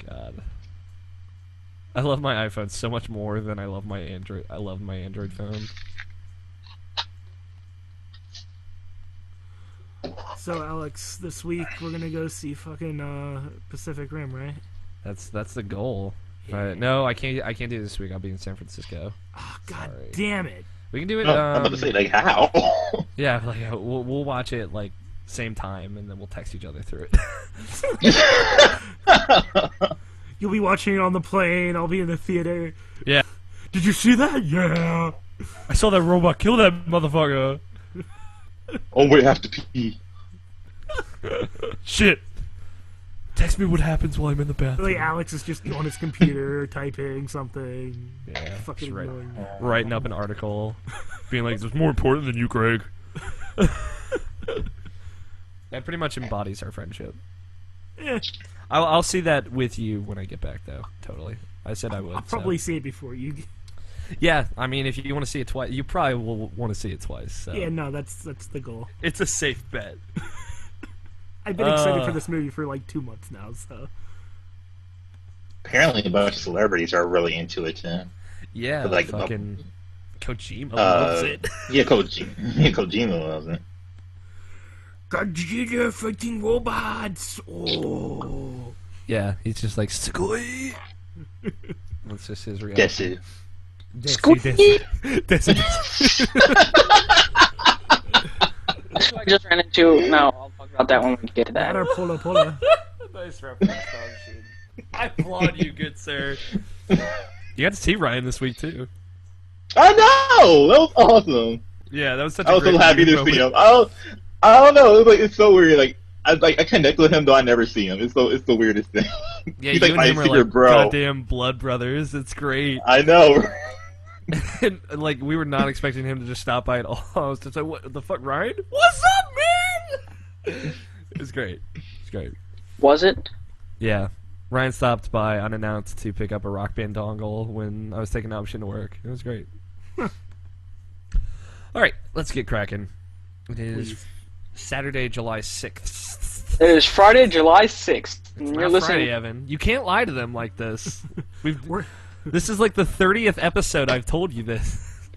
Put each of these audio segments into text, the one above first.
God. I love my iPhone so much more than I love my Android. I love my Android phone. So, Alex, this week we're gonna go see fucking Pacific Rim, right? That's the goal. Yeah. No, I can't do it this week. I'll be in San Francisco. Oh, God Sorry. damn it! We can do it. I'm about to say, like, how? Yeah, like we'll watch it like same time, and then we'll text each other through it. You'll be watching it on the plane. I'll be in the theater. Yeah. Did you see that? Yeah. I saw that robot kill that motherfucker. Oh, we have to pee. Shit. Text me what happens while I'm in the bathroom. Like Alex is just on his computer typing something. Yeah, Fucking just annoying. writing up an article, being like, "It's more important than you, Craig." That pretty much embodies our friendship. Eh, I'll see that with you when I get back, though. Totally. I said I would. I'll probably see it before you. Yeah, I mean, if you want to see it twice, you probably will want to see it twice. So. Yeah, no, that's the goal. It's a safe bet. I've been excited for this movie for like 2 months now, so. Apparently, a bunch of celebrities are really into it, too. Yeah, But, like, fucking Kojima loves it. Yeah, Kojima loves it. Godzilla fighting robots! Oh. Yeah, he's just like, Sugoi! That's just his reaction. That's it. That's it. That's what I just ran into. No, I'll talk about that when we get to that. That or Pola Pola. Nice reference, Tom Sheen. I applaud you, good sir. You got to see Ryan this week, too. I know! That was awesome. Yeah, that was such a I was great so happy to moment. see him. I don't know. It's so weird. Like I connect with him, though I never see him. It's the weirdest thing. Yeah, He's you like and my him are secret like bro. goddamn blood brothers. It's great. I know. And, like, we were not expecting him to just stop by at all. I was just like, what the fuck, Ryan? What's up, man? It was great. It's great. Was it? Yeah. Ryan stopped by unannounced to pick up a Rock Band dongle when I was taking the option to work. It was great. Alright, let's get cracking. It is Saturday, July 6th. It is Friday, July 6th. It's And not you're listening. Friday, Evan. You can't lie to them like this. This is like the 30th episode I've told you this.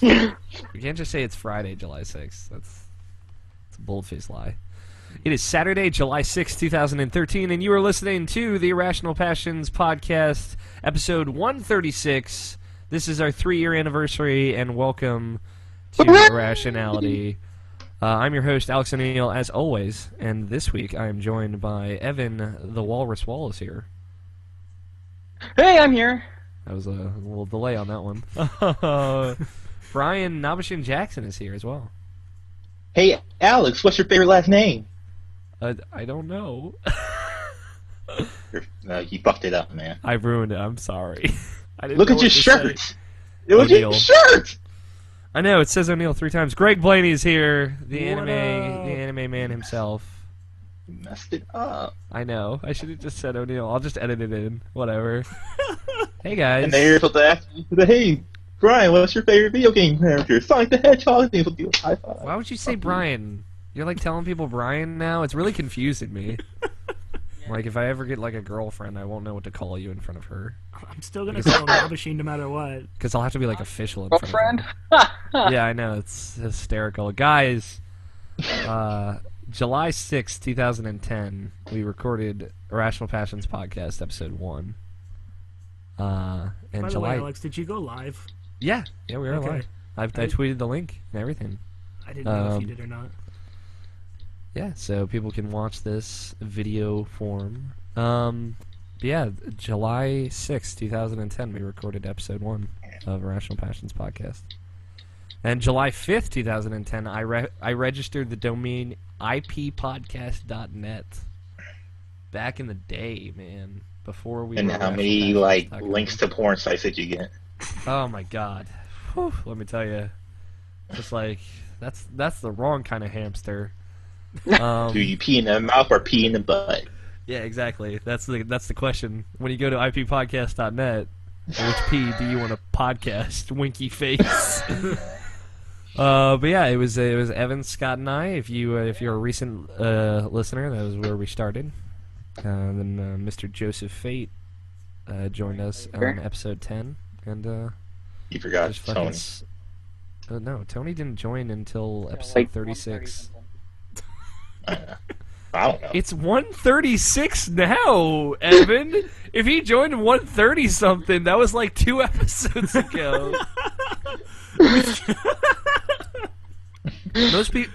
You can't just say it's Friday, July 6th. That's a bold-faced lie. It is Saturday, July 6th, 2013, and you are listening to the Irrational Passions Podcast, episode 136. This is our 3-year anniversary, and welcome to Irrationality. I'm your host, Alex O'Neill, as always, and this week I am joined by Evan the Walrus Wallace here. Hey, I'm here. That was a little delay on that one. Brian Nabashin Jackson is here as well. Hey, Alex, what's your favorite last name? I don't know. You fucked it up, man. I ruined it. I'm sorry. I didn't Look know at what your to shirt. say. Look at O'Neill. your shirt. I know, it says O'Neill 3 times. Greg Blaney is here, the What up? anime man himself. You messed it up. I know. I should have just said O'Neill. I'll just edit it in. Whatever. Hey guys. And then you're supposed to ask me, hey, Brian, what's your favorite video game character? Sonic the Hedgehog. You're supposed to do a high five. Why would you say Brian? You're like telling people Brian now? It's really confusing me. Like, if I ever get like a girlfriend, I won't know what to call you in front of her. I'm still gonna call him Nabashin no matter what. Because I'll have to be like official in front of Girlfriend? her. Yeah, I know. It's hysterical. Guys, July 6th, 2010, we recorded Irrational Passions Podcast, episode 1. And By the July... way, Alex, did you go live? Yeah, we were Okay. live. I tweeted the link and everything. I didn't know if you did or not. Yeah, so people can watch this video form. Yeah, July 6th, 2010, we recorded episode 1 of Irrational Passions Podcast. And July 5th, 2010, I registered the domain ippodcast.net. Back in the day, man. Before we And were how Irrational many Passions like talking links about- to porn sites did you get? Oh my god. Whew, let me tell you. Just like, that's the wrong kind of hamster. Do you pee in the mouth or pee in the butt? Yeah, exactly. That's the question. When you go to ippodcast.net, which P do you want to podcast? Winky face. But yeah, it was Evan, Scott, and I. If you're a recent listener, that was where we started. Then Mr. Joseph Fate joined us on episode 10, and You forgot just fucking Tony. no, Tony didn't join until episode 36. I don't know. It's 136 now, Evan. If he joined 130 something, that was like 2 episodes ago.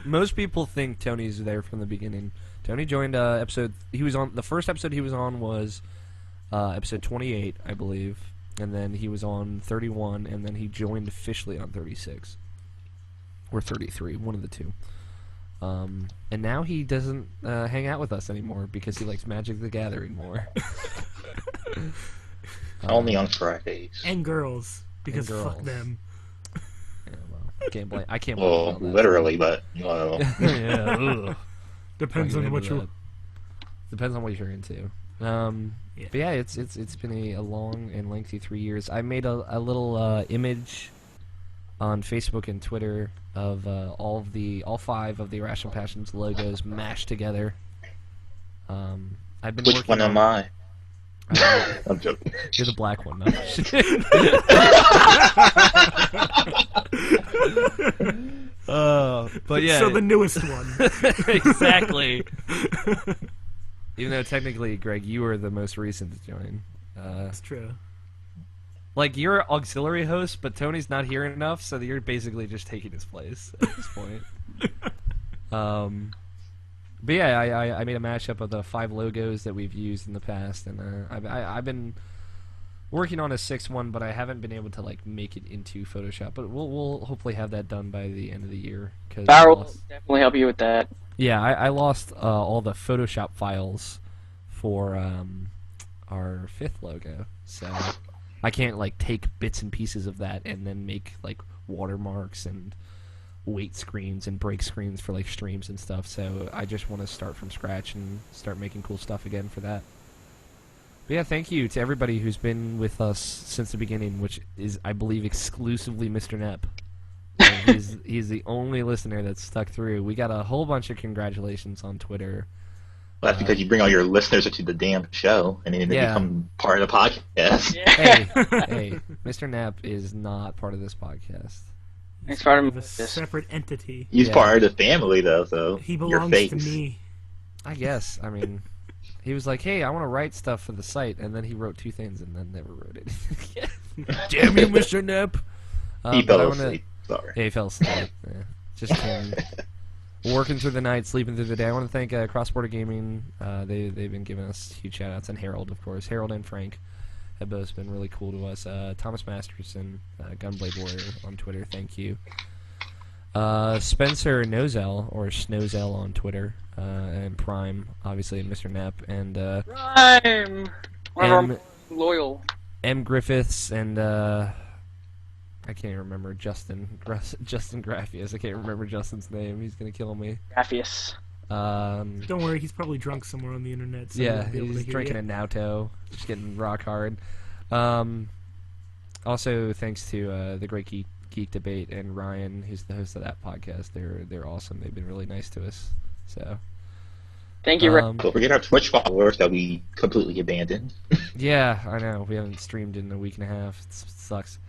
Most people think Tony's there from the beginning. Tony joined episode. He was on the first episode. He was on was episode 28, I believe, and then he was on 31, and then he joined officially on 36 or 33, one of the two. And now he doesn't hang out with us anymore because he likes Magic the Gathering more. Only on Fridays. And girls, because fuck them. Yeah, well, I can't blame Well, literally, but well. Yeah, ugh. Depends on what you. Depends on what you're into. But yeah, it's been a long and lengthy 3 years. I made a little image on Facebook and Twitter of all 5 of the Irrational Passions logos mashed together. I've been Which one am I? I'm joking. You're the black one. No. But yeah. So the newest one. Exactly. Even though technically, Greg, you were the most recent to join. That's true. Like, you're auxiliary host, but Tony's not here enough, so you're basically just taking his place at this point. But yeah, I made a mashup of the 5 logos that we've used in the past, and I've been working on a 6th one, but I haven't been able to like make it into Photoshop. But we'll hopefully have that done by the end of the year. Barrel will definitely help you with that. Yeah, I lost all the Photoshop files for our 5th logo, so I can't like take bits and pieces of that and then make like watermarks and wait screens and break screens for like streams and stuff. So I just want to start from scratch and start making cool stuff again for that. But yeah, thank you to everybody who's been with us since the beginning, which is, I believe, exclusively Mr. Nepp. He's the only listener that's stuck through. We got a whole bunch of congratulations on Twitter. Well, that's because you bring all your listeners to the damn show, and then they become part of the podcast. Yeah. Hey, Mr. Knapp is not part of this podcast. He's part of A this. separate entity. He's part of the family, though, so He your belongs face. to me. I guess. I mean, he was like, hey, I want to write stuff for the site, and then he wrote 2 things and then never wrote it. Damn you, Mr. Knapp! He fell asleep. Sorry. Yeah, he fell asleep. Yeah. Just working through the night, sleeping through the day. I want to thank Cross Border Gaming. They've been giving us huge shout-outs, and Harold, of course. Harold and Frank have both been really cool to us. Thomas Masterson, Gunblade Warrior on Twitter, thank you. Spencer Nozel, or Snowzel on Twitter, and Prime, obviously, and Mr. Knapp, and Rhyme! One of our loyal. M. Griffiths, and I can't even remember Justin Graffius. I can't remember Justin's name. He's gonna kill me. Graffius. Don't worry, he's probably drunk somewhere on the internet. So Yeah, he'll be able to he's hear drinking you. a Nauto, just getting rock hard. Also, thanks to the Great Geek Debate and Ryan, who's the host of that podcast. They're awesome. They've been really nice to us. So Thank you, Rick. Don't forget our Twitch followers that we completely abandoned. Yeah, I know. We haven't streamed in a week and a half. It sucks. I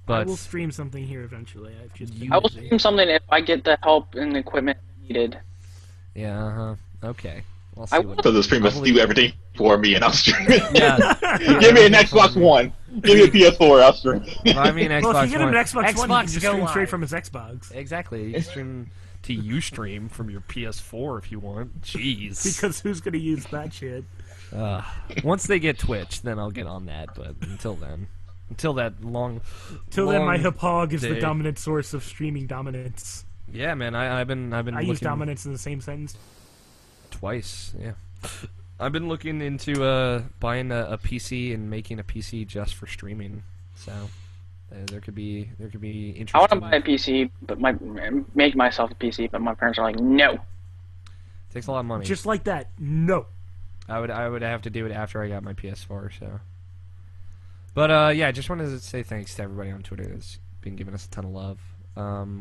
But will stream something here eventually. I've just been I will busy. stream something if I get the help and equipment needed. yeah, okay. I'll I see will- what. So the streamers do everything for me, and I'll stream it. Yeah. Give me an Xbox One. Give me a PS4. I'll stream. I mean, Xbox Well, if you get him One. an Xbox One, you can Xbox just go stream straight live. from his Xbox. Exactly. You can stream to Ustream from your PS4 if you want. Jeez. Because who's gonna use that shit? Once they get Twitch, then I'll get on that. But until then, until that long. Till then, my long hip hog is the day. dominant source of streaming dominance. Yeah, man. I've been I looking use dominance in the same sentence. twice. Yeah. I've been looking into buying a PC and making a PC just for streaming. So there could be interesting. I want to buy a PC, but make myself a PC, but my parents are like, no. Takes a lot of money. Just like that. No. I would have to do it after I got my PS4. So. But yeah, I just wanted to say thanks to everybody on Twitter that's been giving us a ton of love.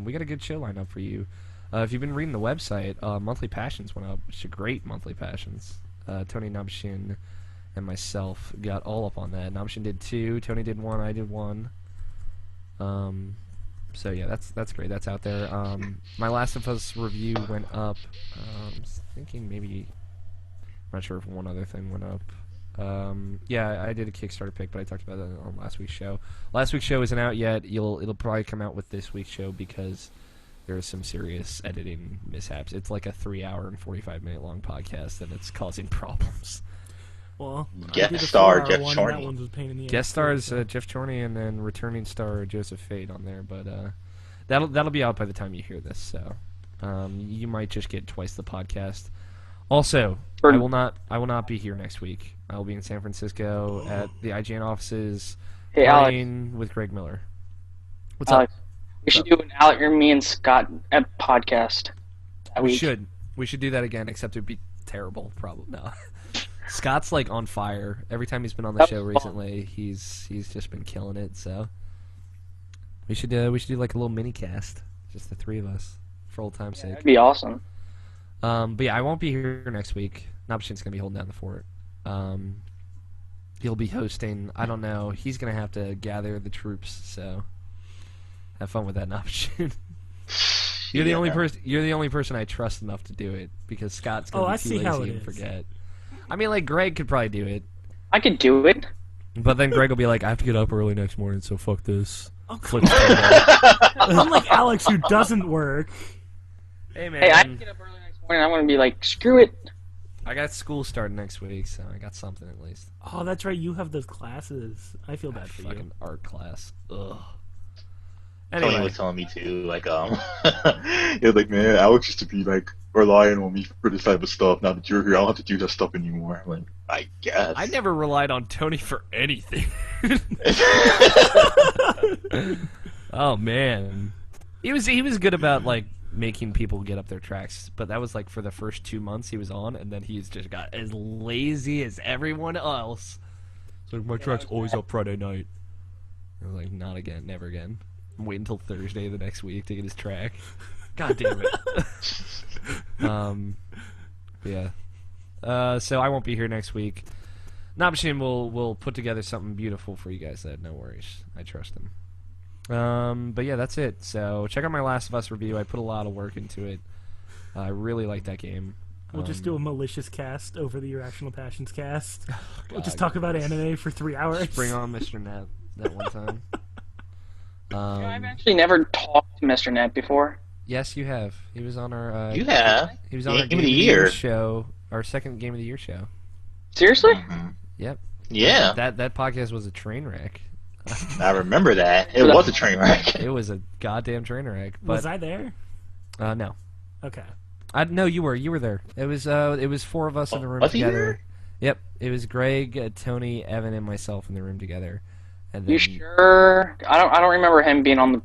We got a good show lined up for you. If you've been reading the website, Monthly Passions went up, which is a great Monthly Passions. Tony, Nabshin, and myself got all up on that. Nabshin did 2, Tony did 1, I did 1. So yeah, that's great. That's out there. My Last of Us review went up. I was thinking maybe, I'm not sure if one other thing went up. Yeah, I did a Kickstarter pick, but I talked about that on last week's show. Last week's show isn't out yet. It'll probably come out with this week's show because there is some serious editing mishaps. It's like a 3-hour and 45-minute long podcast, and it's causing problems. Well, Guest star Jeff That Chorney. one's a pain in the ass. Guest stars Jeff Chorney and then returning star Joseph Fade on there, but that'll be out by the time you hear this. So you might just get twice the podcast. Also, I will not be here next week. I will be in San Francisco at the IGN offices, playing with Greg Miller. What's up? We should do an Alec or me and Scott podcast that week. We should do that again, except it'd be terrible. Probably no. Scott's like on fire. Every time he's been on the show recently, he's just been killing it. So we should do like a little mini cast, just the 3 of us, for old time's sake. That'd be awesome. But yeah, I won't be here next week. Nabshin's gonna be holding down the fort. He'll be hosting. I don't know. He's gonna have to gather the troops. So have fun with that, Nabshin. You're the only person I trust enough to do it because Scott's gonna be too lazy and forget. I mean, like Greg could probably do it. I could do it. But then Greg will be like, I have to get up early next morning, so fuck this. Oh, unlike Alex, who doesn't work. Hey man. Hey, I can get up early next morning. I'm gonna be like, screw it. I got school starting next week, so I got something at least. Oh, that's right. You have those classes. I feel bad for you. Fucking art class. Ugh. Tony Anyway, was telling me too, like, he was like, man, Alex used to be like relying on me for this type of stuff. Now that you're here, I don't have to do that stuff anymore. I'm like, I guess. I never relied on Tony for anything. Oh man, he was good about like making people get up their tracks, but that was like for the first 2 months he was on, and then he's just got as lazy as everyone else. It's like my track's always up Friday night. I was like, not again, never again. I'm waiting until Thursday the next week to get his track. God damn it. Yeah. So I won't be here next week. Nabshin will put together something beautiful for you guys. That no worries. I trust him. But yeah, that's it. So check out my Last of Us review. I put a lot of work into it. I really like that game. We'll just do a malicious cast over the Irrational Passions cast. We'll just God. talk about anime for 3 hours. Bring on Mr. Nat that one time. I've actually never talked to Mr. Net before. Yes, you have. He was on our. You have. He was on our Game of the Year show. Our second Game of the Year show. Seriously? Mm-hmm. Yep. Yeah. That podcast was a train wreck. I remember that. It was a train wreck. It was a goddamn train wreck. But, Was I there? no. Okay. No, you were. You were there. It was 4 of us in the room Was he together. there? Yep. It was Greg, Tony, Evan, and myself in the room together. And then, You sure? I don't remember him being on the.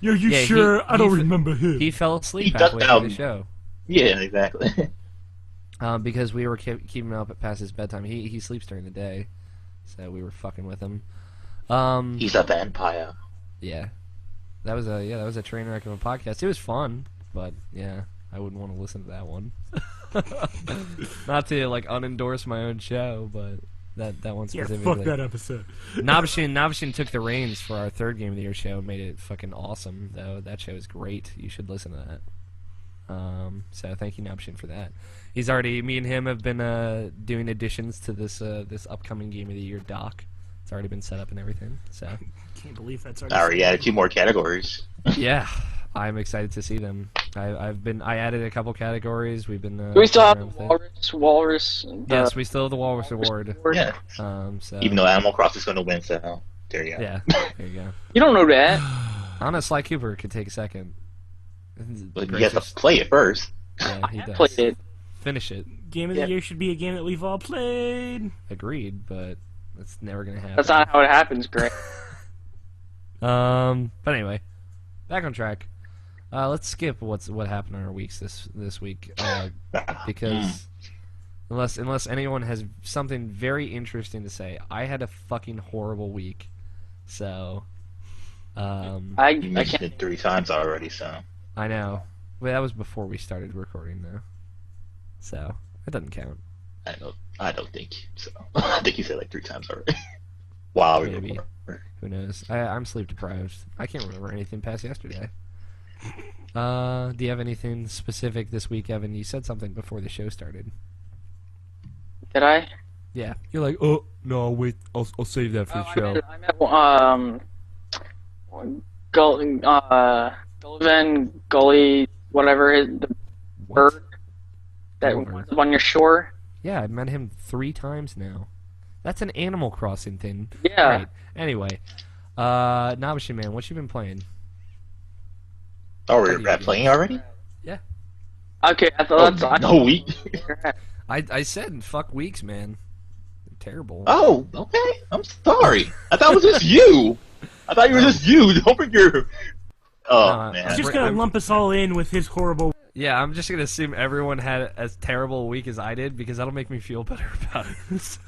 Yo, you Yeah, sure? he- I don't he- remember him. He fell asleep He ducked halfway out. through the show. Yeah, exactly. Because we were keeping him up past his bedtime. He sleeps during the day, so we were fucking with him. He's a vampire. Yeah, that was a train wreck of a podcast. It was fun, but yeah, I wouldn't want to listen to that one. Not to like unendorse my own show, but that one Yeah, specifically. fuck that episode. Nabshin took the reins for our third Game of the Year show and made it fucking awesome. Though that show is great. You should listen to that. So thank you, Nabshin, for that. Me and him have been doing additions to this upcoming Game of the Year doc. It's already been set up and everything. So Can't believe that's I already added 2 more categories. yeah, I'm excited to see them. I added a couple categories. We've been. Do we still have the playing around with it. Walrus? Yes, we still have the Walrus Award. Yeah. So Even though Animal Crossing's going to win, so there you go. yeah, there you go. You don't know that. I don't know. Sly Cooper could take a second. But you have to play it first. Yeah, he I does. played it. Finish it. Game of the Year should be a game that we've all played. Agreed, but that's never gonna happen. That's not how it happens, Greg. But anyway, back on track. Let's skip what happened on our weeks this week, because unless anyone has something very interesting to say, I had a fucking horrible week. So, You I mentioned can't. it 3 times already, so. I know. Well, that was before we started recording, though. So That doesn't count. I don't think so. I think you said like 3 times already. Wow. Maybe. Who knows? I'm sleep deprived. I can't remember anything past yesterday. Do you have anything specific this week, Evan? You said something before the show started. Did I? Yeah. You're like, oh no, wait, I'll save that for the show. I meant Gully, whatever is the bird that Gulliver. was up on your shore. Yeah, I've met him 3 times now. That's an Animal Crossing thing. Yeah. Right. Anyway, Nabashi Man, what you been playing? Oh, we're playing already? Yeah. Okay, I thought that's No week. I said fuck weeks, man. They're terrible. Oh, okay. I'm sorry. I thought it was just you. I thought you were just you. Don't bring your. Oh man. He's just gonna lump us all in with his horrible. Yeah, I'm just gonna assume everyone had as terrible a week as I did because that'll make me feel better about it.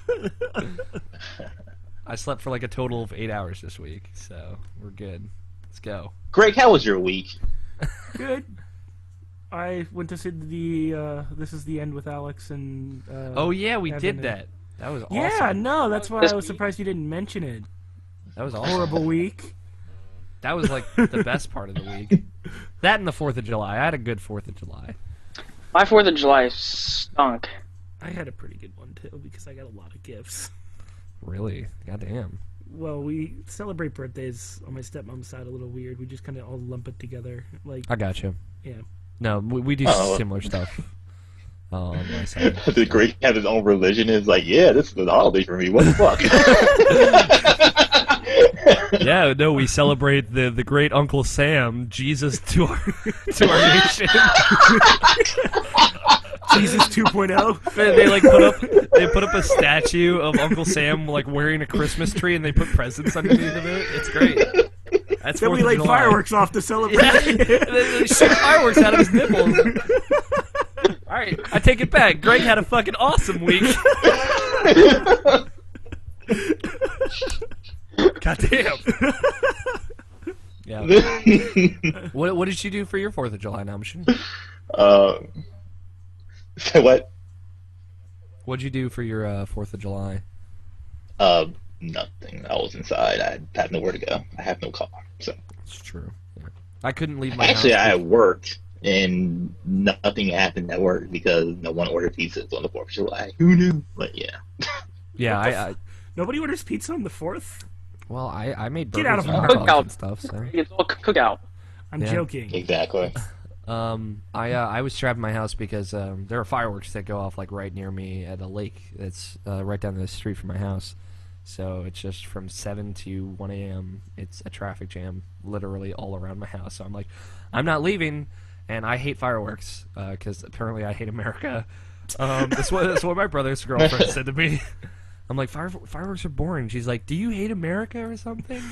I slept for like a total of 8 hours this week, so we're good. Let's go. Greg, how was your week? Good. I went to see the This Is the End with Alex and. Oh yeah, we Evan did and- that. That was awesome. Yeah, no, that's why I was surprised you didn't mention it. That was awesome. Horrible week. That was like the best part of the week. That and the 4th of July. I had a good 4th of July. My 4th of July stunk. I had a pretty good one too because I got a lot of gifts. Really? Goddamn. Well, we celebrate birthdays on my stepmom's side a little weird. We just kind of all lump it together. Like, I got you. yeah. No, we do similar stuff. On my side. The Greg had his own religion. Is like, yeah, this is the holiday for me. What the fuck? Yeah, no, we celebrate the great Uncle Sam, Jesus to our nation. Jesus 2.0. They put up a statue of Uncle Sam like wearing a Christmas tree, and they put presents underneath of it. It's great. That's Then 4th we of light July. fireworks off to celebrate. Yeah. They shoot fireworks out of his nipples. All right, I take it back. Greg had a fucking awesome week. Goddamn. Yeah. What did you do for your 4th of July, Namashin? Say what? What'd you do for your 4th of July? Nothing. I was inside. I had nowhere to go. I have no car, so. It's true. Yeah. I couldn't leave my Actually, house. I worked, and nothing happened at work because no one ordered pizzas on the 4th of July. Who knew? But yeah. Yeah, I Nobody orders pizza on the 4th? well, I made Get burgers out of and my hot dogs house. and stuff. So It's all cookout. I'm Yeah. joking. Exactly. I was trapped in my house because there are fireworks that go off like right near me at a lake that's right down the street from my house. So it's just from 7 to 1 a.m. It's a traffic jam literally all around my house. So I'm like, I'm not leaving, and I hate fireworks because apparently I hate America. That's what my brother's girlfriend said to me. I'm like, fireworks are boring. She's like, do you hate America or something?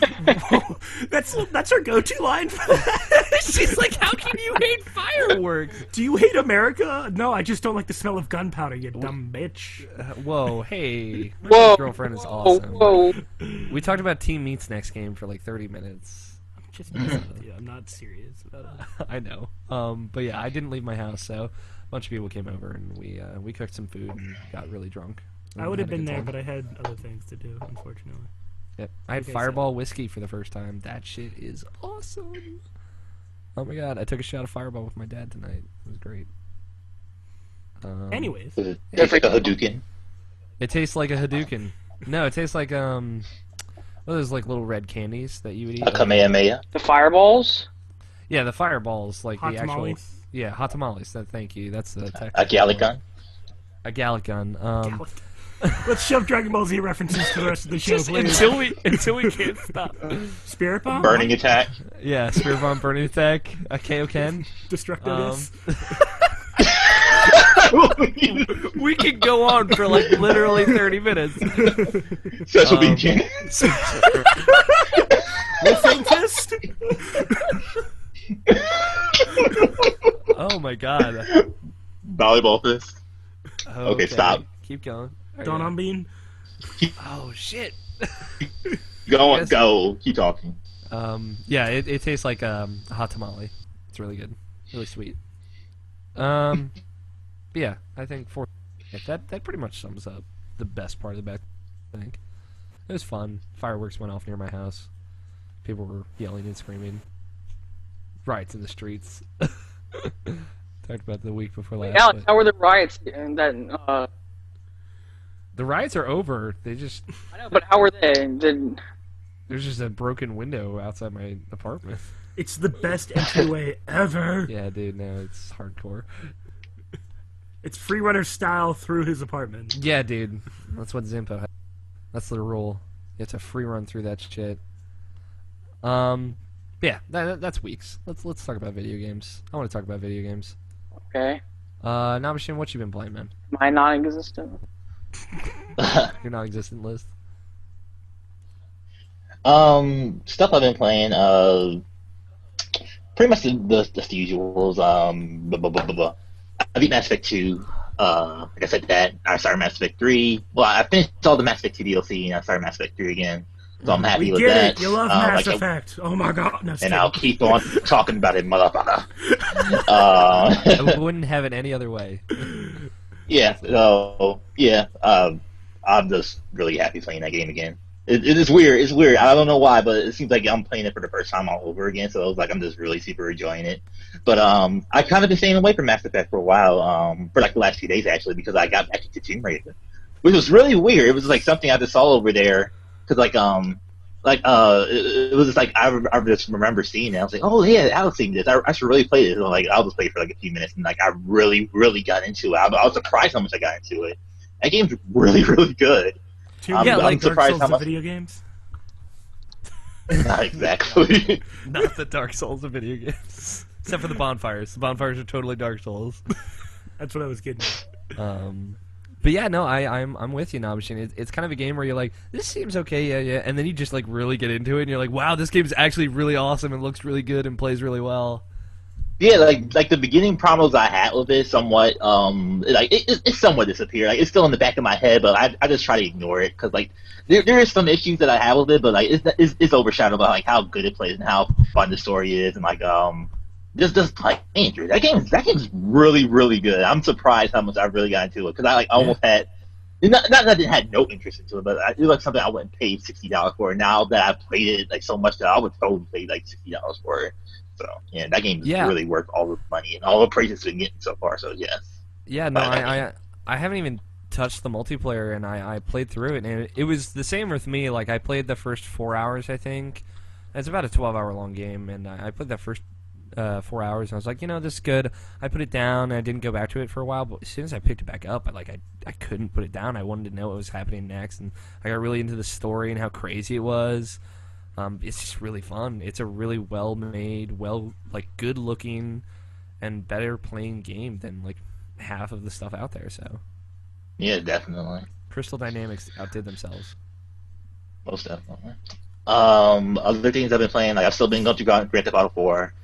That's her go-to line for that. She's like, how can you hate fireworks? Do you hate America? No, I just don't like the smell of gunpowder, you dumb bitch. Whoa, hey. My Whoa, girlfriend is awesome. Whoa. We talked about Team Meat's next game for like 30 minutes. I'm just messing with you. I'm not serious about it. I know. But yeah, I didn't leave my house, so a bunch of people came over and we cooked some food and got really drunk. I would have been there, but I had other things to do, unfortunately. Yep. I had Okay, Fireball whiskey for the first time. That shit is awesome. Oh my god, I took a shot of Fireball with my dad tonight. It was great. Anyways. It's like a Hadouken. It tastes like a Hadouken. No, it tastes like those like little red candies that you would eat. A Kamehameha. The fireballs? Yeah, the fireballs, like Hot the actual. tamales? Yeah, hot tamales. Thank you. That's the A Gallican. A Gallic gun. Let's shove Dragon Ball Z references to the rest of the show, Just please. until we can't stop. Spirit Bomb? Burning Attack. Yeah, Spirit Bomb, Burning Attack, a Kaioken. Destructo We could go on for like literally 30 minutes. Special Beam Cannon. Wolfing Fist? Oh my god. Volleyball Fist. Okay, stop. Keep going. Don on Bean? Oh shit. Go on, Yes. go. Keep talking. Yeah, it tastes like a hot tamale. It's really good, really sweet. But yeah, I think Yeah, that pretty much sums up the best part of the back. I think it was fun. Fireworks went off near my house. People were yelling and screaming. Riots in the streets. Talked about the week before last. Alex, how were the riots? And then, the riots are over. They just. I know, but how were they? There's just a broken window outside my apartment. It's the best entryway ever. Yeah, dude. No, it's hardcore. It's free runner style through his apartment. Yeah, dude. That's what Zimpo has. That's the rule. You have to free run through that shit. Yeah, that's weeks. Let's talk about video games. I want to talk about video games. Okay. Nabashin, what you been playing, man? My non-existent. Your non-existent list. Stuff I've been playing. Pretty much the usuals. I beat Mass Effect 2. Like I said, that I started Mass Effect 3. Well, I finished all the Mass Effect 2 DLC, and I started Mass Effect 3 again. So I'm happy with that. It. You love Mass Effect. Oh my god. No, and I'll keep on talking about it, motherfucker. I wouldn't have it any other way. Yeah. So yeah. I'm just really happy playing that game again. It is weird. It's weird. I don't know why, but it seems like I'm playing it for the first time all over again. So it's like I'm just really super enjoying it. But I kind of been staying away from Mass Effect for a while. For like the last few days actually, because I got back into Tomb Raider, which was really weird. It was like something I just saw over there. Because it was just like I just remember seeing it. I was like, oh yeah, Alex seen this. I should really play this. And like I'll just play it for like a few minutes, and like I really got into it. I was surprised how much I got into it. That game's really good. I'm surprised how much video games. Not exactly. Not the Dark Souls of video games, except for the bonfires. The bonfires are totally Dark Souls. That's what I was getting at. But yeah, no, I'm with you, Nabashin. It's kind of a game where you're like, this seems okay, yeah, and then you just like really get into it, and you're like, wow, this game's actually really awesome and looks really good and plays really well. Yeah, like the beginning problems I had with it, somewhat, it's somewhat disappeared. Like it's still in the back of my head, but I just try to ignore it because like there is some issues that I have with it, but like it's overshadowed by like how good it plays and how fun the story is, and like just playing through that game's really good. I'm surprised how much I really got into it because I like almost had not that I didn't have no interest into it, but it was like something I wouldn't pay $60 for. Now that I've played it like so much that I would totally pay like $60 for it. So yeah, that game's really worth all the money and all the praise it's been getting so far. So yes. Yeah, no, I haven't even touched the multiplayer, and I played through it, and it was the same with me. Like I played the first 4 hours, I think. It's about a 12-hour long game, and I played that first 4 hours, and I was like, this is good. I put it down, and I didn't go back to it for a while, but as soon as I picked it back up, I couldn't put it down. I wanted to know what was happening next, and I got really into the story and how crazy it was. It's just really fun. It's a really well-made, good-looking, and better playing game than like half of the stuff out there. So yeah, definitely. Crystal Dynamics outdid themselves. Most definitely. Other things I've been playing, like I've still been going through Grand Theft Auto 4.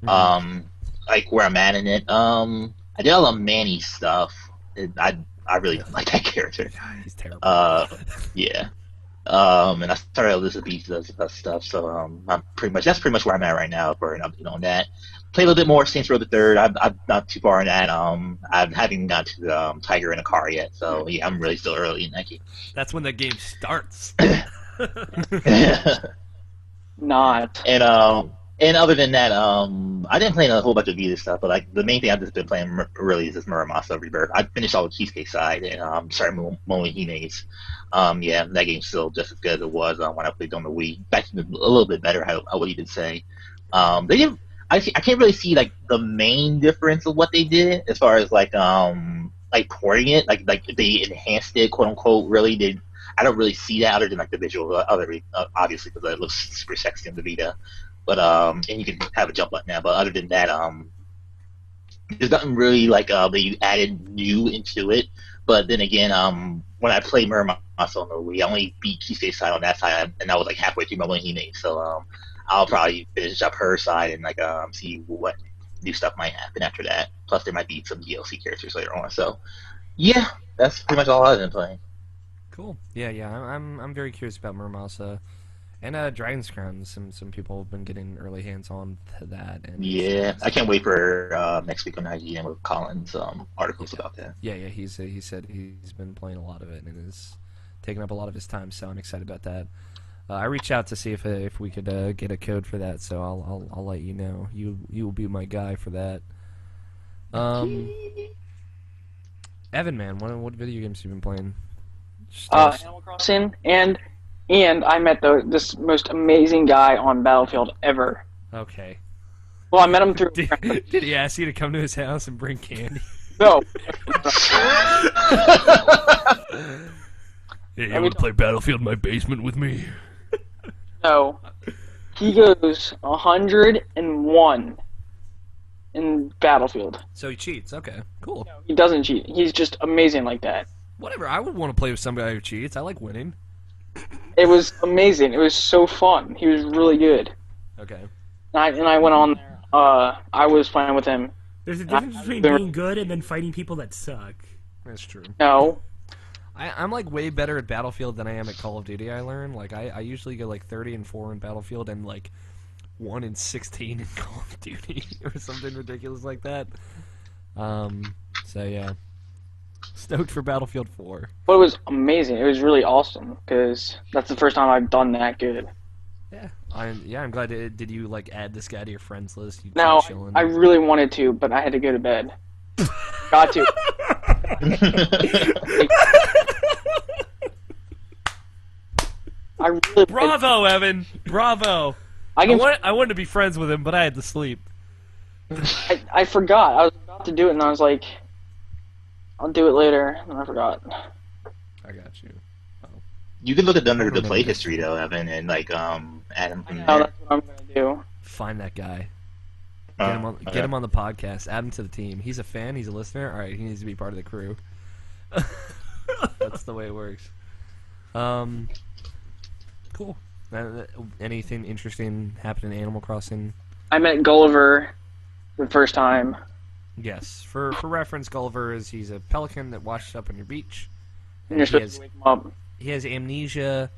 Like where I'm at in it. I did all the Manny stuff. I really don't like that character. God, he's terrible. Yeah. And I started Elizabeth does stuff, so that's pretty much where I'm at right now for an update on that. Play a little bit more Saints Row the Third. I'm not too far in that. I haven't got to the Tiger in a car yet, so yeah, I'm really still early in that game. That's when the game starts. Not. And other than that, I didn't play a whole bunch of Vita stuff, but like the main thing I've just been playing really is this Muramasa Rebirth. I finished all the Cheesecake side and started mowing Hime's. Yeah, that game's still just as good as it was when I played on the Wii. In fact, a little bit better, I would even say. They didn't. I can't really see like the main difference of what they did as far as like porting it. Like they enhanced it, quote unquote. Really did. I don't really see that other than like the visual, obviously because it looks super sexy on the Vita. But and you can have a jump button now. But other than that, there's nothing really like they added new into it. But then again, when I played Muramasa on the Wii, I only beat Cheesecake side on that side, and I was like halfway through my one he made. So I'll probably finish up her side and like see what new stuff might happen after that. Plus, there might be some DLC characters later on. So yeah, that's pretty much all I've been playing. Cool. Yeah. I'm very curious about Muramasa. And Dragon's Crown, some people have been getting early hands on to that. And Yeah, I can't wait for next week on IGN with Colin's articles about that. Yeah, he said he's been playing a lot of it and is taking up a lot of his time. So I'm excited about that. I reached out to see if we could get a code for that. So I'll let you know. You will be my guy for that. Evan, man, what video games have you been playing? Animal Crossing, and I met this most amazing guy on Battlefield ever. Okay. Well, I met him through. Did he ask you to come to his house and bring candy? No. Hey, you want to play Battlefield in my basement with me? No. He goes 101 in Battlefield. So he cheats. Okay, cool. No, he doesn't cheat. He's just amazing like that. Whatever. I would want to play with some guy who cheats. I like winning. It was amazing. It was so fun. He was really good. Okay. And I went on there. I was playing with him. There's a difference between being good and then fighting people that suck. That's true. No. I'm like way better at Battlefield than I am at Call of Duty. I learn like I usually go like 30-4 in Battlefield and like 1-16 in Call of Duty or something ridiculous like that. So yeah, stoked for Battlefield 4. But it was amazing. It was really awesome because that's the first time I've done that good. Yeah, I'm glad. Did you like add this guy to your friends list? You No, chilling? I really wanted to, but I had to go to bed. Got to. I really Bravo, Evan. Bravo. I wanted to be friends with him, but I had to sleep. I forgot. I was about to do it, and I was like, I'll do it later, and I forgot. I got you. Oh. You could look at the play history though, Evan, and like add him from No, there. that's what I'm gonna do. Find that guy. Get him on the podcast. Add him to the team. He's a fan. He's a listener. All right, he needs to be part of the crew. That's the way it works. Cool. Anything interesting happened in Animal Crossing? I met Gulliver the first time. Yes. For reference, Gulliver he's a pelican that washes up on your beach. And you're supposed to wake him up. He has amnesia,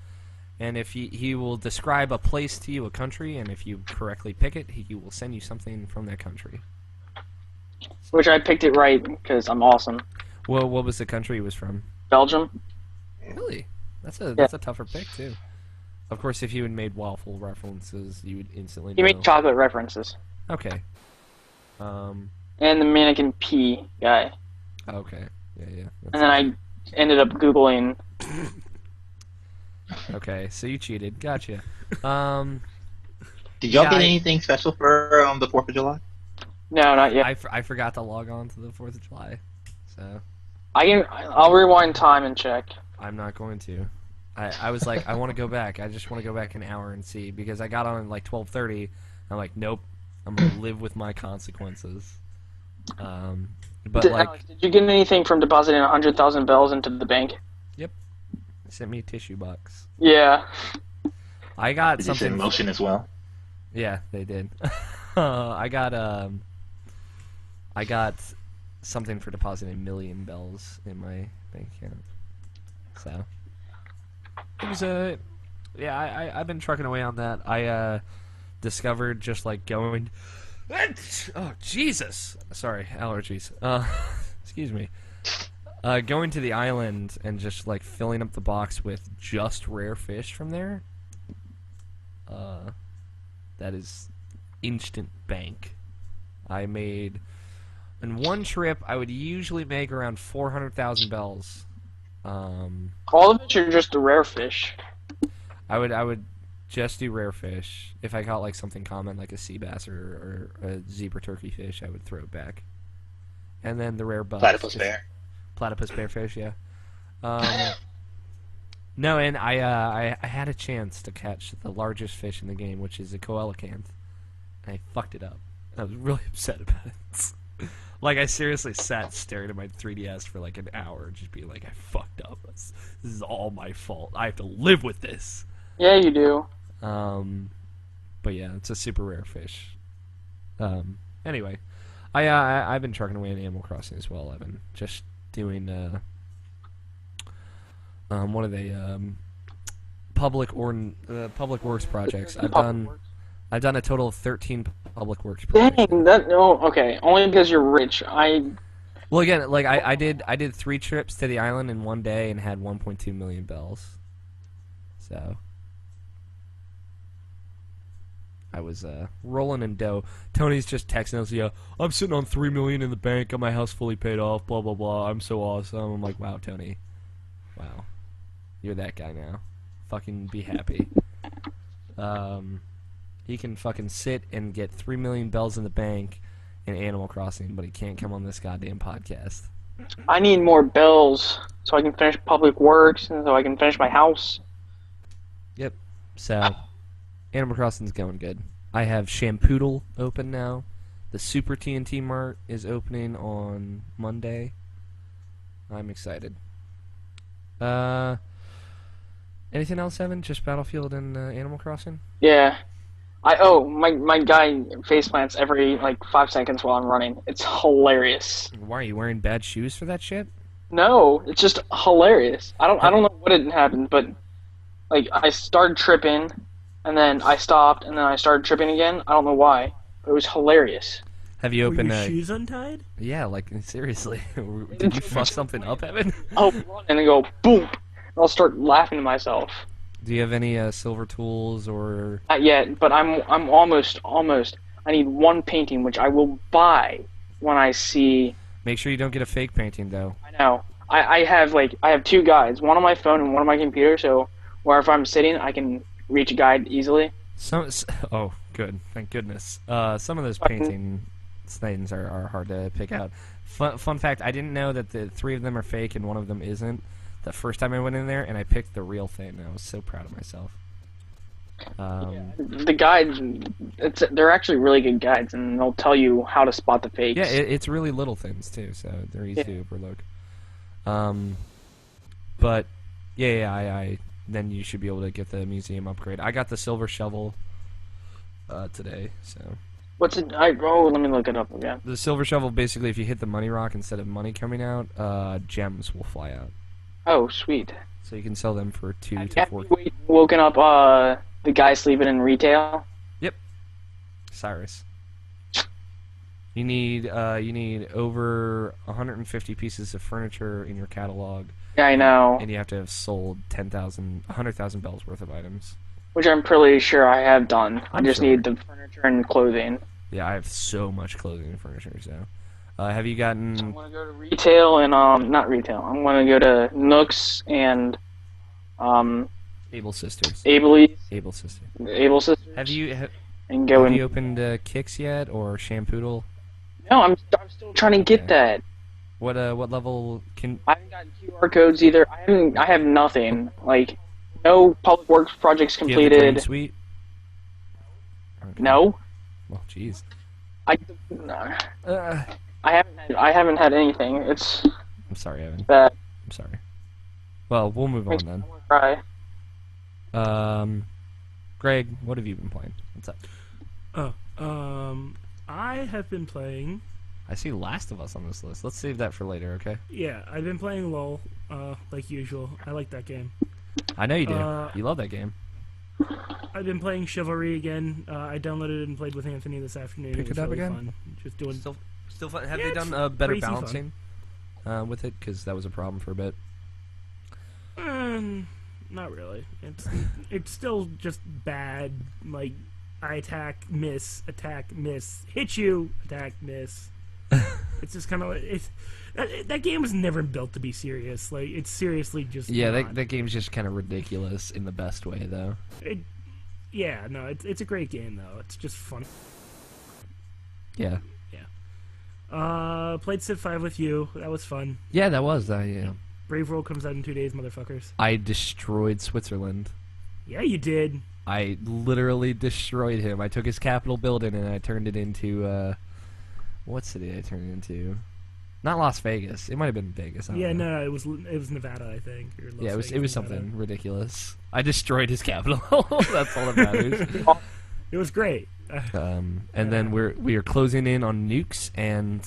and if he will describe a place to you, a country, and if you correctly pick it, he will send you something from that country. Which I picked it right because I'm awesome. Well, what was the country he was from? Belgium. Really? That's a tougher pick too. Of course, if you had made waffle references, you would instantly know. He made chocolate references. Okay. And the mannequin P guy. Okay. Yeah. And then I ended up Googling. Okay, so you cheated. Gotcha. Did y'all get I- anything special for the 4th of July? No, not yet. I forgot to log on to the 4th of July, so I'll rewind time and check. I'm not going to. I was like, I want to go back. I just want to go back an hour and see, because I got on at like 12:30. I'm like, nope. I'm gonna live with my consequences. But Alex, did you get anything from depositing 100,000 bells into the bank? Yep. They sent me a tissue box. Yeah. I got Did you something. send motion as well? Yeah, they did. I got something for depositing 1 million bells in my bank account. So it was I've been trucking away on that. I discovered just like going. Oh Jesus! Sorry, allergies. Excuse me. Going to the island and just like filling up the box with just rare fish from there. That is instant bank. I made in one trip. I would usually make around 400,000 bells. All of it, or just the rare fish? I would just do rare fish. If I caught like something common like a sea bass or a zebra turkey fish, I would throw it back. And then the rare bucks. Platypus bear fish, yeah. No, and I had a chance to catch the largest fish in the game, which is a coelacanth, and I fucked it up. I was really upset about it. Like, I seriously sat staring at my 3DS for like an hour, just being like, I fucked up. This is all my fault. I have to live with this. Yeah, you do. But yeah, it's a super rare fish. Anyway, I've been trucking away in Animal Crossing as well. I've been just doing what are they? public works projects. I've done a total of 13 public works projects. Dang, okay. Only because you're rich. Well, again, like I did 3 trips to the island in one day and had 1.2 million bells. So I was rolling in dough. Tony's just texting us, yeah, I'm sitting on 3 million in the bank, got my house fully paid off, blah blah blah. I'm so awesome. I'm like, wow, Tony, wow, you're that guy now. Fucking be happy. He can fucking sit and get 3 million bells in the bank in Animal Crossing, but he can't come on this goddamn podcast. I need more bells so I can finish public works and so I can finish my house. Yep. So, Animal Crossing's going good. I have Shampoodle open now. The Super TNT Mart is opening on Monday. I'm excited. Anything else, Evan? Just Battlefield and Animal Crossing? Yeah. My guy faceplants every 5 seconds while I'm running. It's hilarious. Why are you wearing bad shoes for that shit? No, it's just hilarious. I don't know what had happened, but I started tripping, and then I stopped, and then I started tripping again. I don't know why, but it was hilarious. Have you opened Were your shoes untied? Yeah, seriously. Did you fuck something up, Evan? I'll run and then go boom, and I'll start laughing to myself. Do you have any silver tools or? Not yet, but I'm almost. I need one painting, which I will buy when I see. Make sure you don't get a fake painting, though. I know. I have 2 guides, one on my phone and one on my computer, so wherever I'm sitting, I can reach a guide easily. Oh, good. Thank goodness. Some of those painting things are hard to pick out. Fun fact: I didn't know that the 3 of them are fake and one of them isn't. The first time I went in there, and I picked the real thing, and I was so proud of myself. The guides, they're actually really good guides, and they'll tell you how to spot the fakes. Yeah, it's really little things, too, so they're easy to overlook. But, I then you should be able to get the museum upgrade. I got the silver shovel today, so... What's it? Let me look it up again. The silver shovel, basically, if you hit the money rock, instead of money coming out, gems will fly out. Oh, sweet. So you can sell them for 2 to 4. Have you woken up the guy sleeping in retail? Yep. Cyrus. You need over 150 pieces of furniture in your catalog. Yeah, I know. And you have to have sold 100,000 bells worth of items. Which I'm pretty sure I have done. I just sure. need the furniture and clothing. Yeah, I have so much clothing and furniture, so... have you gotten... So I'm going to go to retail and, not retail. I'm going to go to Nooks and, Able Sisters. Able Sisters. Sisters. Have you opened Kicks yet, or Shampoodle? No, I'm still trying to get that. What level can... I haven't gotten QR codes either. I have nothing. No public works projects completed. Do you have the Green Suite? Okay. No. Well, jeez. I haven't had anything. It's... I'm sorry, Evan. bad. I'm sorry. Well, we'll move on then. Try. Greg, what have you been playing? What's up? I have been playing... I see Last of Us on this list. Let's save that for later, okay? Yeah, I've been playing LOL, like usual. I like that game. I know you do. You love that game. I've been playing Chivalry again. I downloaded it and played with Anthony this afternoon. Picked it up really again? Fun. Just doing... Still fun. Have Yeah, they done it's better crazy balancing with it? Because that was a problem for a bit. Not really. It's still just bad. I attack, miss, hit you, attack, miss. It's just kind of that game was never built to be serious. It's seriously just that game's just kind of ridiculous in the best way, though. It's a great game though. It's just fun. Yeah. Played Civ 5 with you. That was fun. Yeah, that was. Yeah. Brave World comes out in 2 days, motherfuckers. I destroyed Switzerland. Yeah, you did. I literally destroyed him. I took his capital building and I turned it into, what city did I turn it into? Not Las Vegas. It might have been Vegas. I don't know. No, it was Nevada, I think. Or Las yeah, it was Vegas, something ridiculous. I destroyed his capital. That's all that matters. It was great. And then we are closing in on nukes and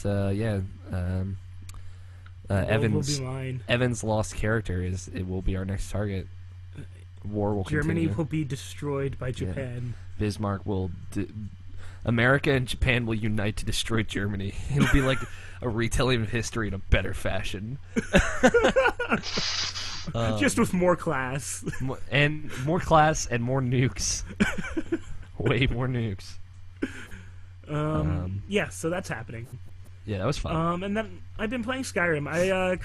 Will be mine. Evan's lost character will be our next target. War will Germany continue. will be destroyed by Japan. Bismarck will... America and Japan will unite to destroy Germany. It'll be like a retelling of history in a better fashion. Just with more class. And more class and more nukes. Way more nukes. Yeah, so that's happening. Yeah, that was fun. And then I've been playing Skyrim. I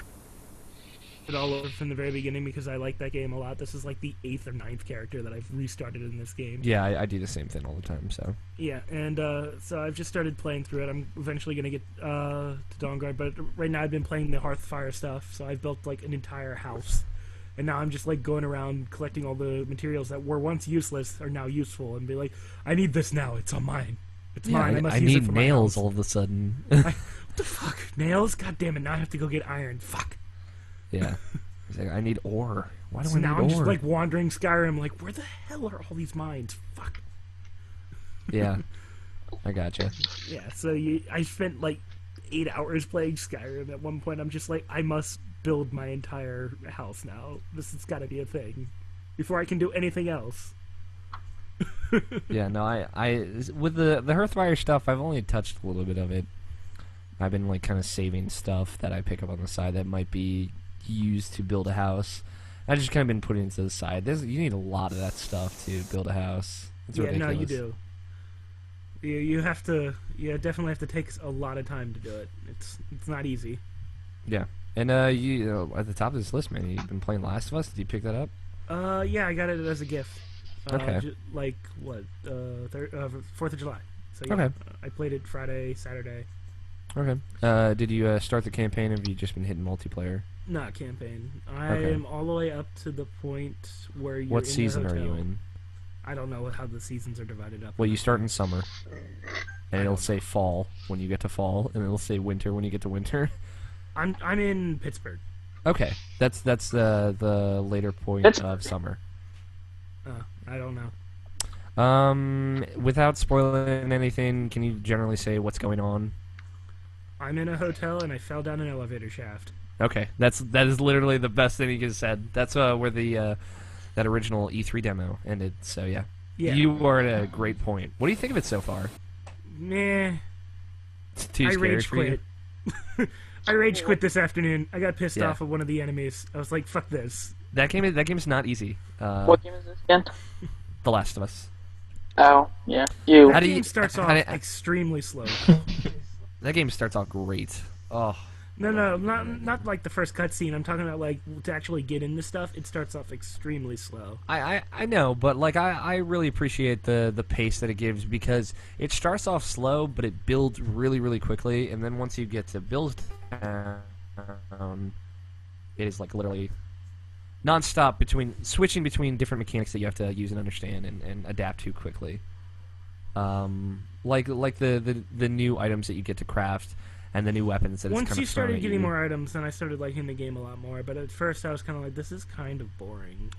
it all over from the very beginning because I like that game a lot. This is like the 8th or 9th character that I've restarted in this game. Yeah, I do the same thing all the time, so... Yeah, and so I've just started playing through it. I'm eventually going to get to Dawnguard, but right now I've been playing the Hearthfire stuff, so I've built like an entire house. And now I'm just like going around collecting all the materials that were once useless are now useful, and be like, I need this now, it's on mine. It's mine, I must use it need for my nails house. all of a sudden. What the fuck? Nails? God damn it, now I have to go get iron. Fuck. Yeah. He's like, I need ore. Why do So I need now ore? I'm just like wandering Skyrim, like, where the hell are all these mines? Fuck. Yeah. I gotcha. Yeah, so I spent like 8 hours playing Skyrim. At one point, I'm just like, I must build my entire house now. This has got to be a thing before I can do anything else. Yeah, no, I with the Hearthfire stuff, I've only touched a little bit of it. I've been like kind of saving stuff that I pick up on the side that might be used to build a house. I've just kind of been putting it to the side. You need a lot of that stuff to build a house. It's Yeah, ridiculous. no, you do. You have to. You definitely have to take a lot of time to do it. It's not easy. Yeah, and you at the top of this list, man, you've been playing Last of Us. Did you pick that up? Yeah, I got it as a gift. Okay. Like what? 4th of July. So yeah, Okay. I played it Friday, Saturday. Okay. Did you start the campaign, or have you just been hitting multiplayer? Not campaign. I Okay. am all the way up to the point where you're What in season the are hotel. you in? I don't know how the seasons are divided up. Well, you start in summer, and it'll say fall when you get to fall, and it'll say winter when you get to winter. I'm in Pittsburgh. Okay, that's the later point of summer. I don't know. Without spoiling anything, can you generally say what's going on? I'm in a hotel and I fell down an elevator shaft. Okay, that is literally the best thing you could have said. That's where the that original E3 demo ended. So yeah, you are at a great point. What do you think of it so far? Nah. It's too I scary rage for you? quit. I rage quit this afternoon. I got pissed Yeah. off of one of the enemies. I was like, fuck this. That game is not easy. What game is this again? The Last of Us. Oh, yeah. You. How That do you- game starts how off do- extremely slow. That game starts off great. Oh, No, not like the first cutscene. I'm talking about like to actually get into stuff. It starts off extremely slow. I know, but like I really appreciate the pace that it gives, because it starts off slow, but it builds really, really quickly, and then once you get to build town, it is like literally non-stop switching between different mechanics that you have to use and understand and adapt to quickly. Like the new items that you get to craft and the new weapons that it's Once kind you of started thrown at getting you. more items, then I started liking the game a lot more. But at first, I was kind of like, this is kind of boring.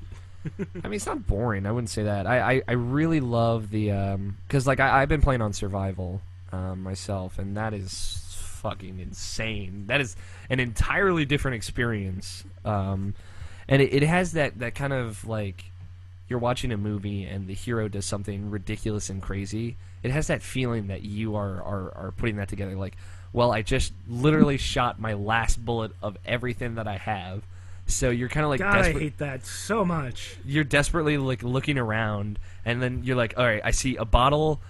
I mean, it's not boring. I wouldn't say that. I really love the because like I've been playing on survival myself, and that is fucking insane. That is an entirely different experience, and it has that kind of like you're watching a movie and the hero does something ridiculous and crazy. It has that feeling that you are putting that together. Like, well, I just literally shot my last bullet of everything that I have. So you're kind of like God, I desperate. hate that so much. You're desperately like looking around, and then you're like, all right, I see a bottle,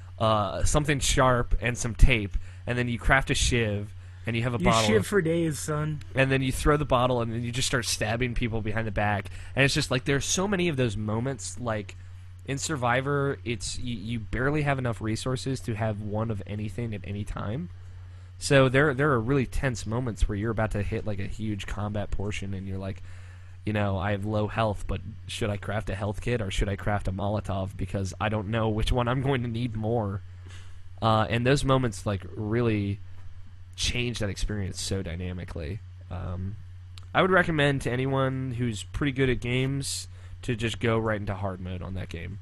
something sharp, and some tape, and then you craft a shiv, and you have a You bottle, shiv for days, son. and then you throw the bottle, and then you just start stabbing people behind the back, and it's just like there's so many of those moments. Like in Survivor, it's you barely have enough resources to have one of anything at any time. So there are really tense moments where you're about to hit like a huge combat portion, and you're like, you know, I have low health, but should I craft a health kit or should I craft a Molotov, because I don't know which one I'm going to need more. And those moments like really change that experience so dynamically. I would recommend to anyone who's pretty good at games to just go right into hard mode on that game.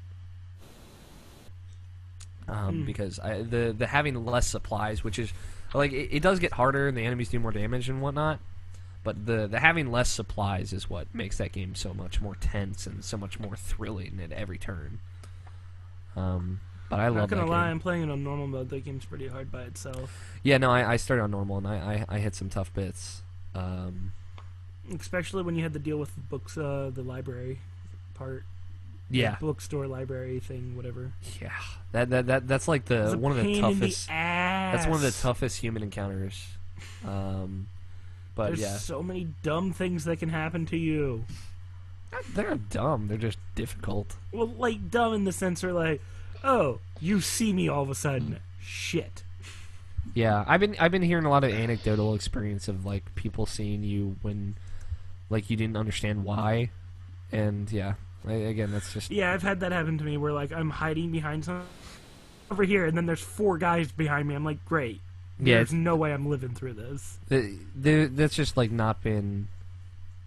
Because the having less supplies, which is like it does get harder and the enemies do more damage and whatnot, But the having less supplies is what makes that game so much more tense and so much more thrilling at every turn. But I love that game. Not gonna lie, I'm playing it on normal mode. That game's pretty hard by itself. Yeah, no, I started on normal, and I hit some tough bits. Especially when you had to deal with the books, the library part. Yeah. The bookstore library thing, whatever. Yeah. That's like one of the toughest. That's one of the toughest human encounters. But There's yeah. so many dumb things that can happen to you. They're not dumb. They're just difficult. Well, like dumb in the sense where like, oh, you see me all of a sudden. Shit. Yeah, I've been hearing a lot of anecdotal experience of like people seeing you when like you didn't understand why, and yeah, again that's just Yeah, I've had that happen to me where like I'm hiding behind something over here, and then there's 4 guys behind me. I'm like, great. Yeah, There's no way I'm living through this. That's just like not been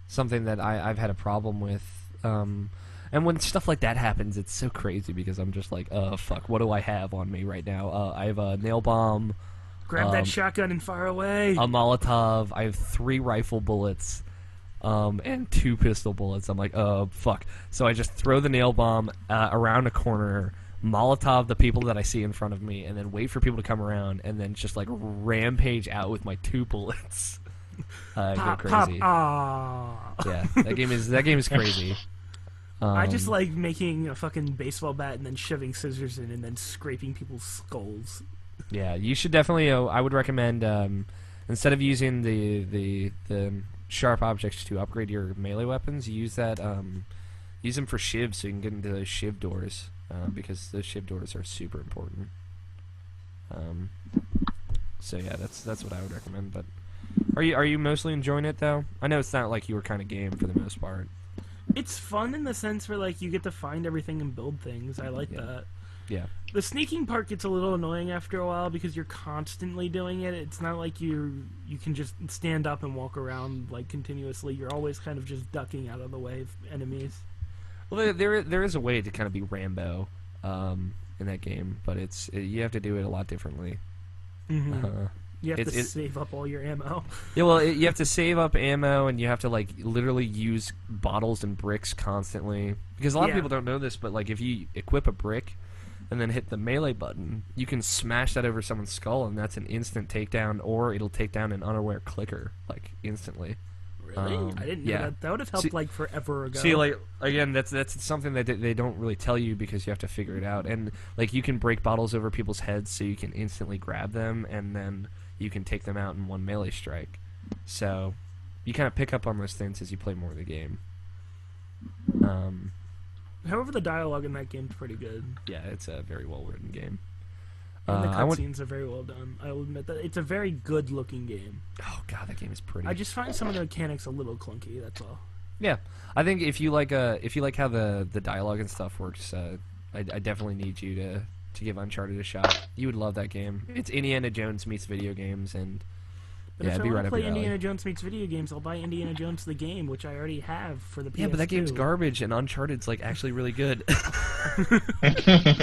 something that I've had a problem with. And when stuff like that happens, it's so crazy because I'm just like, oh fuck, what do I have on me right now? I have a nail bomb. Grab that shotgun and fire away. A Molotov. I have 3 rifle bullets, and 2 pistol bullets. I'm like, oh fuck. So I just throw the nail bomb around a corner, Molotov the people that I see in front of me, and then wait for people to come around, and then just like rampage out with my 2 bullets. Go crazy. Yeah, that game is crazy. I just like making a fucking baseball bat and then shoving scissors in and then scraping people's skulls. Yeah, you should definitely. I would recommend instead of using the sharp objects to upgrade your melee weapons, you use that use them for shivs so you can get into those shiv doors because those shiv doors are super important. So yeah, that's what I would recommend. But are you mostly enjoying it though? I know it's not like you were kind of game for the most part. It's fun in the sense where like you get to find everything and build things. I like that. Yeah. The sneaking part gets a little annoying after a while because you're constantly doing it. It's not like you can just stand up and walk around like continuously. You're always kind of just ducking out of the way of enemies. Well, there is a way to kind of be Rambo in that game, but you have to do it a lot differently. Mm-hmm. You have to save up all your ammo. Yeah, well, you have to save up ammo, and you have to like literally use bottles and bricks constantly. Because a lot of people don't know this, but like if you equip a brick and then hit the melee button, you can smash that over someone's skull, and that's an instant takedown, or it'll take down an unaware clicker like instantly. Really? I didn't know that. That would have helped like forever ago. See, like again, that's something that they don't really tell you because you have to figure it out. And like you can break bottles over people's heads, so you can instantly grab them, and then you can take them out in one melee strike. So you kind of pick up on those things as you play more of the game. However, the dialogue in that game's pretty good. Yeah, it's a very well-written game. And the cutscenes are very well done. I will admit that. It's a very good-looking game. Oh, God, that game is pretty. I just find some of the mechanics a little clunky, that's all. Yeah. I think if you like how the dialogue and stuff works, I definitely need you to give Uncharted a shot. You would love that game. It's Indiana Jones meets video games, and but if I want to play Indiana Jones meets video games, I'll buy Indiana Jones the game, which I already have for the PS2. Yeah, but that game's garbage, and Uncharted's like actually really good.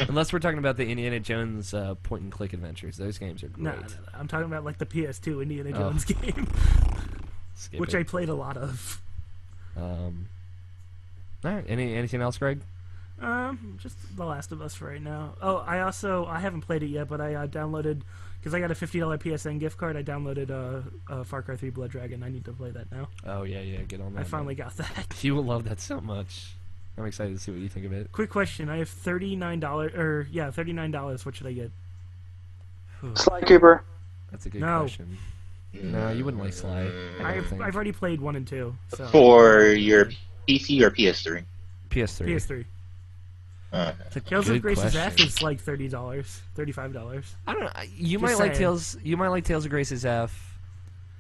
Unless we're talking about the Indiana Jones point-and-click adventures. Those games are great. No. I'm talking about like the PS2 Indiana Jones game, which I played a lot of. All right. Anything else, Greg? Just The Last of Us for right now. Oh, I haven't played it yet, but I downloaded, because I got a $50 PSN gift card, I downloaded Far Cry 3 Blood Dragon. I need to play that now. Oh, yeah, get on that. I finally got that. You will love that so much. I'm excited to see what you think of it. Quick question. I have $39. What should I get? Sly Cooper. That's a good question. No, you wouldn't like Sly. I've already played 1 and 2. So. For your PC or PS3? PS3. Tales of Grace's F is like $30, $35. I don't know. You might like Tales of Grace's F.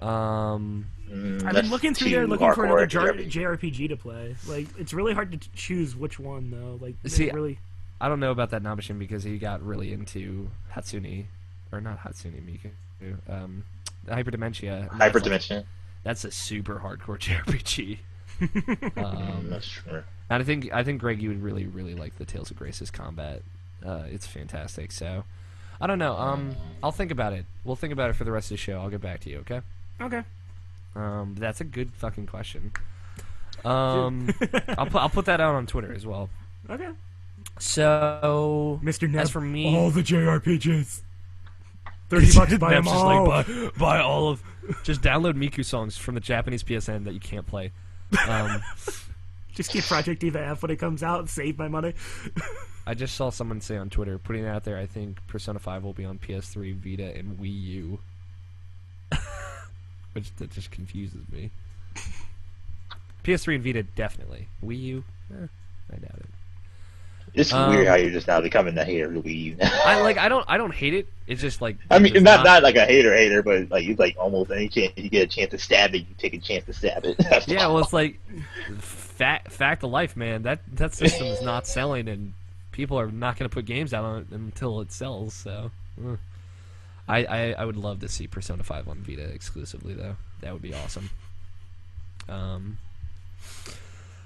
I've been looking through there looking for another JRPG to play. Like, it's really hard to choose which one though. Like, really. I don't know about that Nabashin because he got really into Hatsune, or not Hatsune Miku. Hyperdementia. Hyperdementia. That's a super hardcore JRPG. That's true. And I think Greg, you would really, really like the Tales of Grace's combat. It's fantastic. So, I don't know. I'll think about it. We'll think about it for the rest of the show. I'll get back to you. Okay. Okay. That's a good fucking question. I'll put that out on Twitter as well. Okay. So, Mr. Neb, as for me, all the JRPGs. $30 buy them Neb's just all. like, buy all of. Just download Miku songs from the Japanese PSN that you can't play. Just get Project Diva F when it comes out and save my money. I just saw someone say on Twitter, putting it out there, I think Persona 5 will be on PS3, Vita, and Wii U. Which that just confuses me. PS3 and Vita, definitely. Wii U? I doubt it. It's weird how you're just now becoming the hater of the Wii U. I don't hate it. It's just like I mean, not like a hater, but like you like almost any chance you get a chance to stab it, you take a chance to stab it. Yeah, well, it's like fact of life, man. That system is not selling, and people are not going to put games out on it until it sells. So, I would love to see Persona 5 on Vita exclusively, though. That would be awesome.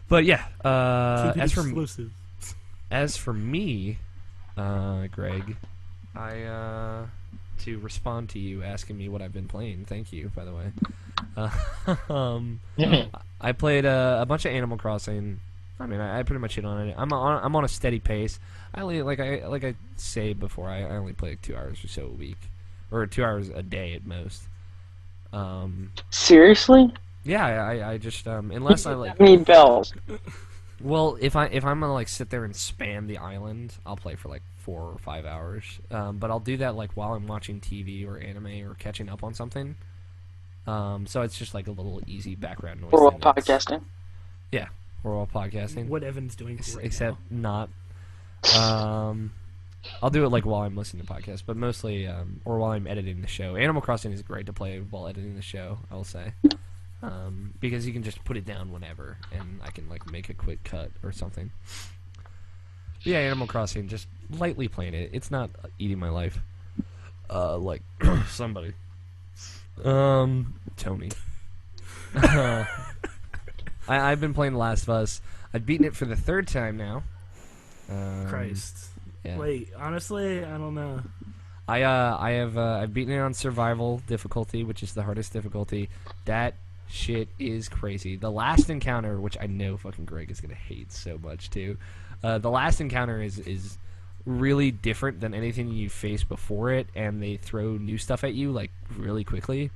But yeah, as for me, Greg, to respond to you asking me what I've been playing. Thank you, by the way. I played a bunch of Animal Crossing. I mean, I pretty much hit on it. I'm on a steady pace. I only like I say before, I only play like 2 hours or so a week, or 2 hours a day at most. Seriously? Yeah, I just unless I like. I need bells. Well, if I'm gonna like sit there and spam the island, I'll play for like 4 or 5 hours. But I'll do that like while I'm watching TV or anime or catching up on something. So it's just like a little easy background noise. Or podcasting. Yeah, we're all podcasting. What Evan's doing right except now. not. I'll do it like while I'm listening to podcasts, but mostly or while I'm editing the show. Animal Crossing is great to play while editing the show, I will say. Because you can just put it down whenever, and I can like make a quick cut or something. But yeah, Animal Crossing, just lightly playing it. It's not eating my life. Like somebody. Tony. I've been playing The Last of Us. I've beaten it for the 3rd time now. Christ. Yeah. Wait, honestly, I don't know. I've beaten it on survival difficulty, which is the hardest difficulty. That shit is crazy. The last encounter, which I know fucking Greg is gonna hate so much too. The last encounter is really different than anything you faced before it, and they throw new stuff at you like really quickly.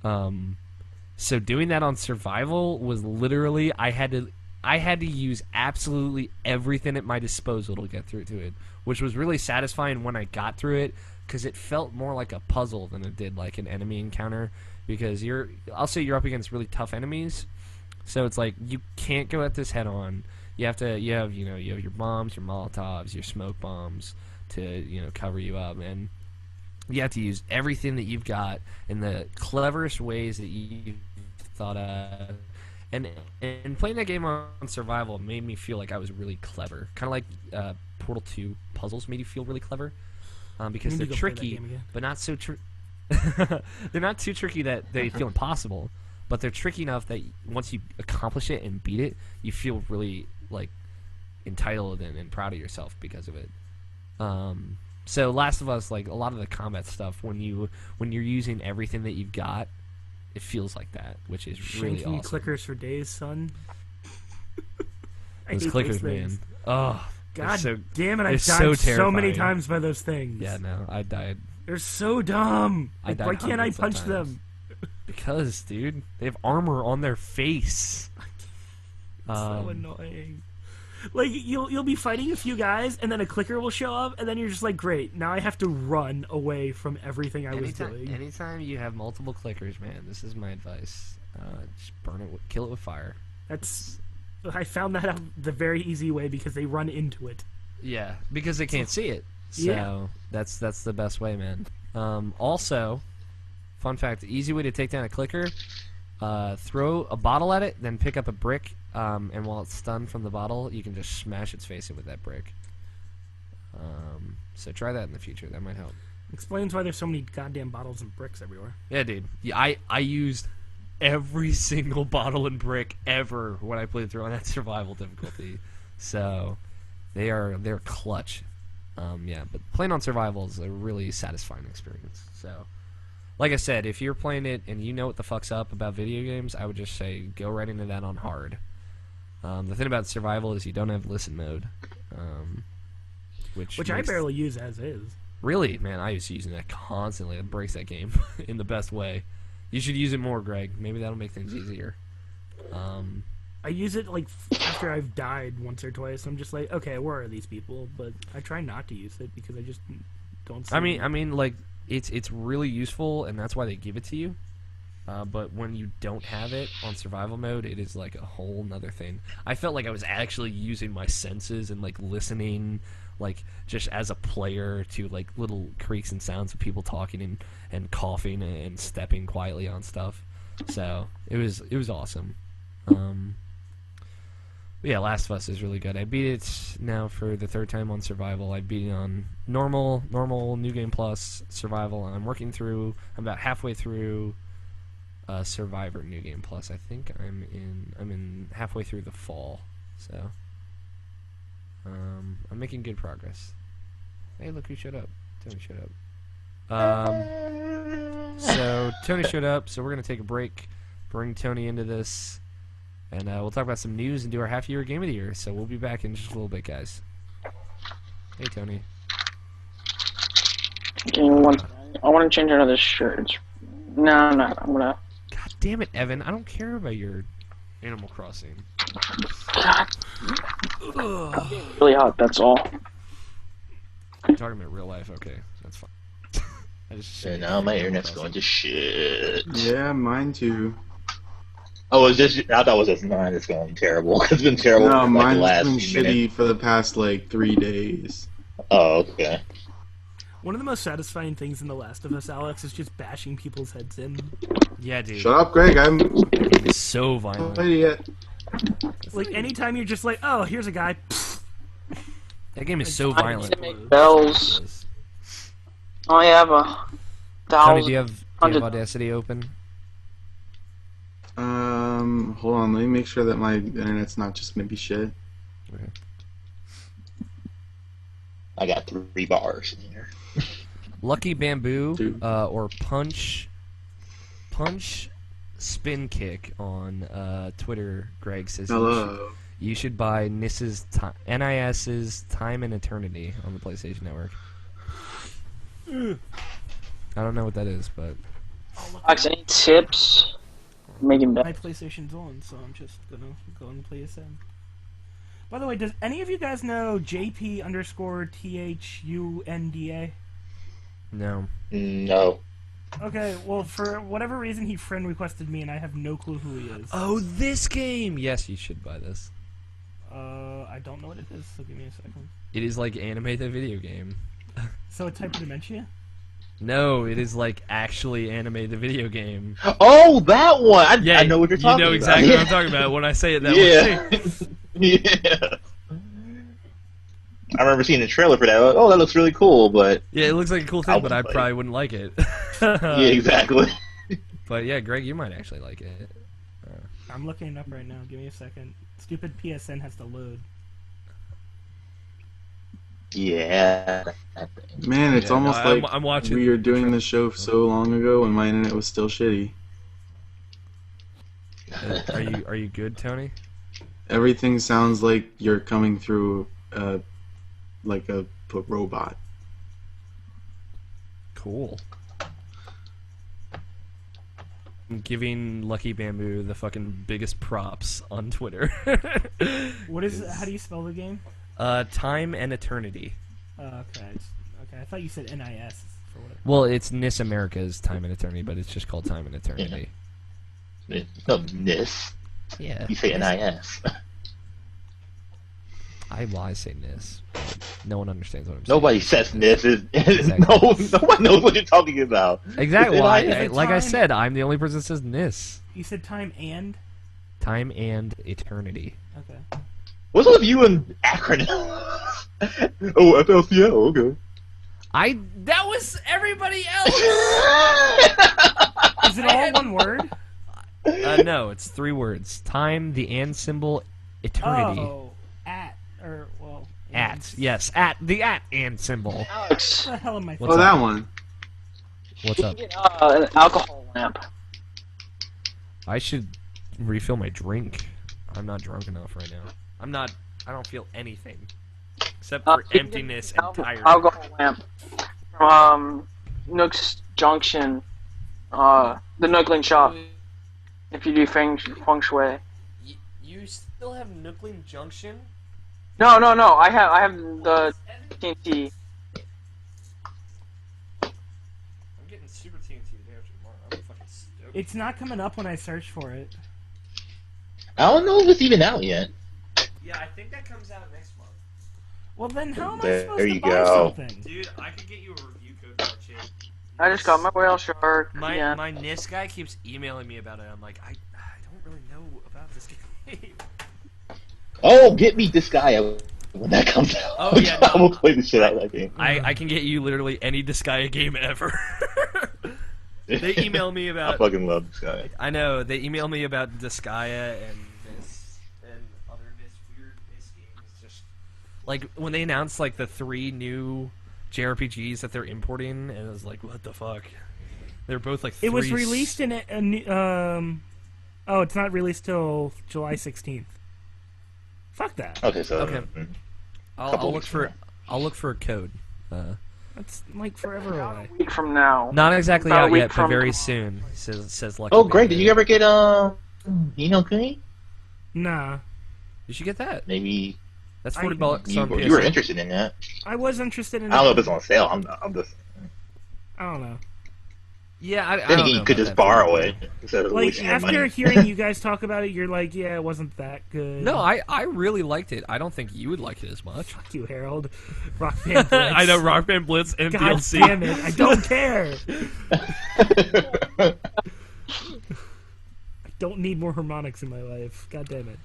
So doing that on survival was literally I had to use absolutely everything at my disposal to get through to it, which was really satisfying when I got through it, because it felt more like a puzzle than it did like an enemy encounter. Because I'll say you're up against really tough enemies, so it's like you can't go at this head on. You have your bombs, your Molotovs, your smoke bombs to cover you up, and you have to use everything that you've got in the cleverest ways that you've thought of. And playing that game on survival made me feel like I was really clever, kind of like Portal 2 puzzles made you feel really clever, because they're tricky, but not so they're not too tricky that they feel impossible, but they're tricky enough that once you accomplish it and beat it, you feel really like entitled and proud of yourself because of it. So Last of Us, like a lot of the combat stuff, when you're using everything that you've got, it feels like that, which is really awesome. Clickers for days, son. Those clickers, man. Oh, God so, damn it! I've died so many terrifying. times by those things. Yeah, no, I died. They're so dumb. I died why can't I punch times. them? Because, dude, they have armor on their face. So annoying. Like you'll be fighting a few guys, and then a clicker will show up, and then you're just like, great. Now I have to run away from everything I was doing. Anytime you have multiple clickers, man, this is my advice: just burn it, kill it with fire. I found that out the very easy way because they run into it. Yeah, because they can't see it. So yeah. that's the best way, man. Also, fun fact: the easy way to take down a clicker: throw a bottle at it, then pick up a brick, and while it's stunned from the bottle, you can just smash its face in with that brick. So try that in the future. That might help. Explains why there's so many goddamn bottles and bricks everywhere. Yeah, dude. Yeah, I used every single bottle and brick ever when I played through on that survival difficulty. So they're clutch. Yeah, but playing on survival is a really satisfying experience. So like I said, if you're playing it and you know what the fuck's up about video games, I would just say go right into that on hard. The thing about survival is you don't have listen mode, which I barely use as is. Really, man, I used to using that constantly. It breaks that game in the best way. You should use it more, Greg. Maybe that'll make things easier. I use it like after I've died once or twice. I'm just like, okay, where are these people? But I try not to use it because I just don't. See I mean, like it's really useful, and that's why they give it to you. But when you don't have it on survival mode, it is like a whole nother thing. I felt like I was actually using my senses and like listening, like just as a player to like little creaks and sounds of people talking and coughing and stepping quietly on stuff. So it was awesome. But yeah, Last of Us is really good. I beat it now for the third time on survival. I beat it on normal, New Game Plus, survival. I'm about halfway through Survivor New Game Plus. I think I'm in halfway through the fall. So I'm making good progress. Hey, look who showed up. Tony showed up. So Tony showed up, so we're gonna take a break, bring Tony into this, and we'll talk about some news and do our half-year game of the year. So we'll be back in just a little bit, guys. Hey, Tony. Give me one second. I want to change another shirt. No, I'm not. I'm gonna. God damn it, Evan! I don't care about your Animal Crossing. God. It's really hot. That's all. You're talking about real life. Okay, that's fine. I just And now my internet's going to shit. Yeah, mine too. Oh, it's just, I thought it was just mine that's going terrible. It's been terrible No, for like the mine's last been few shitty minutes. for the past like 3 days. Oh, okay. one of the most satisfying things in The Last of Us, Alex, is just bashing people's heads in. Yeah, dude. Shut up, Greg. I'm That game is so not violent. ready yet. Like anytime you're just like, oh, here's a guy. That game is so I violent. to make bells. I have a Tony, do you thousand. have Audacity open? Hold on. Let me make sure that my internet's not just maybe shit. Okay. I got 3 bars in here. Lucky Bamboo Dude. or Punch Spin Kick on Twitter. Greg says Hello. you should buy NIS's Time and Eternity on the PlayStation Network. I don't know what that is, but Alex, any tips? Making My bells. PlayStation's on, so I'm just gonna go and play a sim. By the way, does any of you guys know JP_THUNDA? no. No. Okay, well, for whatever reason, he friend requested me, and I have no clue who he is. Oh, this game! Yes, you should buy this. I don't know what it is, so give me a second. It is like Anime the video game. So a type of dementia? No, it is like actually Anime the video game. Oh, that one! I know what you're talking about. You know exactly what I'm talking about when I say it that Yeah. way. Yeah. I remember seeing the trailer for that. Like, oh, that looks really cool, but Yeah, it looks like a cool I thing, but I wouldn't play probably wouldn't like it. yeah, exactly. But yeah, Greg, you might actually like it. I'm looking it up right now. Give me a second. Stupid PSN has to load. Yeah. Man, it's Yeah, almost no, like I'm watching. we were doing this show so long ago when my internet was still shitty. Are you good, Tony? Everything sounds like you're coming through like a robot. Cool. I'm giving Lucky Bamboo the fucking biggest props on Twitter. What is? How do you spell the game? Time and Eternity. Okay. Okay. I thought you said NIS for whatever. Well, it's NIS America's Time and Eternity, but it's just called Time and Eternity. No, NIS. Yeah. You say NIS. I say NIS. No one understands what I'm Nobody saying. says NIS. Exactly. No, nobody knows what you're talking about. Exactly. It's Well, NIS. like I Time. said, I'm the only person that says NIS. You said time and. Time and Eternity. Okay. What's with you and acronyms? Oh, FLCL, okay. That was everybody else! Is it all one word? No, it's 3 words. Time, the and symbol, eternity. Oh, or well. At, yes, the and symbol. Alex, What the hell am I? What's Oh, up? that one. What's You up? can get an alcohol lamp. I should refill my drink. I'm not drunk enough right now. I don't feel anything except for You can get emptiness an and tiredness. alcohol lamp from Nook's Junction, the Nookling shop. If you do feng shui. You still have Nookling Junction? No. I have the TNT. I'm getting Super TNT today after tomorrow. I'm fucking stoked. It's not coming up when I search for it. I don't know if it's even out yet. Yeah, I think that comes out next month. Well, then how am I There supposed to you buy go. something? Dude, I could get you a review code for that shit. I just got my whale shark. My yeah. my NIST guy keeps emailing me about it. I'm like, I don't really know about this game. Oh, get me this guy when that comes out. Oh, yeah, no. I will play the shit out of that game. I can get you literally any Disgaea game ever. They email me I about. fucking love this guy. I know they email me about Disgaea and this and other weird NIST games. Just like when they announced like the 3 new JRPGs that they're importing, and it was like, what the fuck? They're both like. It was 3 released in a new. Oh, it's not released till July 16th. Fuck that. Okay, so Okay. I'll couple look weeks for from I'll look for a code. That's like forever away. A week from now. Not exactly About a out week yet, but from very tomorrow. soon. Says Lucky. Oh, Man. great! Did you ever get Kuni? Nah. You should get that. Maybe That's I- $40 you, on you were PS4. interested in that. I was interested in I don't know it. if it's on sale. I'm just. I don't know. Yeah, I Then don't again, know you could about just that borrow $40. it instead of Like, wasting your after money. hearing you guys talk about it, you're like, yeah, it wasn't that good. No, I really liked it. I don't think you would like it as much. Fuck you, Harold. Rock Band Blitz. I know Rock Band Blitz and God DLC. damn it. I don't care. I don't need more harmonics in my life. God damn it.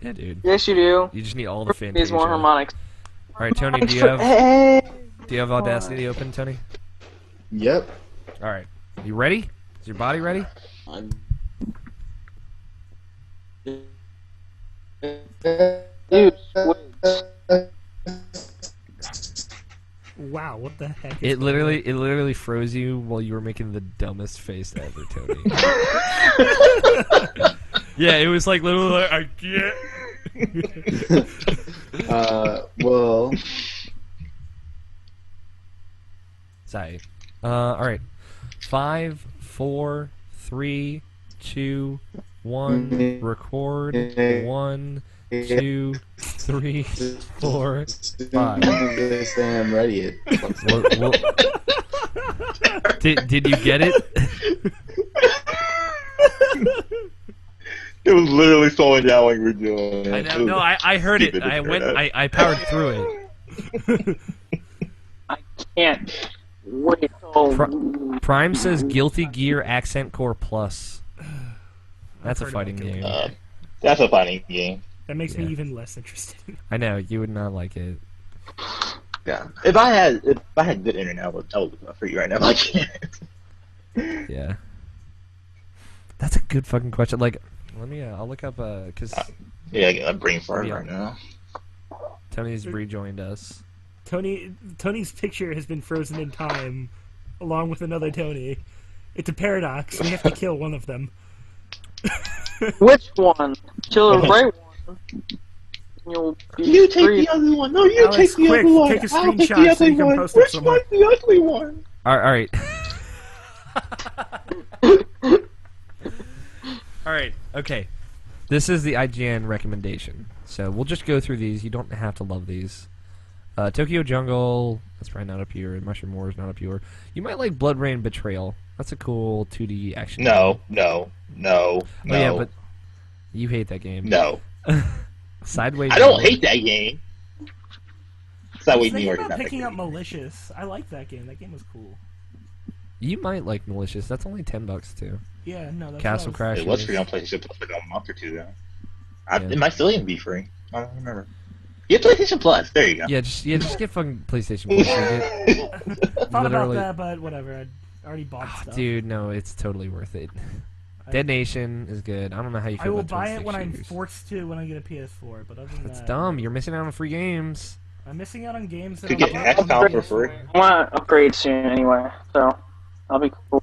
Yeah, dude. Yes, you do. You just need all the Needs Fantasia. more harmonics. All right, Tony, do you have Audacity open, Tony? Yep. All right. You ready? Is your body ready? I'm... Dude, wait. Wow, what the heck? It literally froze you while you were making the dumbest face ever, Tony. Yeah, it was like literally like, I can't. Well, Sorry. All right. 5, 4, 3, 2, 1. Record. 1, 2, 3, 4, 5. they say I'm ready. Did you get it? It was literally slowing down when you were doing it. I know. No, I heard it. Stupid I went. internet. I powered through it. I can't wait till... Prime says Guilty Gear Accent Core Plus. That's a heard fighting about Guilty game. That's a funny game. That makes me Yeah. even less interested. I know you would not like it. Yeah. If I had good internet, I would look up for you right now. I can't. Yeah. That's a good fucking question. Like, let me. I'll look up. Cause Yeah, I got a brain fart Yeah. right now. Tony's rejoined us. Tony's picture has been frozen in time, along with another Tony. It's a paradox. We have to kill one of them. Which one? Kill the right one. You'll be You take free. the other one. No, you Alex, take the quick, other one. take a I'll take screenshot the so other you can one. post it Which somewhere. one's the ugly one? All right. All right. Okay. This is the IGN recommendation. So we'll just go through these. You don't have to love these. Tokyo Jungle. That's probably not up here. Mushroom Wars not up here. You might like Blood Rain Betrayal. That's a cool 2D action. No, game. no. Oh yeah, but you hate that game. No. Sideways. I don't Road. hate that game. I was Sideways New thinking York is about not that picking good. up Malicious. I like that game. That game was cool. You might like Malicious. That's only $10 too. Yeah, no, that's Castle what I was- Crash. It was free on PlayStation Plus like a month or two ago. Yeah. It might still even be free. I don't remember. Yeah, PlayStation Plus. There you go. Yeah, just get fucking PlayStation Plus. You get- Thought about literally- that, but whatever. I already bought stuff. Dude, no, it's totally worth it. Dead Nation is good. I don't know how you feel I will about buy twin it stick when I'm shooters. forced to when I get a PS4. But other than That's that, dumb. You're missing out on free games. I'm missing out on games that Could I'll get get on XCOM the for free. PS4. I want to upgrade soon anyway, so That'll be cool.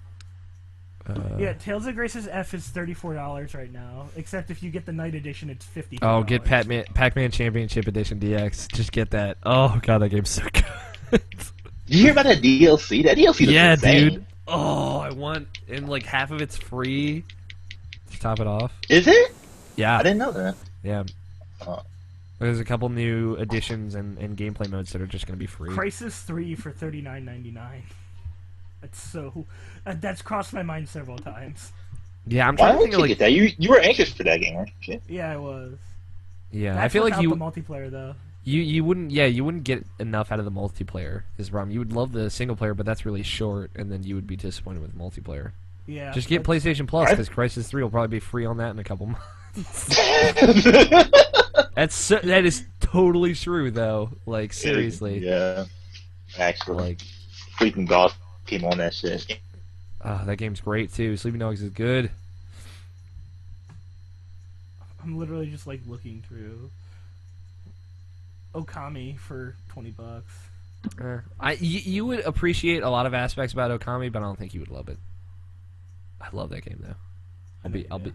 Yeah, Tales of Grace's F is $34 right now. Except if you get the night edition, it's $50. Oh, get Pac-Man Championship Edition DX. Just get that. Oh god, that game's so good. Did you hear about that DLC? That DLC looks Yeah, insane. dude. Oh, I want, and like half of it's free to top it off. Is it? Yeah, I didn't know that. yeah. Oh. There's a couple new additions and gameplay modes that are just gonna be free. Crisis 3 for $39.99. That's so. That's crossed my mind several times. Yeah, I'm Why trying to would think of you like. get that? You were anxious for that game, weren't you? Yeah, I was. Yeah, That's I feel like without the multiplayer though. you wouldn't get enough out of the multiplayer. Is the problem. You would love the single player, but that's really short, and then you would be disappointed with multiplayer. Yeah. Just get that's- PlayStation Plus Right. because Crisis 3 will probably be free on that in a couple months. That is totally true though. Like seriously. Yeah. Actually, Like Sleeping Dogs came on that shit. that game's great too. Sleeping Dogs is good. I'm literally just like looking through Okami for $20. You would appreciate a lot of aspects about Okami, but I don't think you would love it. I love that game though.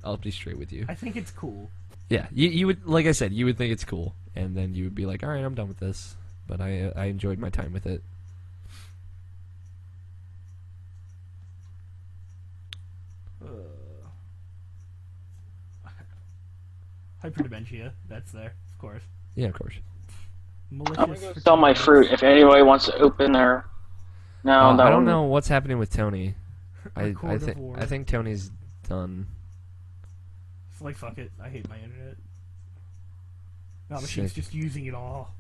I'll be straight with you. I think it's cool. Yeah, you would, like I said, you would think it's cool, and then you would be like, all right, I'm done with this. But I enjoyed my time with it. Hyperdementia, that's there, of course. Yeah, of course. Malicious. I'm gonna go for sell my $10. fruit if anybody wants to open their. No, that I don't one- know what's happening with Tony. I Record of war. think Tony's done. It's like fuck it. I hate my internet. No, machine's Sick. just using it all.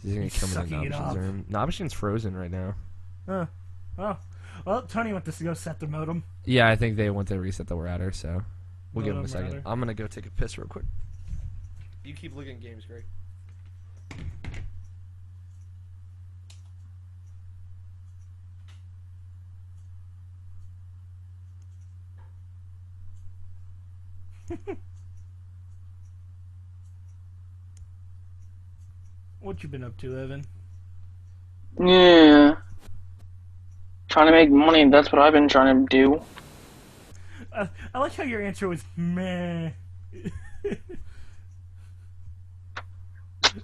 He's gonna He's come in the sucking it Nobshin's up. room. Nobshin's frozen right now. Oh, well, Tony went to go set the modem. Yeah, I think they want to reset the router, so we'll give him a Modem second. router. I'm gonna go take a piss real quick. You keep looking at games, Greg. What you been up to, Evan? Yeah. Trying to make money, that's what I've been trying to do. I like how your answer was meh.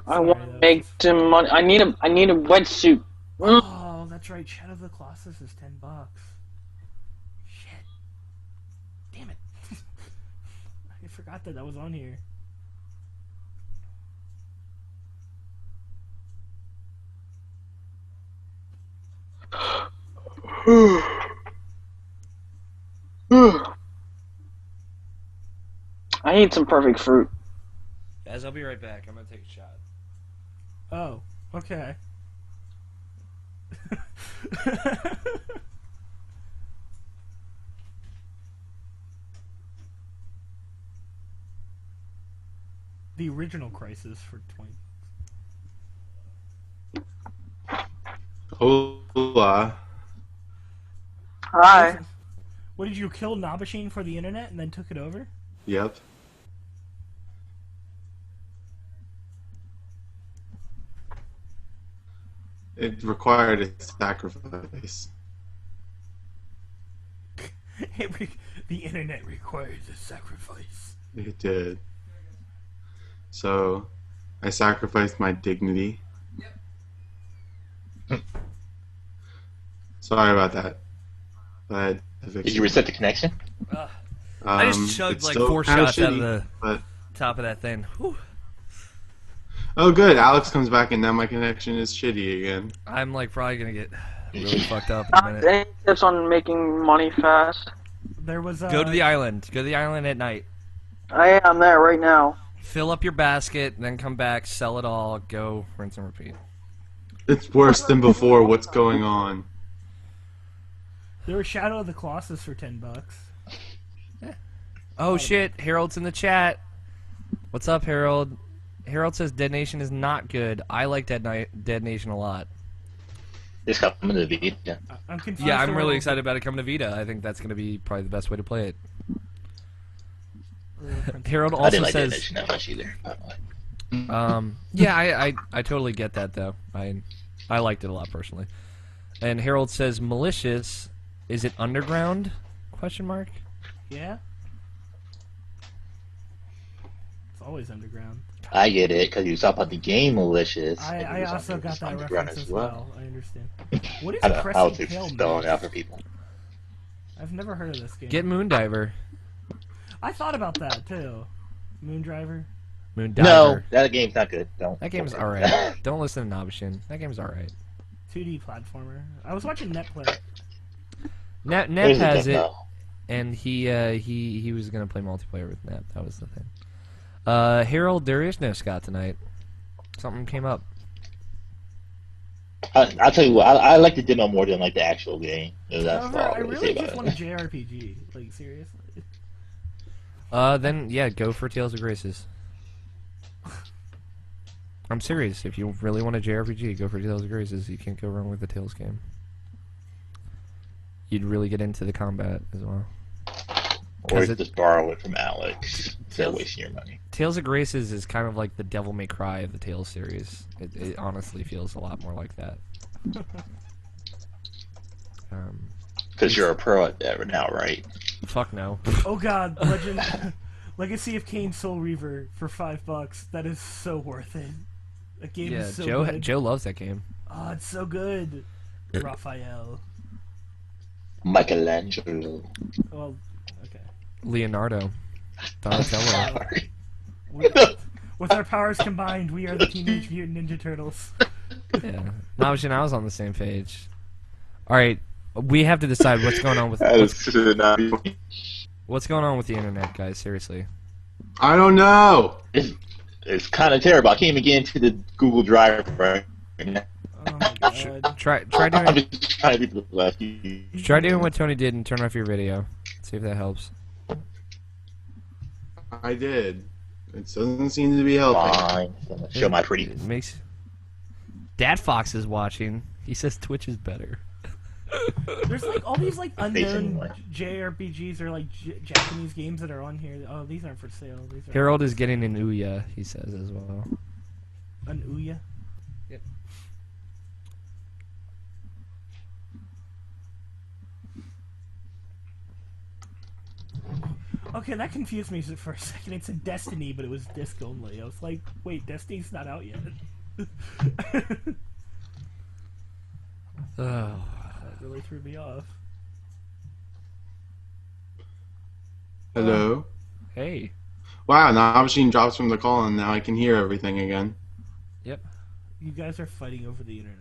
I want to make some money. I need a wetsuit. Oh, that's right. Shadow of the Colossus is $10. Shit. Damn it. I forgot that was on here. I need some perfect fruit. Guys, I'll be right back. I'm gonna take a shot. Oh, okay. The original Crisis for 20. Hola. Hi. What did you kill Nobashine for the internet and then took it over? Yep. It required a sacrifice. The internet requires a sacrifice. It did. So, I sacrificed my dignity. Sorry about that. But Did you reset the connection? I just chugged it's like still 4 kinda shots out of shitty, the But top of that thing. Whew. oh, good. Alex comes back, and now my connection is shitty again. I'm like probably gonna get really fucked up in a minute. Any tips on making money fast? There was Go to the island. Go to the island at night. I am there right now. Fill up your basket, then come back, sell it all, go, rinse and repeat. It's worse than before. What's going on? There was Shadow of the Colossus for $10. Oh shit, Harold's in the chat. What's up, Harold? Harold says Dead Nation is not good. I like Dead Nation a lot. This coming to the Vita. I'm confused. Yeah, I'm really around- excited about it coming to Vita. I think that's going to be probably the best way to play it. Harold I also didn't like that says, Nation that much either. yeah, I totally get that though. I liked it a lot personally. And Harold says malicious Is it underground? Question mark. Yeah. It's always underground. I get it, because you talk about the game malicious. I also got that reference as well. I understand. What is I don't know how Cressy to Tail spell it Mix? out for people. I've never heard of this game. Get Moondiver. I thought about that too. Moondriver. Moondiver. No, that game's not good. Don't. That game's don't alright. Don't listen to Nobishin. That game's alright. 2D platformer. I was watching Net play. Nep There's a has it, demo. and he was gonna play multiplayer with Nep. That was the thing. Harold, there is no Scott tonight. Something came up. I'll tell you what. I like the demo more than like the actual game. That's However, all I I'll say really about just it. want a JRPG. Like seriously. Then yeah, go for Tales of Graces. I'm serious. If you really want a JRPG, go for Tales of Graces. You can't go wrong with the Tales game. You'd really get into the combat as well. Or 'Cause just borrow it from Alex. Instead of wasting your money. Tales of Graces is kind of like the Devil May Cry of the Tales series. It honestly feels a lot more like that. Because you're a pro at that now, right? Fuck no. Oh god, Legacy of Kain Soul Reaver for $5. That is so worth it. That game Yeah, is so good. Joe loves that game. Oh, it's so good. Raphael. Michelangelo. Well, okay. Leonardo. Donatello. Sorry. With our powers combined, we are the Teenage Mutant Ninja Turtles. Yeah. Nobishin, I was on the same page. Alright, we have to decide what's going on with what's going on with the internet, guys, seriously. I don't know. It's kind of terrible. I can't even get into the Google Drive right now. Oh my god. Try I'm doing just trying to be the last. try doing what Tony did and turn off your video. See if that helps. I did. It doesn't seem to be helping. Fine. Show my pretty. It makes Dad Fox is watching. He says Twitch is better. There's like all these like unknown anyway. JRPGs or like Japanese games that are on here. Oh, these aren't for sale. These are Harold is getting an Ouya, he says as well. an Ouya. Yep. Okay, that confused me for a second. It said Destiny, but it was disc only. I was like, wait, Destiny's not out yet. Oh. That really threw me off. Hello? Hey. Wow, now machine drops from the call and now I can hear everything again. Yep. You guys are fighting over the internet.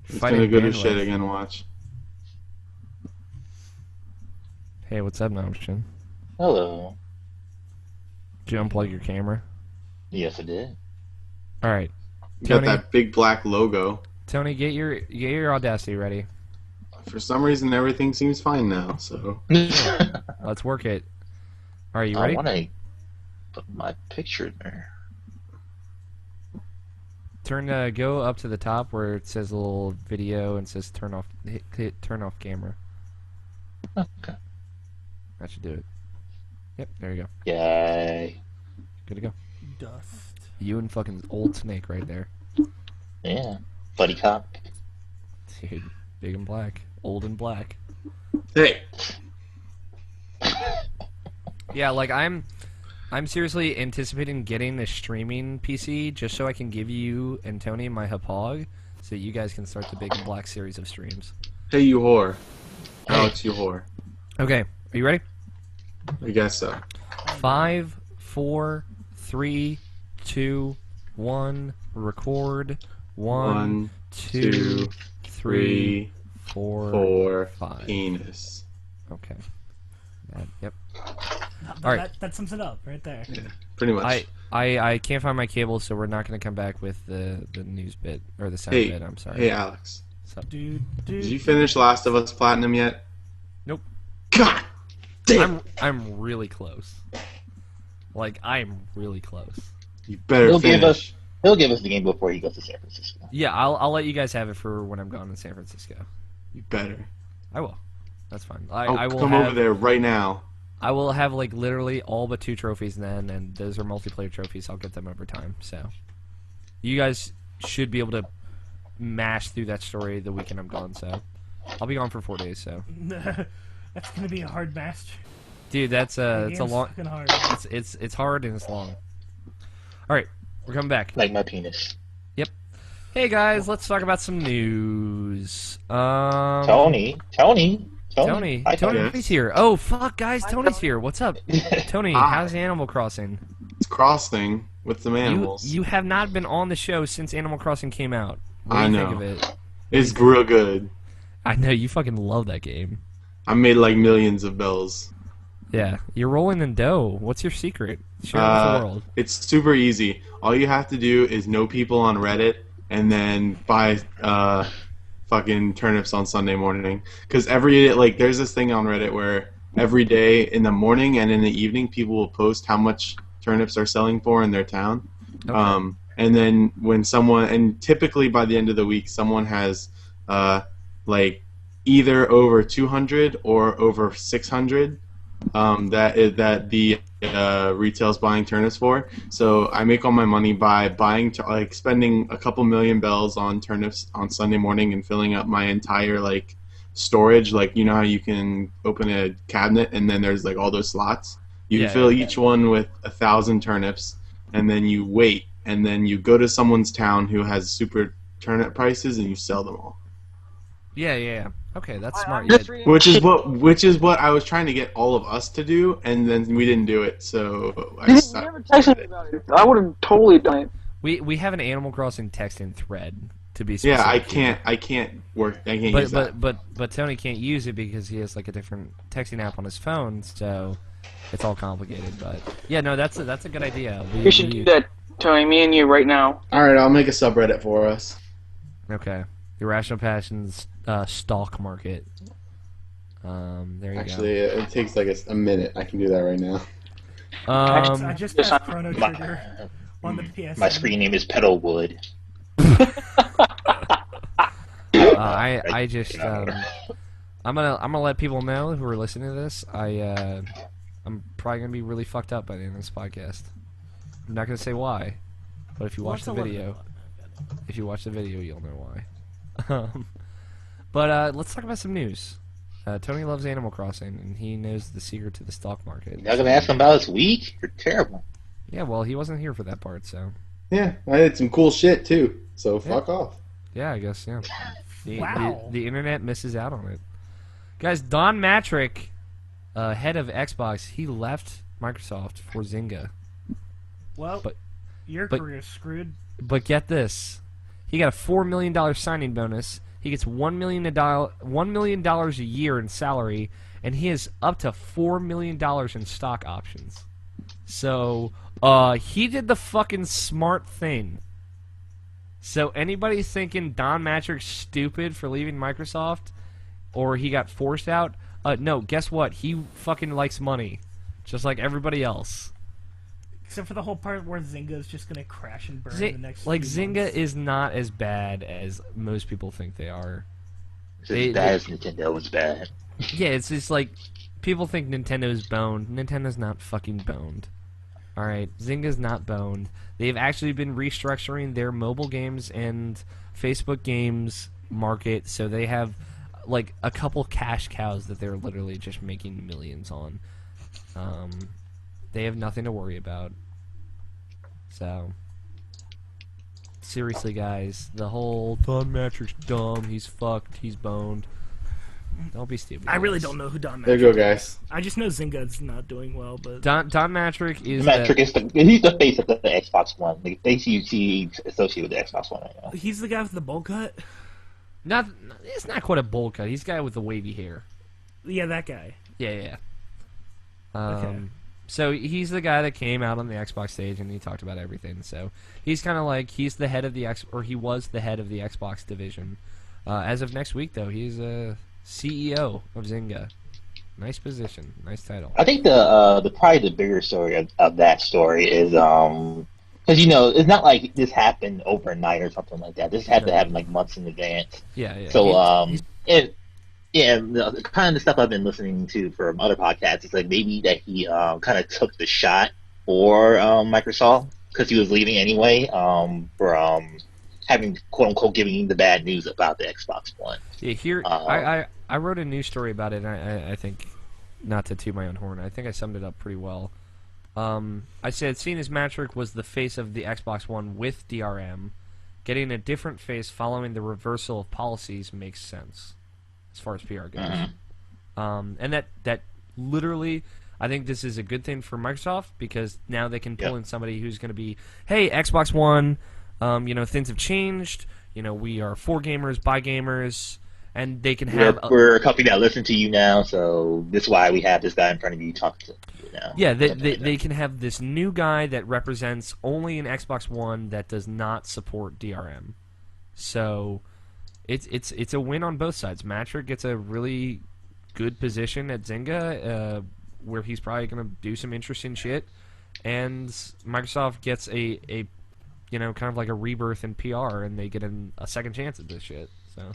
It's Fighting gonna go to bandwidth. shit again, watch. Hey, what's up, Nobishin? Hello. Did you unplug your camera? Yes, I did. Alright. You got Tony? that big black logo. Tony, get your Audacity ready. For some reason, everything seems fine now, so... Let's work it. Are you I ready? want to put my picture there. Go up to the top where it says a little video and says turn off. Hit turn off camera. Okay. That should do it. Yep, there you go. Yay. Good to go. Dust. You and fucking old Snake right there, Yeah. Buddy cop. dude. Big and black, old and black. Hey! Yeah, like I'm seriously anticipating getting a streaming PC just so I can give you and Tony my Hapog, so you guys can start the Big and Black series of streams. Hey, you whore. Alex, you whore. Okay, are you ready? I guess so. 5, 4, 3, 2, 1. Record. 1, 2, 3, 4, 4, 5. penis. Okay. Yep. All right. That sums it up right there. Yeah, pretty much. I can't find my cable, so we're not going to come back with the news bit or the sound bit. I'm sorry. Hey, Alex. So, Dude. Did you finish Last of Us Platinum yet? Nope. God damn! I'm really close. Like I'm really close. You better He'll finish. give us the game before he goes to San Francisco. Yeah, I'll let you guys have it for when I'm gone in San Francisco. You better. I will. That's fine. I'll I will come have, over there right now. I will have like literally all but 2 trophies then, and those are multiplayer trophies. I'll get them over time. So you guys should be able to mash through that story the weekend I'm gone. So I'll be gone for 4 days. So, That's gonna be a hard master. dude, it's a Game's long. fucking hard. It's hard and it's long. All right, we're coming back. Like my penis. Hey guys, let's talk about some news. Tony. Hi, Tony's here. Oh fuck, guys, Tony's here. What's up, Tony? How's Animal Crossing? It's crossing with some animals. You have not been on the show since Animal Crossing came out. What do I you know. think of it? It's real good. I know you fucking love that game. I made like millions of bells. Yeah, you're rolling in dough. What's your secret? Share it with the world. It's super easy. All you have to do is know people on Reddit and then buy fucking turnips on Sunday morning. Because there's this thing on Reddit where every day in the morning and in the evening, people will post how much turnips are selling for in their town. Okay. And then and typically by the end of the week, someone has like either over 200 or over 600 that the retail's buying turnips for. So I make all my money by spending a couple million bells on turnips on Sunday morning and filling up my entire storage. Like, you know how you can open a cabinet and then there's like all those slots. You fill each one with 1,000 turnips, and then you wait, and then you go to someone's town who has super turnip prices and you sell them all. Yeah. Okay, that's smart. Which is what I was trying to get all of us to do, and then we didn't do it. So I You never texted me about it. I would have totally done it. We have an Animal Crossing text-in thread to be specific. Yeah, I can't use that. But Tony can't use it because he has like a different texting app on his phone, so it's all complicated. But yeah, no, that's a good idea. We should do that, Tony. Me and you right now. All right, I'll make a subreddit for us. Okay, Irrational Passions stock market. There you Actually, it takes like a minute. I can do that right now. go. I just pressed Chrono Trigger on the PS. My screen name is Pedalwood. I just I'm gonna let people know who are listening to this. I'm probably gonna be really fucked up by the end of this podcast. I'm not gonna say why, but if you watch the video, you'll know why. But let's talk about some news. Tony loves Animal Crossing, and he knows the secret to the stock market. You're not gonna ask him about his week? You're terrible. Yeah, well, he wasn't here for that part, so. Yeah, I did some cool shit too. So fuck off. Yeah, I guess, yeah. Wow. The internet misses out on it. Guys, Don Matrick, head of Xbox, he left Microsoft for Zynga. Well, your but- career's screwed. But get this. He got a $4 million signing bonus. He gets $1 million a year in salary, and he has up to $4 million in stock options. So, he did the fucking smart thing. So anybody thinking Don Matrick's stupid for leaving Microsoft, or he got forced out, no, guess what? He fucking likes money, just like everybody else. Except for the whole part where Zynga's just gonna crash and burn in the next few Zynga months. is not as bad as most people think they are. It's as bad as Nintendo was bad. Yeah, it's just like people think Nintendo's boned. Nintendo's not fucking boned. Alright, Zynga's not boned. They've actually been restructuring their mobile games and Facebook games market, so they have like a couple cash cows that they're literally just making millions on. They have nothing to worry about. So, seriously, guys, the whole Don Matrick's dumb, he's fucked, he's boned. Don't be stupid. I really guys. don't know who Don Matrick There you go, guys. I just know Zynga's not doing well, but Don Matrick is He's the face of the Xbox One. The face you see associated with the Xbox One right now. he's the guy with the bowl cut. It's not quite a bowl cut. He's the guy with the wavy hair. Yeah, that guy. Yeah. Okay. So he's the guy that came out on the Xbox stage and he talked about everything. So he's kind of like he's the head of he was the head of the Xbox division. As of next week, though, he's a CEO of Zynga. Nice position, nice title. I think the probably the bigger story of that story is because it's not like this happened overnight or something like that. This had to happen like months in advance. Yeah. So the kind of the stuff I've been listening to from other podcasts is like maybe that he kind of took the shot for Microsoft because he was leaving anyway for having quote unquote giving the bad news about the Xbox One. Yeah, here I wrote a news story about it, and I think, not to toot my own horn, I think I summed it up pretty well. I said, seeing as Matrick was the face of the Xbox One with DRM, getting a different face following the reversal of policies makes sense, as far as PR goes. And that literally, I think this is a good thing for Microsoft, because now they can pull in somebody who's going to be, hey, Xbox One, things have changed, we are for gamers, by gamers, and they can have... We're a company that listens to you now, so this is why we have this guy in front of you talking to you now. Yeah, they can have this new guy that represents only an Xbox One that does not support DRM. So it's a win on both sides. Matrick gets a really good position at Zynga, where he's probably going to do some interesting shit, and Microsoft gets a kind of like a rebirth in PR, and they get a second chance at this shit. So...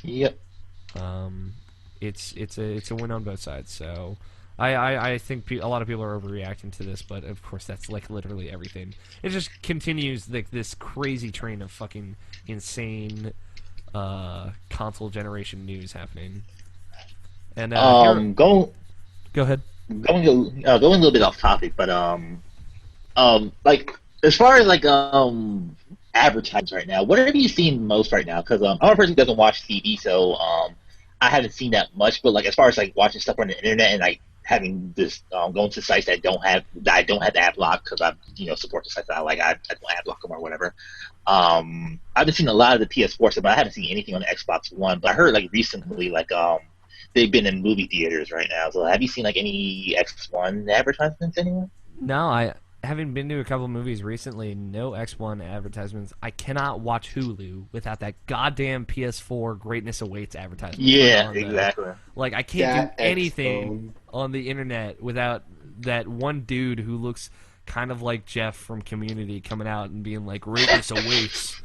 Yep. It's a win on both sides. So I think a lot of people are overreacting to this, but of course that's like literally everything. It just continues like this crazy train of fucking insane console generation news happening. And go ahead. Going a little bit off topic, but like as far as like advertising right now, what have you seen most right now? Because I'm a person who doesn't watch TV, so I haven't seen that much. But like as far as like watching stuff on the internet and like having this going to sites that I don't have the ad block, because I support the sites that I like. I don't ad block them or whatever. I've been seeing a lot of the PS4 stuff, but I haven't seen anything on the Xbox One. But I heard like recently like they've been in movie theaters right now. So have you seen like any X1 advertisements anywhere? No, I having been to a couple movies recently, no X1 advertisements. I cannot watch Hulu without that goddamn PS4 Greatness Awaits advertisement. Yeah, exactly. Like, I can't do anything on the internet without that one dude who looks kind of like Jeff from Community coming out and being like, Greatness Awaits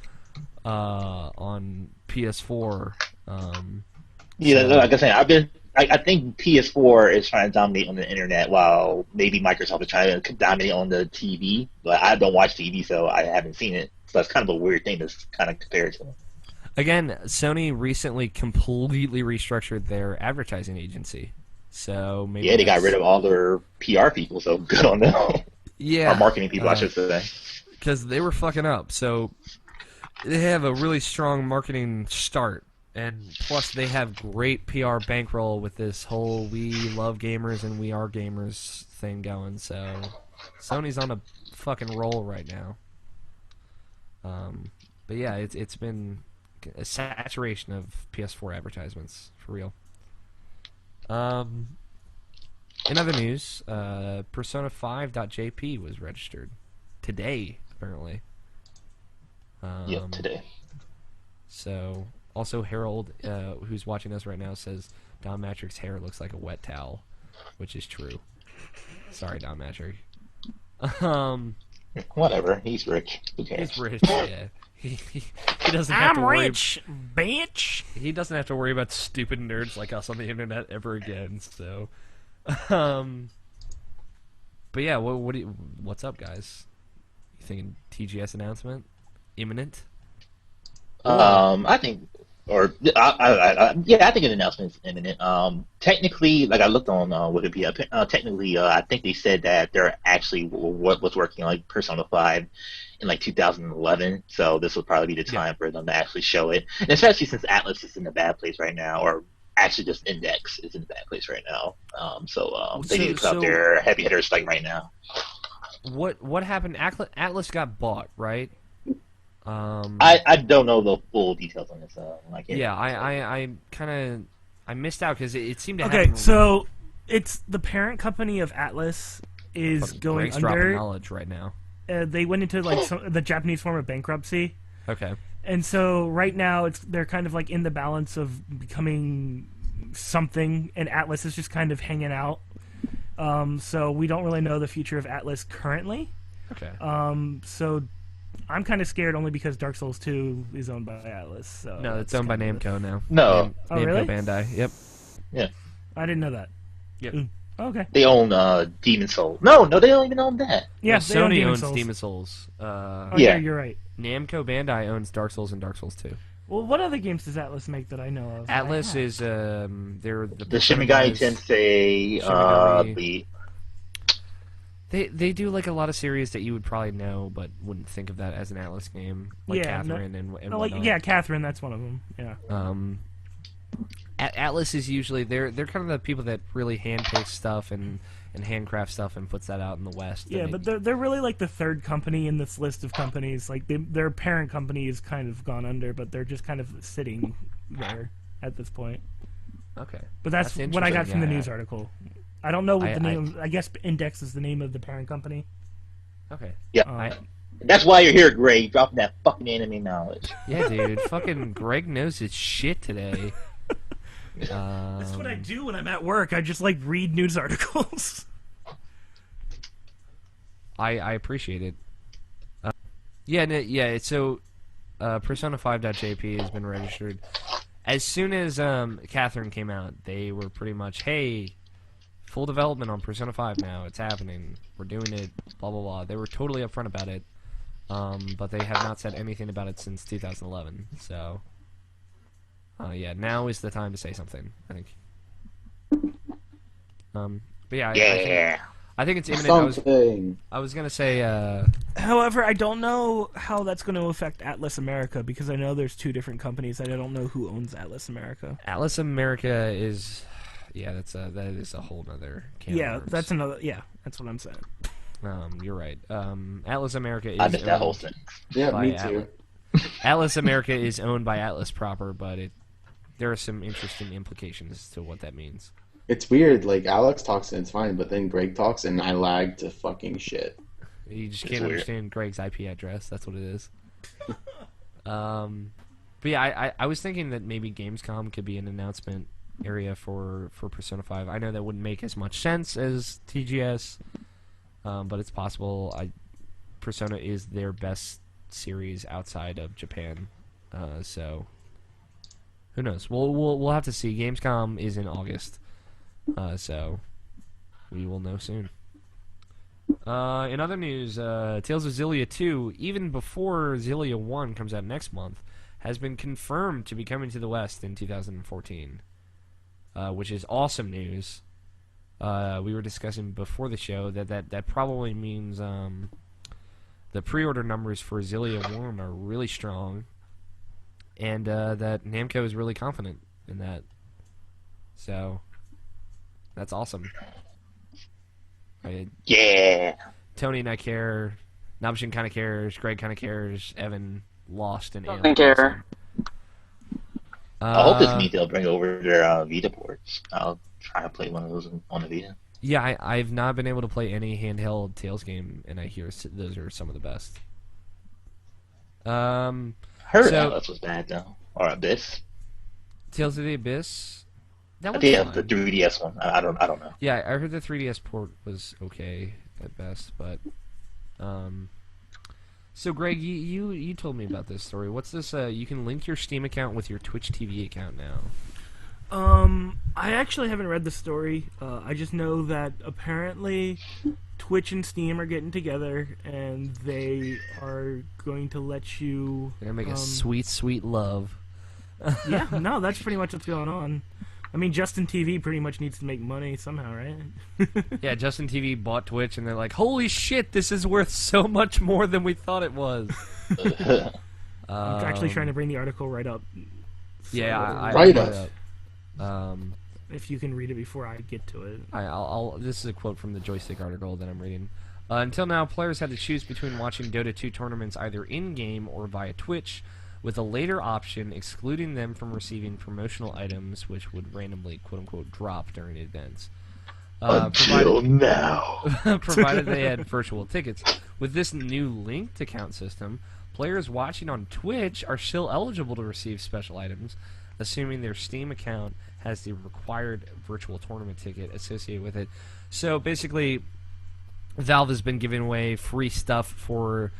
on PS4. Like I said, I think PS4 is trying to dominate on the internet, while maybe Microsoft is trying to dominate on the TV. But I don't watch TV, so I haven't seen it. So that's kind of a weird thing to kind of compare it to. Again, Sony recently completely restructured their advertising agency. So maybe they got rid of all their PR people, so good on them. Yeah. Or marketing people, I should say. Because they were fucking up. So they have a really strong marketing start. And plus, they have great PR bankroll with this whole "we love gamers and we are gamers" thing going. So, Sony's on a fucking roll right now. But yeah, it's been a saturation of PS4 advertisements for real. In other news, Persona5.jp was registered today, apparently. Today. So. Also, Harold, who's watching us right now, says Don Matrick's hair looks like a wet towel, which is true. Sorry, Don Matrick. Whatever. He's rich. Who cares? He's rich. Yeah. He doesn't have to worry. I'm rich, bitch. He doesn't have to worry about stupid nerds like us on the internet ever again. So, but yeah, what's up, guys? You thinking TGS announcement imminent? I think, I think an announcement is imminent. Technically, like I looked on Wikipedia, technically, I think they said that they're actually was working on like Persona 5 in like 2011. So this will probably be the time for them to actually show it, and especially since Atlas is in a bad place right now, or actually just Index is in a bad place right now. They need to put up their heavy hitters like right now. What happened? Atlas got bought, right? I don't know the full details on this. I missed out because it seemed to happen. Okay, so it's the parent company of Atlas is going Greg's dropping under. Knowledge right now. They went into like the Japanese form of bankruptcy. Okay. And so right now they're kind of like in the balance of becoming something, and Atlas is just kind of hanging out. So we don't really know the future of Atlas currently. Okay. So I'm kind of scared only because Dark Souls 2 is owned by Atlas. So no, it's owned by Namco now. No. Namco really? Bandai. Yep. Yeah. I didn't know that. Yep. Okay. They own Demon Souls. No, they don't even own that. Yeah, Sony Demon owns Souls. Demon Souls. Yeah, you're right. Namco Bandai owns Dark Souls and Dark Souls 2. Well, what other games does Atlas make that I know of? Atlas is they're The Shin Megami Tensei, Shin They do like a lot of series that you would probably know, but wouldn't think of that as an Atlas game, like Catherine and whatnot. Catherine, that's one of them. Yeah. Atlas is usually they're kind of the people that really handpick stuff and handcraft stuff and puts that out in the West. Yeah, but they're really like the third company in this list of companies. Like their parent company is kind of gone under, but they're just kind of sitting there at this point. Okay, but that's what I got from the news article. I don't know what the name. I guess Index is the name of the parent company. Okay. Yeah. That's why you're here, Greg, dropping that fucking anime knowledge. Yeah, dude. Fucking Greg knows his shit today. That's what I do when I'm at work. I just like read news articles. I appreciate it. So Persona 5.jp has been registered. As soon as Catherine came out, they were pretty much, hey, full development on Persona 5 now. It's happening. We're doing it. Blah, blah, blah. They were totally upfront about it. But they have not said anything about it since 2011. So, now is the time to say something, I think. But yeah, I think it's imminent. I was going to say... However, I don't know how that's going to affect Atlas America, because I know there's two different companies, and I don't know who owns Atlas America. Atlas America is... Yeah, that is a whole nother can of worms. That's another... Yeah, that's what I'm saying. You're right. Atlas America is... I missed that whole thing. Yeah, me too. Atlas America is owned by Atlas proper, but there are some interesting implications to what that means. It's weird. Like, Alex talks and it's fine, but then Greg talks and I lag to fucking shit. You just can't understand Greg's IP address. That's what it is. But yeah, I was thinking that maybe Gamescom could be an announcement area for Persona 5. I know that wouldn't make as much sense as TGS, but it's possible. Persona is their best series outside of Japan, so who knows? We'll have to see. Gamescom is in August, so we will know soon. In other news, Tales of Xillia 2, even before Xillia 1 comes out next month, has been confirmed to be coming to the West in 2014, which is awesome news. We were discussing before the show that probably means the pre-order numbers for Xillia 1 are really strong, and that Namco is really confident in that. So, that's awesome. Yeah. Tony and I care. Nabshin kind of cares. Greg kind of cares. Evan lost and Doesn't care. I hope this means they'll bring over their Vita ports. I'll try to play one of those on the Vita. Yeah, I've not been able to play any handheld Tales game, and I hear those are some of the best. Heard Atlas was bad though, or Abyss. Tales of the Abyss. That was the 3DS one. I don't know. Yeah, I heard the 3DS port was okay at best, but so Greg, you told me about this story. What's this? You can link your Steam account with your Twitch TV account now. I actually haven't read the story. I just know that apparently Twitch and Steam are getting together, and they are going to let you... They're going to make a sweet, sweet love. Yeah, no, that's pretty much what's going on. I mean, Justin TV pretty much needs to make money somehow, right? Yeah, Justin TV bought Twitch, and they're like, holy shit, this is worth so much more than we thought it was. I'm actually trying to bring the article right up. So yeah, I right up. If you can read it before I get to it. This is a quote from the Joystick article that I'm reading. Until now, players had to choose between watching Dota 2 tournaments either in-game or via Twitch, with a later option excluding them from receiving promotional items which would randomly, quote-unquote, drop during events. Until now. Provided they had virtual tickets. With this new linked account system, players watching on Twitch are still eligible to receive special items, assuming their Steam account has the required virtual tournament ticket associated with it. So basically, Valve has been giving away free stuff for...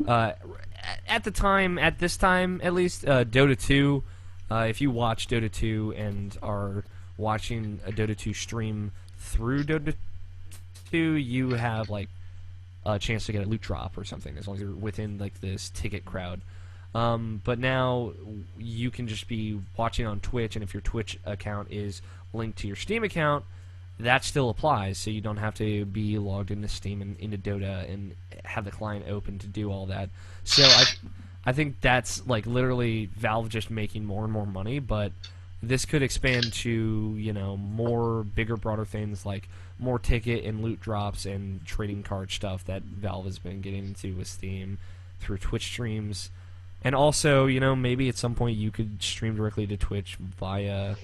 at this time at least, Dota 2, if you watch Dota 2 and are watching a Dota 2 stream through Dota 2, you have like a chance to get a loot drop or something, as long as you're within like this ticket crowd. But now you can just be watching on Twitch, and if your Twitch account is linked to your Steam account, that still applies, so you don't have to be logged into Steam and into Dota and have the client open to do all that. So I think that's like literally Valve just making more and more money, but this could expand to, you know, more bigger, broader things like more ticket and loot drops and trading card stuff that Valve has been getting into with Steam through Twitch streams. And also, you know, maybe at some point you could stream directly to Twitch via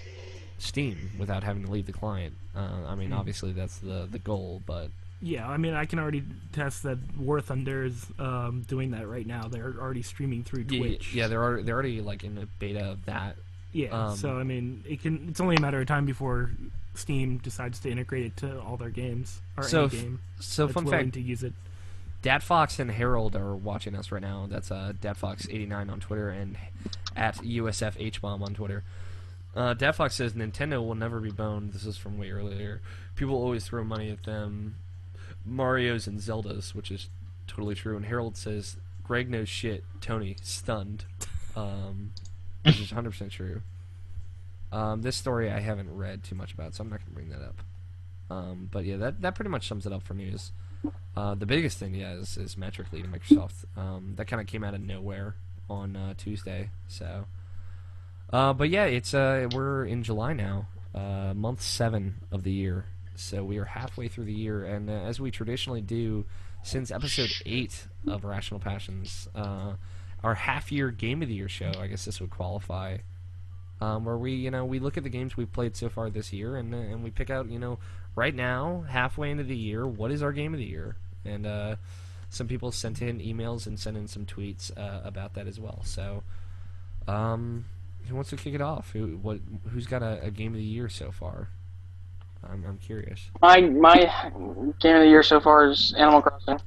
Steam without having to leave the client. I mean, obviously that's the goal, but... Yeah, I mean, I can already test that War Thunder is doing that right now. They're already streaming through Twitch. Yeah, they're already like in the beta of that. Yeah, so I mean, it's only a matter of time before Steam decides to integrate it to all their games or any game. So that's fun willing fact: to use it. DatFox and Harold are watching us right now. That's DatFox89 on Twitter and at USFHBomb on Twitter. DatFox says Nintendo will never be boned. This is from way earlier. People always throw money at them. Mario's and Zelda's, which is totally true. And Harold says Greg knows shit. Tony stunned, which is 100% true. This story I haven't read too much about, so I'm not gonna bring that up. But yeah, that pretty much sums it up for news. The biggest thing, yeah, is Metric leaving Microsoft. That kind of came out of nowhere on Tuesday. So, but yeah, it's we're in July now, month 7 of the year. So we are halfway through the year, and as we traditionally do since episode 8 of Irrational Passions, our half-year Game of the Year show, I guess this would qualify, where we look at the games we've played so far this year, and we pick out, right now, halfway into the year, what is our Game of the Year? And some people sent in emails and sent in some tweets about that as well. So, who wants to kick it off? Who's got a Game of the Year so far? I'm curious. My game of the year so far is Animal Crossing.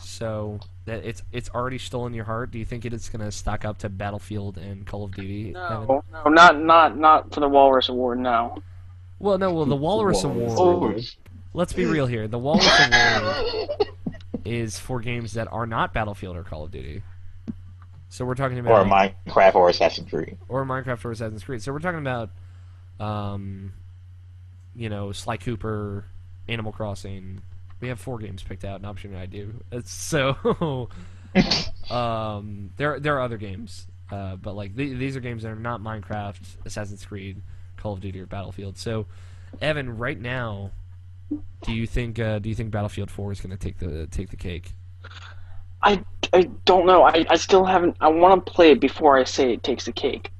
So that it's already stolen your heart. Do you think it's going to stack up to Battlefield and Call of Duty? No, not for the Walrus Award. No. Well, the Walrus Award. Let's be real here. The Walrus Award is for games that are not Battlefield or Call of Duty. So we're talking about or Minecraft or Assassin's Creed. So we're talking about Sly Cooper, Animal Crossing. We have 4 games picked out, an option I do. So, there are other games, but like these are games that are not Minecraft, Assassin's Creed, Call of Duty, or Battlefield. So, Evan, right now, do you think Battlefield 4 is going to take the cake? I don't know. I still haven't. I want to play it before I say it takes the cake.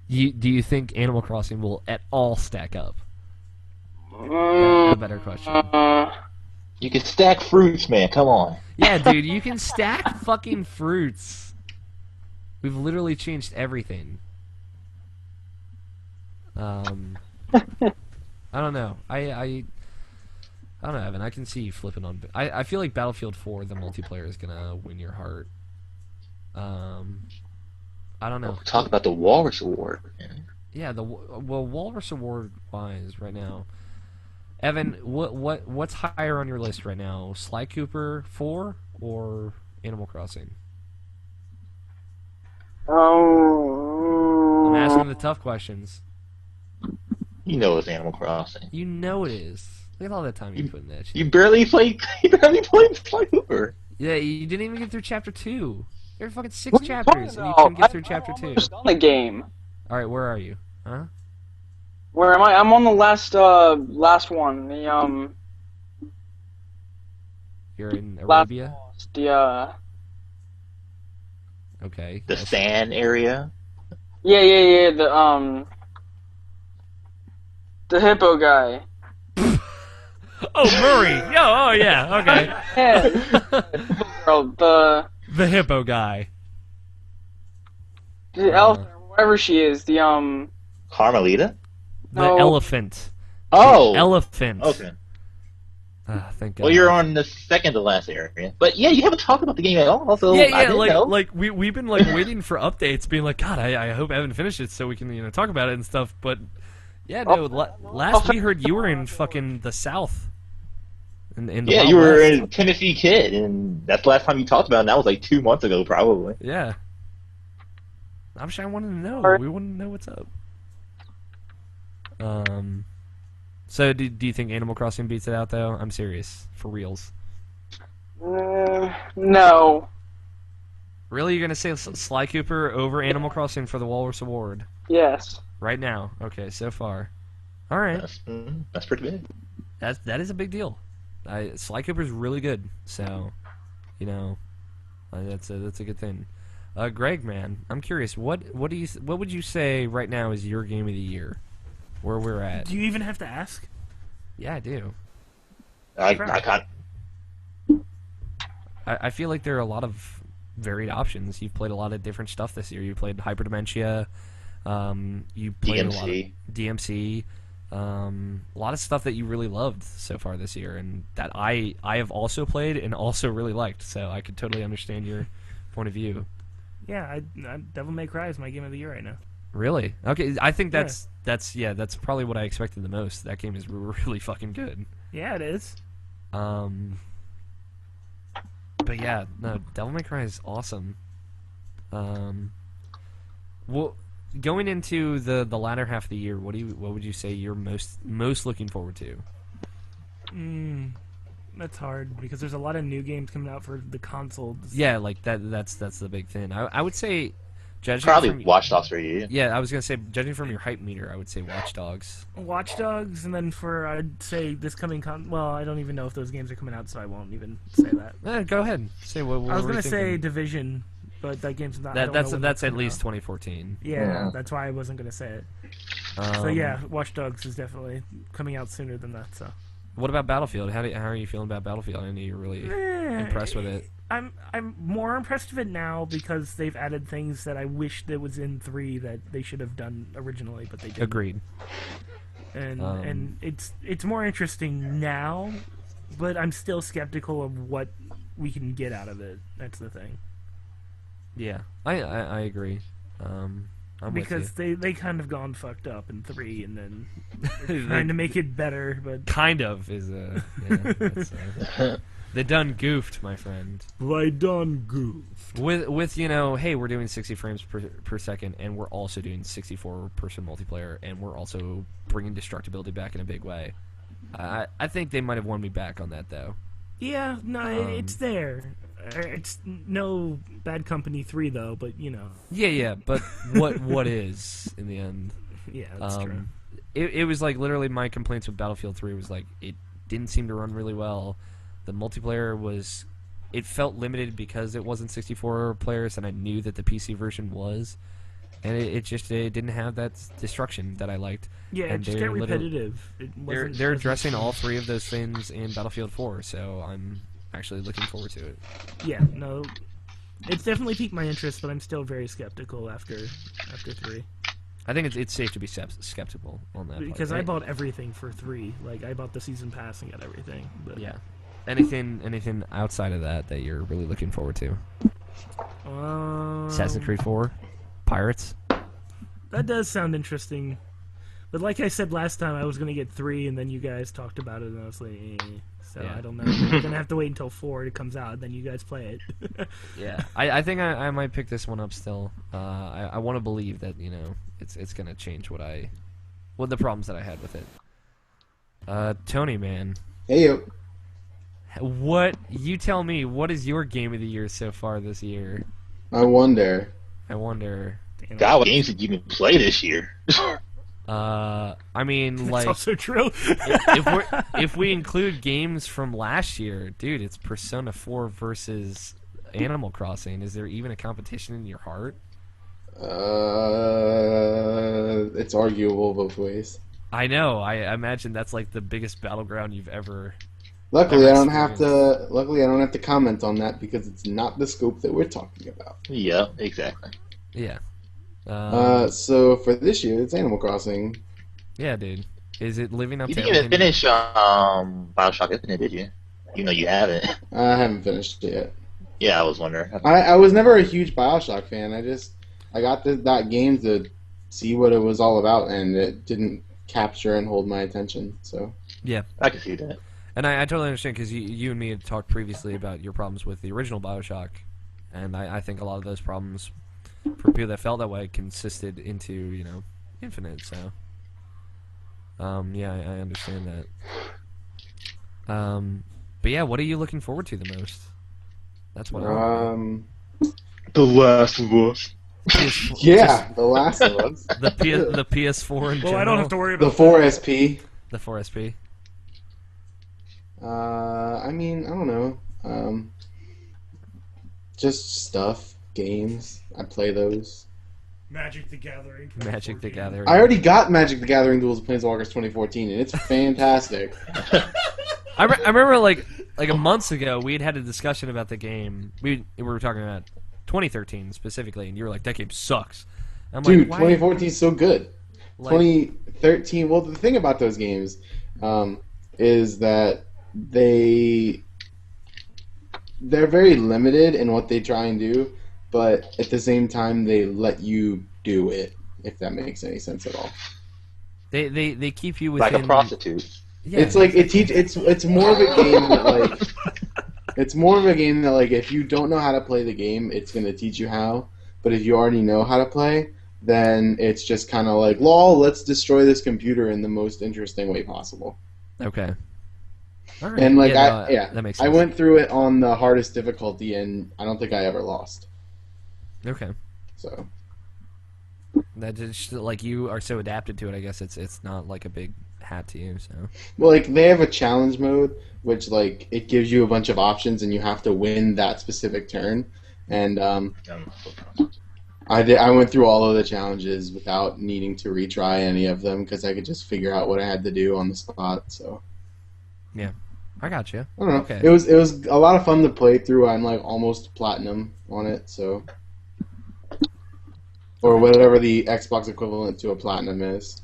Do you think Animal Crossing will at all stack up? That's a better question. You can stack fruits, man. Come on. Yeah, dude, you can stack fucking fruits. We've literally changed everything. I don't know. I don't know, Evan. I can see you flipping on. I feel like Battlefield 4, the multiplayer, is gonna win your heart. I don't know. Talk about the Walrus Award, man. Yeah, Walrus Award wise right now. Evan, what's higher on your list right now? Sly Cooper 4 or Animal Crossing? I'm asking the tough questions. You know it's Animal Crossing. You know it is. Look at all that time you put in that shit. You barely played Sly Cooper. Yeah, you didn't even get through chapter 2. There are fucking 6 chapters, and you couldn't get through chapter 2. I'm almost done the game. All right, where are you? Huh? Where am I? I'm on the last one. The You're in Arabia. Okay. The sand area. Yeah. The hippo guy. Oh, Murray. Oh yeah. Okay. Yeah. Girl, the hippo guy. The elephant, whatever she is. The Carmelita. The No. elephant. Oh. The elephant. Okay. Thank God. Well, you're on the second to last area, but yeah, you haven't talked about the game at all. So I didn't know. like we've been like waiting for updates, being like, God, I hope Evan finishes so we can talk about it and stuff. But yeah, no, last we heard you were in fucking the South. in the Yeah, Wild you were West. a Tennessee kid, and that's the last time you talked about it, and that was like 2 months ago, probably. Yeah. I'm sure I wanted to know. Alright. We want to know what's up. So do you think Animal Crossing beats it out, though? I'm serious. For reals. No. Really? You're going to say Sly Cooper over Animal Crossing for the Walrus Award? Yes. Right now. Okay, so far. All right. That's pretty big. That is a big deal. Sly Cooper's really good, so that's a good thing. Greg, man, I'm curious. What would you say right now is your game of the year? Where we're at? Do you even have to ask? Yeah, I do. I can't. I feel like there are a lot of varied options. You've played a lot of different stuff this year. You played Hyperdementia. You played a lot of DMC. A lot of stuff that you really loved so far this year, and that I have also played and also really liked. So I could totally understand your point of view. Yeah, Devil May Cry is my game of the year right now. Really? Okay, I think that's probably what I expected the most. That game is really fucking good. Yeah, it is. But yeah, no, Devil May Cry is awesome. Well, going into the latter half of the year, what would you say you're most looking forward to? That's hard because there's a lot of new games coming out for the consoles. Yeah, like that's the big thing. I would say, judging Probably from, Watch Dogs for you. Yeah, I was gonna say, judging from your hype meter, I would say Watch Dogs. Watch Dogs, and then for I'd say this coming well, I don't even know if those games are coming out, so I won't even say that. Go ahead, say what. I was were you gonna say thinking? Division, but that game's not. I don't know when That's at coming least out. 2014. Yeah, that's why I wasn't gonna say it. So yeah, Watch Dogs is definitely coming out sooner than that. So. What about Battlefield? How are you feeling about Battlefield? I know you're really impressed with it. I'm more impressed with it now because they've added things that I wish that was in 3 that they should have done originally, but they didn't. Agreed. And it's more interesting now, but I'm still skeptical of what we can get out of it. That's the thing. Yeah, I agree. I'm because with they kind of gone fucked up in 3, and then they're trying to make it better, but kind of is a they done goofed, my friend. They done goofed with hey, we're doing 60 frames per second, and we're also doing 64-person multiplayer, and we're also bringing destructibility back in a big way. I think they might have won me back on that, though. Yeah, no, it's there. It's no Bad Company 3 though, but Yeah, but what is in the end? Yeah, that's true. It was like literally my complaints with Battlefield 3 was like it didn't seem to run really well. The multiplayer it felt limited because it wasn't 64 players, and I knew that the PC version was, and it didn't have that destruction that I liked. Yeah, and it just got repetitive. They're addressing all 3 of those things in Battlefield 4, so I'm actually looking forward to it. Yeah, no, it's definitely piqued my interest, but I'm still very skeptical after 3. I think it's safe to be skeptical on that because part. I bought everything for 3. Like I bought the season pass and got everything. But yeah. Anything outside of that you're really looking forward to? Assassin's Creed 4, Pirates. That does sound interesting, but like I said last time, I was gonna get 3, and then you guys talked about it, and I was like, So Yeah. I don't know. We're gonna have to wait until 4 comes out, and then you guys play it. Yeah, I think I might pick this one up still. I want to believe that it's gonna change what the problems that I had with it. Tony, man, Hey, yo. what you tell me? What is your game of the year so far this year? I wonder. I wonder. God, what games did you even play this year? I mean, That's like, also true. if we include games from last year, dude, it's Persona 4 versus Animal Crossing. Is there even a competition in your heart? It's arguable both ways. I know. I imagine that's like the biggest battleground you've ever. Luckily, Ever I don't have to. Luckily, I don't have to comment on that because it's not the scope that we're talking about. Yeah, exactly. Yeah. So for this year, it's Animal Crossing. Yeah, dude. Is it living up You to didn't even everything? finish Bioshock Infinite, did you? You know you haven't. I haven't finished it yet. Yeah, I was wondering. I was never a huge Bioshock fan. I got that game to see what it was all about, and it didn't capture and hold my attention. So Yeah. I can see that. And I totally understand because you and me had talked previously about your problems with the original Bioshock, and I think a lot of those problems for people that felt that way consisted into Infinite. So yeah, I understand that. But yeah, what are you looking forward to the most? That's what The Last of Us. Yeah, The Last of Us. the PS4 in Well, general. I don't have to worry The about 4SP. The 4SP. I mean, I don't know. Just stuff, games. I play those. Magic the Gathering. Magic the 2014. Gathering. I already got Magic the Gathering Duels of Planeswalkers 2014, and it's fantastic. I remember like a month ago we had a discussion about the game. We were talking about 2013 specifically, and you were like, "That game sucks." I'm Dude, like, why? 2014 is so good. Like, 2013. Well, the thing about those games is that they're very limited in what they try and do, but at the same time they let you do it. If that makes any sense at all. they keep you within Like a prostitute. Yeah, It's like it's more of a game that like if you don't know how to play the game, it's gonna teach you how. But if you already know how to play, then it's just kind of like, lol, let's destroy this computer in the most interesting way possible. Okay. All right. And like that makes sense. I went through it on the hardest difficulty, and I don't think I ever lost. Okay. So That just like you are so adapted to it. I guess it's not like a big hat to you. So well, like they have a challenge mode, which like it gives you a bunch of options, and you have to win that specific turn. And I went through all of the challenges without needing to retry any of them because I could just figure out what I had to do on the spot. So yeah, I got you. I don't know. Okay. It was a lot of fun to play through. I'm like almost platinum on it, so or whatever the Xbox equivalent to a platinum is.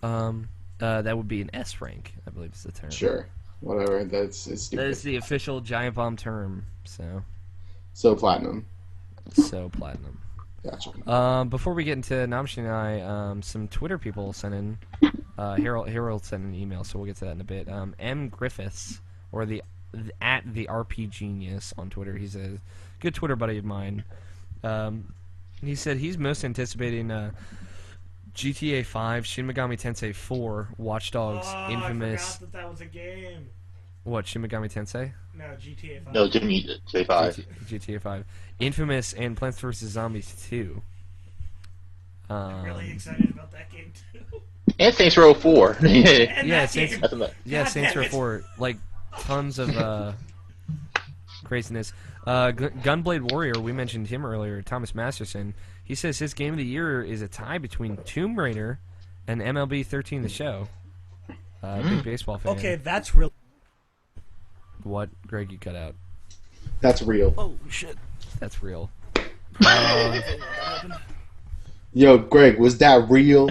That would be an S rank, I believe is the term. Sure, whatever. It's That stupid. is the official Giant Bomb term. So platinum. So platinum. Gotcha. Before we get into Namshi and I, some Twitter people sent in. Harold sent an email, so we'll get to that in a bit. M. Griffiths, or at the RP Genius on Twitter. He's a good Twitter buddy of mine. He said he's most anticipating GTA 5, Shin Megami Tensei 4, Watch Dogs, Infamous. I forgot that was a game. What, Shin Megami Tensei? No, GTA 5. No, Jimmy J5. GTA 5, Infamous, and Plants vs Zombies 2. I'm really excited about that game too. And Saints Row 4. And Yeah, that Saints- game. That's about Yeah, God Saints damn Row it. 4, like tons of craziness. Gunblade Warrior, we mentioned him earlier, Thomas Masterson. He says his game of the year is a tie between Tomb Raider and MLB 13 The Show. Big baseball fan. Okay, that's real. What? Greg, you cut out. That's real. Oh, shit. That's real. Yo, Greg, was that real?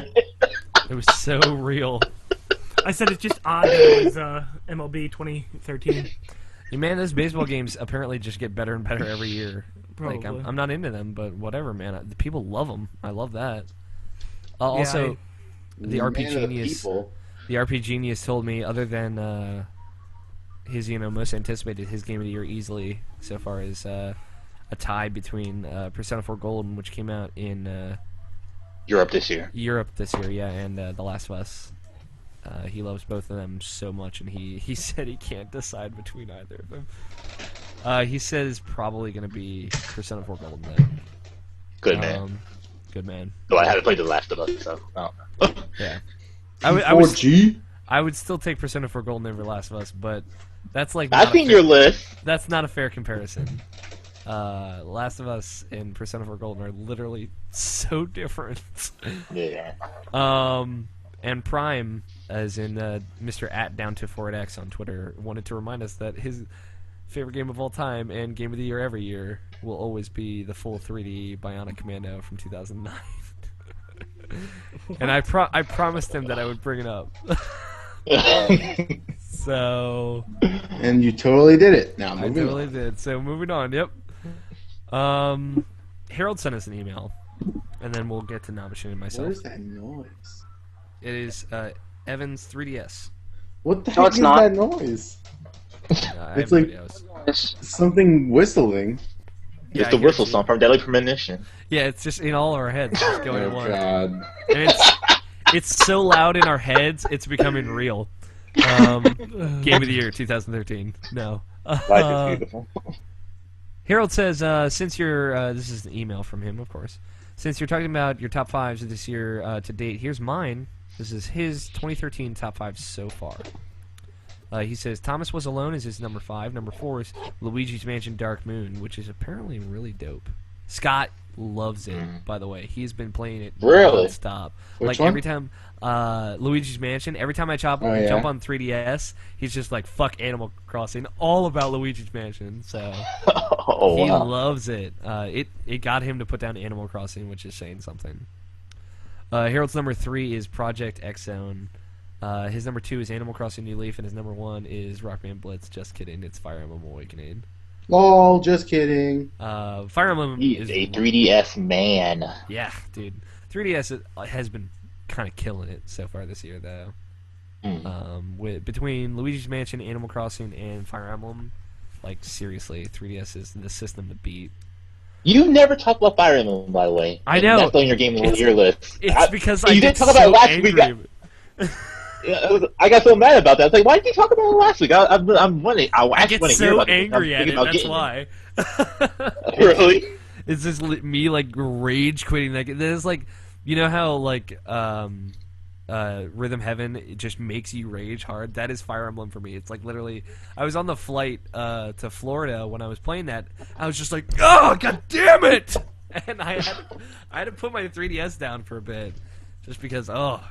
It was so real. I said it's just odd that it was MLB 2013. Yeah, man, those baseball games apparently just get better and better every year. Like, Probably. I'm not into them, but whatever, man. The people love them. I love that. Also, the Man RP of the Genius. people. The RP Genius told me, other than his, most anticipated, his game of the year easily so far is a tie between Persona 4 Golden, which came out in Europe this year. Europe this year, yeah, and The Last of Us. He loves both of them so much, and he said he can't decide between either of them. He says probably going to be Persona 4 Golden then. Good man. Good man. Though I haven't played The Last of Us, so I don't know. Yeah. I would still take Persona 4 Golden over Last of Us, but that's like I've seen your list. that's not a fair comparison. Last of Us and Persona 4 Golden are literally so different. Yeah. And Prime, as in Mr. Down to 4X on Twitter, wanted to remind us that his favorite game of all time and game of the year every year will always be the full 3D Bionic Commando from 2009. And I promised him that I would bring it up. So And you totally did it. Now I moving totally on. did. So moving on. Yep. Harold sent us an email, and then we'll get to Nabashin and myself. What is that noise? It is Evan's 3DS. What the No, heck it's is not. that noise? I It's have like- videos. Something whistling. Yeah, It's I the hear whistle it, song from Deadly Premonition. Yeah, it's just in all our heads, just going at Oh once. god. And it's so loud in our heads, it's becoming real. Game of the Year 2013. No. Life is beautiful. Harold says, since you're, this is an email from him, of course. Since you're talking about your top fives this year to date, here's mine. This is his 2013 top five so far. He says, Thomas Was Alone is his number 5. Number 4 is Luigi's Mansion Dark Moon, which is apparently really dope. Scott loves it, by the way. He's been playing it Really? non-stop. Which Like, one? every time, Luigi's Mansion, every time I jump on 3DS, he's just like, fuck Animal Crossing, all about Luigi's Mansion, so... Oh, He wow. loves it. It got him to put down Animal Crossing, which is saying something. Harold's number 3 is Project X Zone. His number 2 is Animal Crossing New Leaf, and his number 1 is Rock Band Blitz. Just kidding, it's Fire Emblem Awakening. Lol, just kidding. Fire Emblem He's is a 3DS man. yeah, dude. 3DS has been kind of killing it so far this year, though. Between Luigi's Mansion, Animal Crossing, and Fire Emblem, like seriously, 3DS is the system to beat. You never talk about Fire Emblem, by the way. I know. That's on your game of the year list. It's because I you get didn't talk so about it last week. angry. I got so mad about that. I was like, why didn't you talk about it last week? I'm wondering. I I actually get want to hear so about it. angry I'm at it. thinking about That's getting why. it. Really? It's just me like rage quitting. Like there's like, you know how like Rhythm Heaven, it just makes you rage hard. That is Fire Emblem for me. It's like literally, I was on the flight to Florida when I was playing that. I was just like, oh god damn it! And I had to put my 3DS down for a bit, just because Oh,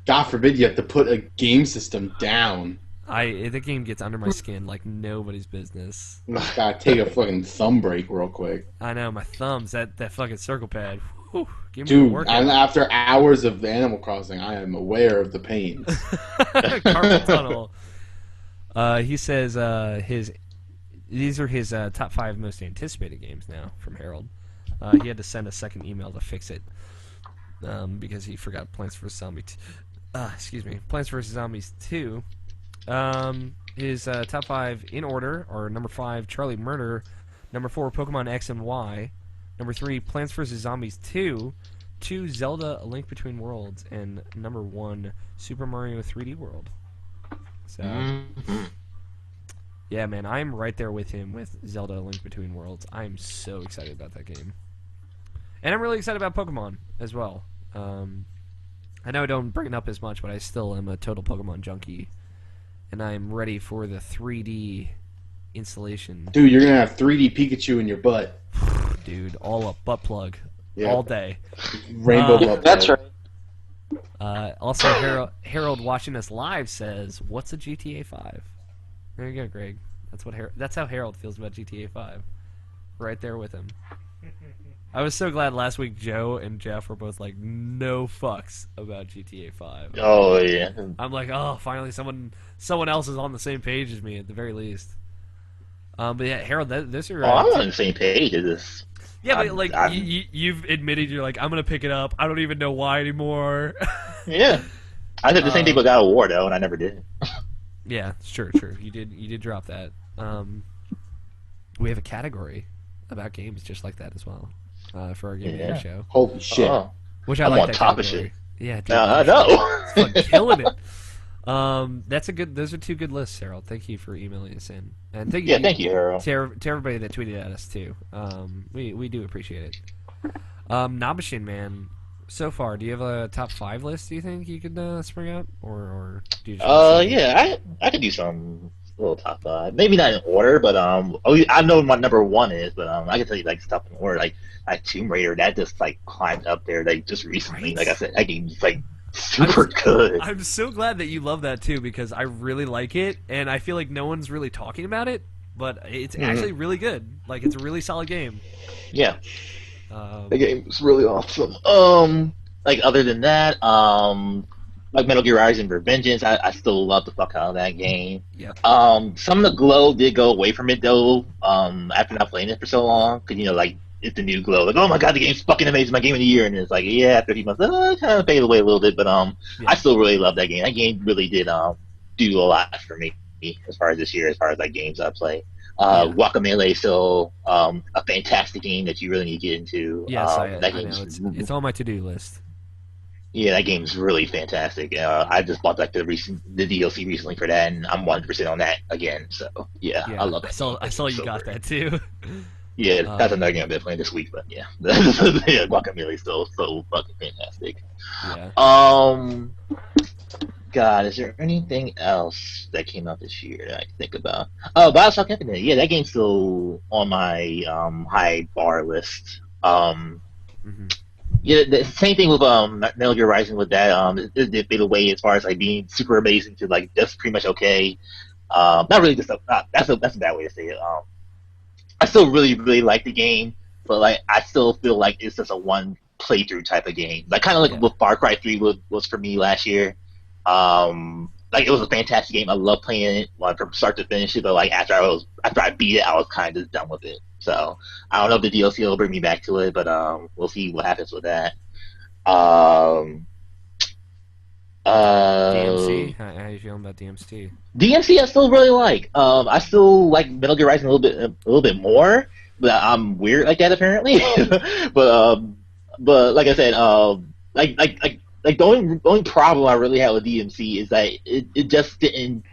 God forbid you have to put a game system down. the game gets under my skin like nobody's business. Gotta take a fucking thumb break real quick. I know, my thumbs, that fucking circle pad. Whew, give me a Dude, workout. and after hours of Animal Crossing, I am aware of the pains. Carpal tunnel. He says these are his top 5 most anticipated games now from Harold. He had to send a second email to fix it because he forgot Plants vs. Zombies. Plants vs. Zombies 2. His top 5 in order are number 5, Charlie Murder, number 4, Pokemon X and Y, number 3, Plants vs. Zombies 2, 2, Zelda: A Link Between Worlds, and number 1, Super Mario 3D World. So, yeah, man, I'm right there with him with Zelda: A Link Between Worlds. I'm so excited about that game. And I'm really excited about Pokemon as well. I know I don't bring it up as much, but I still am a total Pokemon junkie. And I'm ready for the 3D installation. Dude, you're gonna have 3D Pikachu in your butt. Dude, all up, butt plug, Yeah. all day. Rainbow butt. That's plug. right. Also, Harold watching us live says, "What's a GTA 5?" There you go, Greg. That's how Harold feels about GTA 5. Right there with him. I was so glad last week Joe and Jeff were both like, no fucks about GTA 5. Oh, yeah. I'm like, oh, finally someone else is on the same page as me at the very least. But yeah, Harold, those are... Oh, I'm on the same page as this. yeah, but I'm- like, I'm- you've admitted you're like, I'm going to pick it up. I don't even know why anymore. Yeah. I did the same thing with God of War, though, and I never did. Yeah, sure. You did drop that. We have a category about games just like that as well for our Game of the Year Yeah. show. Holy shit. Oh. Which I I'm like on that top of category. Yeah, dude, I know. it's fucking killing it. Those are 2 good lists, Harold. Thank you for emailing us in, and thank you, Harold. to everybody that tweeted at us too. We do appreciate it. Nabashin, man. So far, do you have a top 5 list? Do you think you could spring out, or do you? Just Yeah, I could do some little top 5. Maybe not in order, but I know what my number 1 is, but I can tell you like stuff in order. Like Tomb Raider, that just like climbed up there like just recently. Right? Like I said, that game's like super good. I'm so glad that you love that too, because I really like it, and I feel like no one's really talking about it, but it's actually really good. Like, it's a really solid game. Yeah, the game's really awesome. Like other than that, like Metal Gear Rising: Revengeance, I still love the fuck out of that game. Yeah. Some of the glow did go away from it though. After not playing it for so long, because like it's the new glow. Like, oh my god, the game's fucking amazing, my game of the year, and it's like, yeah, after a few months, kind of faded away a little bit, but I still really love that game. That game really did do a lot for me as far as this year, as far as like games I play. Yeah. Guacamelee is still a fantastic game that you really need to get into. Yes, That I game's know. It's on my to-do list. yeah, that game's really fantastic. I just bought like the DLC recently for that, and I'm 100% on that again. So yeah, I love that. I saw you got that too. Yeah, that's another game I've been playing this week. But yeah, yeah, Guacamelee is still so fucking fantastic. Yeah. God, is there anything else that came out this year that I can think about? Oh, Bioshock Infinite. Yeah, that game's still on my high bar list. Yeah, the same thing with Metal Gear Rising with that. It faded away as far as like being super amazing to like just pretty much okay. Not really just that's a bad way to say it. I still really like the game, but like I still feel like it's just a one playthrough type of game. Like kind of like what Far Cry 3 was for me last year. Like it was a fantastic game. I love playing it like from start to finish. But like after I beat it, I was kind of done with it. So I don't know if the DLC will bring me back to it, but we'll see what happens with that. DMC? How you feeling about DMC? DMC I still really like. I still like Metal Gear Rising a little bit more, but I'm weird like that apparently. but like I said, like the only problem I really had with DMC is that it just didn't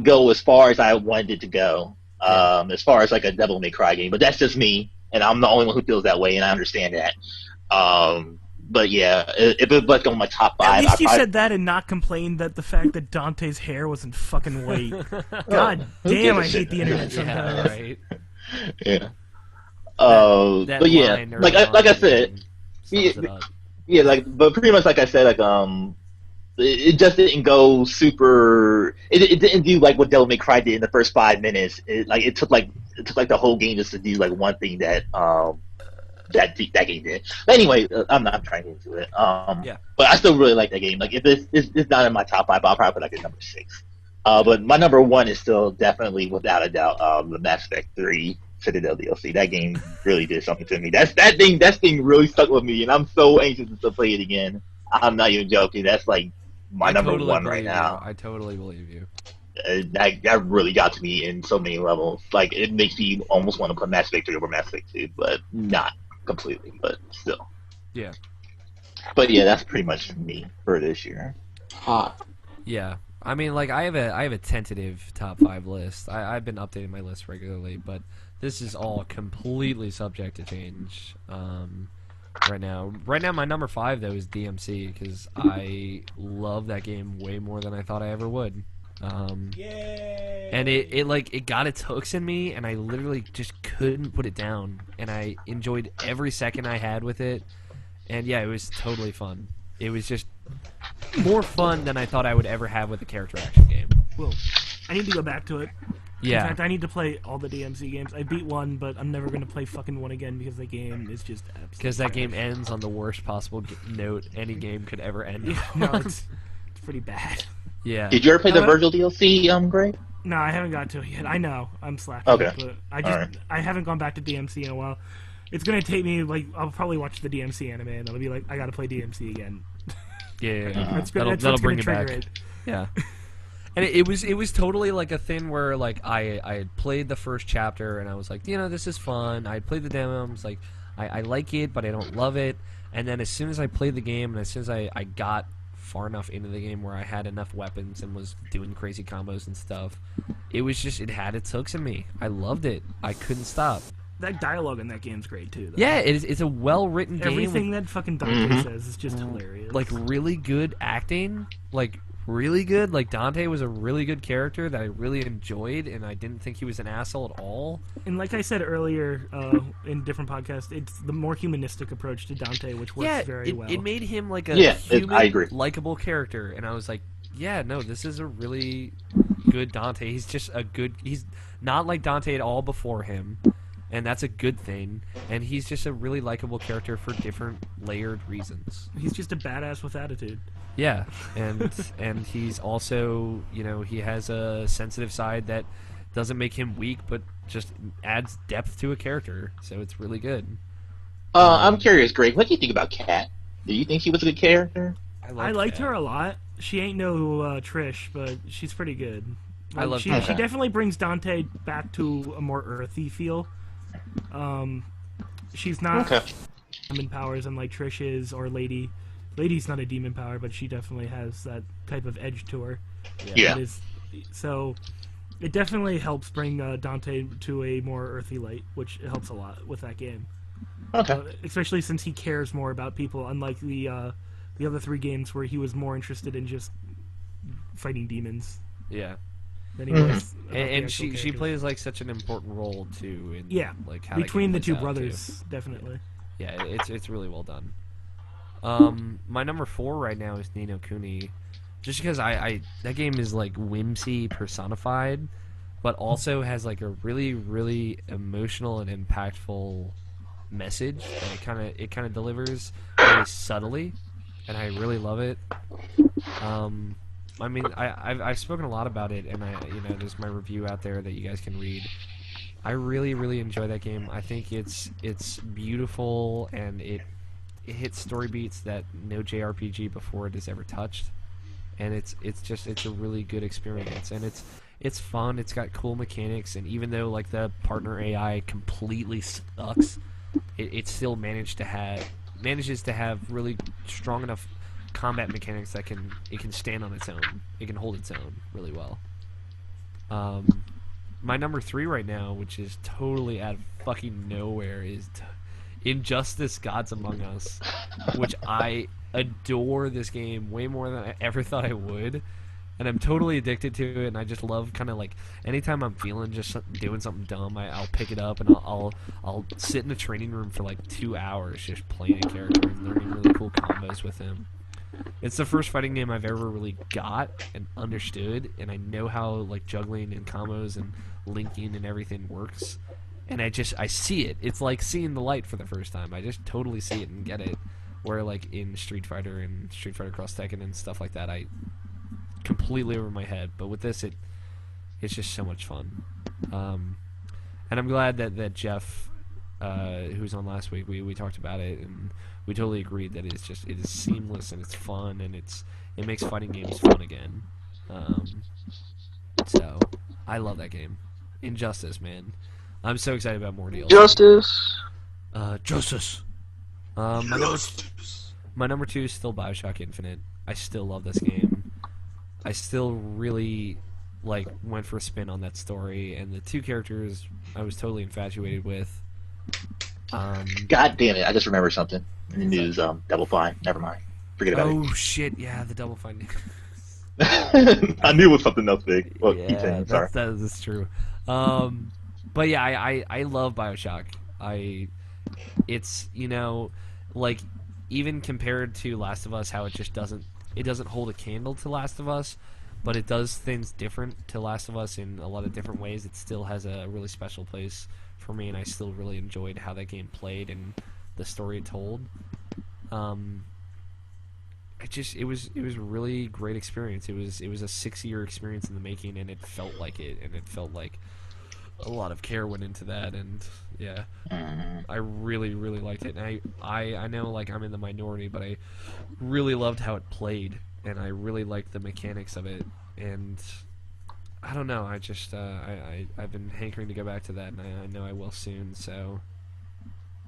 go as far as I wanted it to go. As far as like a Devil May Cry game, but that's just me, and I'm the only one who feels that way, and I understand that. But yeah, if it was on my top 5, at least you said that and not complained that the fact that Dante's hair wasn't fucking white. God damn, I hate the internet sometimes. Yeah, right. Yeah. That but yeah, line like I said, yeah, like but pretty much like I said, like it just didn't go super. It didn't do like what Devil May Cry did in the first 5 minutes. It took the whole game just to do like one thing that that game did. But anyway, I'm not trying to get into it. But I still really like that game. Like if it's not in my top 5, I'll probably put like a number 6. But my number 1 is still definitely without a doubt the Mass Effect 3 Citadel DLC. That game really did something to me. That thing really stuck with me, and I'm so anxious to play it again. I'm not even joking. That's like my number 1 right now. I totally believe you. That really got to me in so many levels. Like it makes me almost want to put Mass Effect 3 over Mass Effect 2, but not completely, but still. Yeah. But yeah, that's pretty much me for this year. Hot. Yeah. I mean, like I have a tentative top 5 list. I've been updating my list regularly, but this is all completely subject to change. Right now, my number 5 though is DMC because I love that game way more than I thought I ever would. And it got its hooks in me, and I literally just couldn't put it down. And I enjoyed every second I had with it. And yeah, it was totally fun. It was just more fun than I thought I would ever have with a character action game. Well, I need to go back to it. Yeah. In fact, I need to play all the DMC games. I beat 1, but I'm never going to play fucking 1 again because the game is just absolutely because that game ends on the worst possible note any game could ever end on. No, it's pretty bad. Yeah. Did you ever play the Virgil DLC, Gray? No, I haven't got to it yet. I know. I'm slacking. Okay. But I haven't gone back to DMC in a while. It's going to take me, like, I'll probably watch the DMC anime, and it'll be like, I got to play DMC again. Yeah. That'll bring it trigger back. it. Yeah. And it was totally like a thing where like I had played the first chapter and I was like, this is fun. I played the demo. I was like, I like it, but I don't love it. And then as soon as I played the game and as soon as I got far enough into the game where I had enough weapons and was doing crazy combos and stuff, it had its hooks in me. I loved it. I couldn't stop. That dialogue in that game's great too, though. Yeah, it's a well-written game. Everything that fucking Dante says is just hilarious. Like really good acting, like really good. Like Dante was a really good character that I really enjoyed, and I didn't think he was an asshole at all. And like I said earlier in different podcasts, it's the more humanistic approach to Dante, which works very well. It made him like a I agree. likable character, and I was like, yeah, no, this is a really good Dante. He's not like Dante at all before him. And that's a good thing. And he's just a really likable character for different layered reasons. He's just a badass with attitude. Yeah, and he's also, he has a sensitive side that doesn't make him weak, but just adds depth to a character. So it's really good. I'm curious, Greg. What do you think about Kat? Do you think she was a good character? I liked her a lot. she ain't no Trish, but she's pretty good. I love she Trish. definitely brings Dante back to a more earthy feel. She's not demon powers unlike Trish is or Lady. Lady's not a demon power, but she definitely has that type of edge to her. Yeah. So it definitely helps bring Dante to a more earthy light, which helps a lot with that game. Okay. Especially since he cares more about people, unlike the other 3 games where he was more interested in just fighting demons. Yeah. Than he was about the And actual she characters. plays like such an important role too in like how between the that game two plays out, brothers, too. definitely. Yeah, it's really well done. My number 4 right now is Ni no Kuni, just because I that game is like whimsy personified, but also has like a really really emotional and impactful message, and it kind of delivers really subtly, and I really love it. I mean, I've spoken a lot about it, and there's my review out there that you guys can read. I really really enjoy that game. I think it's beautiful, and it hits story beats that no JRPG before it has ever touched, and it's a really good experience, and it's fun. It's got cool mechanics, and even though like the partner AI completely sucks, it still manages to have really strong enough combat mechanics that it can stand on its own. It can hold its own really well. My number 3 right now, which is totally out of fucking nowhere, is Injustice: Gods Among Us, which I adore this game way more than I ever thought I would, and I'm totally addicted to it. And I just love kind of like anytime I'm feeling just doing something dumb, I'll pick it up and I'll sit in the training room for like 2 hours just playing a character and learning really cool combos with him. It's the first fighting game I've ever really got and understood, and I know how like juggling and combos and linking and everything works. And I see it. It's like seeing the light for the first time. I just totally see it and get it. Where like in Street Fighter and Street Fighter Cross Tekken and stuff like that, I completely over my head. But with this, it's just so much fun. And I'm glad that Jeff, who was on last week, we talked about it, and we totally agreed that it is seamless and it's fun, and it makes fighting games fun again. So I love that game. Injustice, man. I'm so excited about more deals. Justice. Justice. My number 2 is still BioShock Infinite. I still love this game. I still really went for a spin on that story, and the 2 characters I was totally infatuated with. God damn it! I just remembered something in the news. Double Fine. Never mind. Forget about it. Oh shit! Yeah, the Double Fine. I knew it was something else big. Well, keep saying. Sorry. That's true. But yeah, I love BioShock. It's even compared to Last of Us, how it doesn't hold a candle to Last of Us, but it does things different to Last of Us in a lot of different ways. It still has a really special place for me, and I still really enjoyed how that game played and the story it told. It was a really great experience. It was a 6-year experience in the making, and it felt like it, and it felt like a lot of care went into that, and yeah, I really really liked it. And I know I'm in the minority, but I really loved how it played, and I really liked the mechanics of it, and I don't know, I just I've been hankering to go back to that, and I know I will soon, so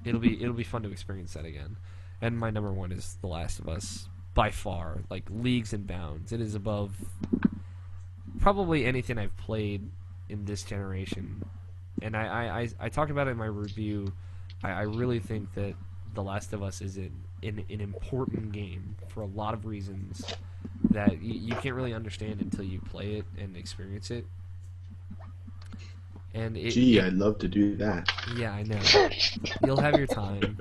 it'll be fun to experience that again. And my number 1 is The Last of Us, by far, leagues and bounds. It is above probably anything I've played in this generation. And I talked about it in my review. I really think that The Last of Us is an important game for a lot of reasons that you can't really understand until you play it and experience it. And I'd love to do that. Yeah, I know. You'll have your time.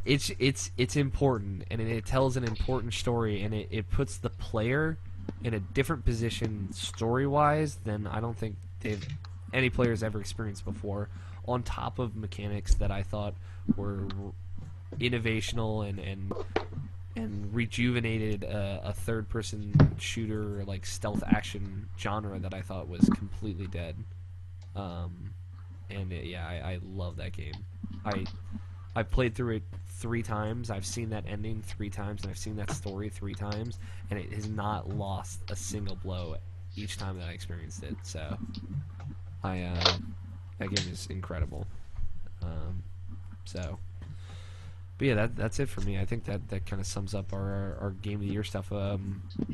It's important, and it tells an important story, and it puts the player in a different position story-wise than I don't think any players ever experienced before, on top of mechanics that I thought were innovational and rejuvenated a third-person shooter stealth action genre that I thought was completely dead. I love that game. I played through it 3 times. I've seen that ending 3 times, and I've seen that story 3 times, and it has not lost a single blow each time that I experienced it. So, that game is incredible. But yeah, that's it for me. I think that kind of sums up our Game of the Year stuff. You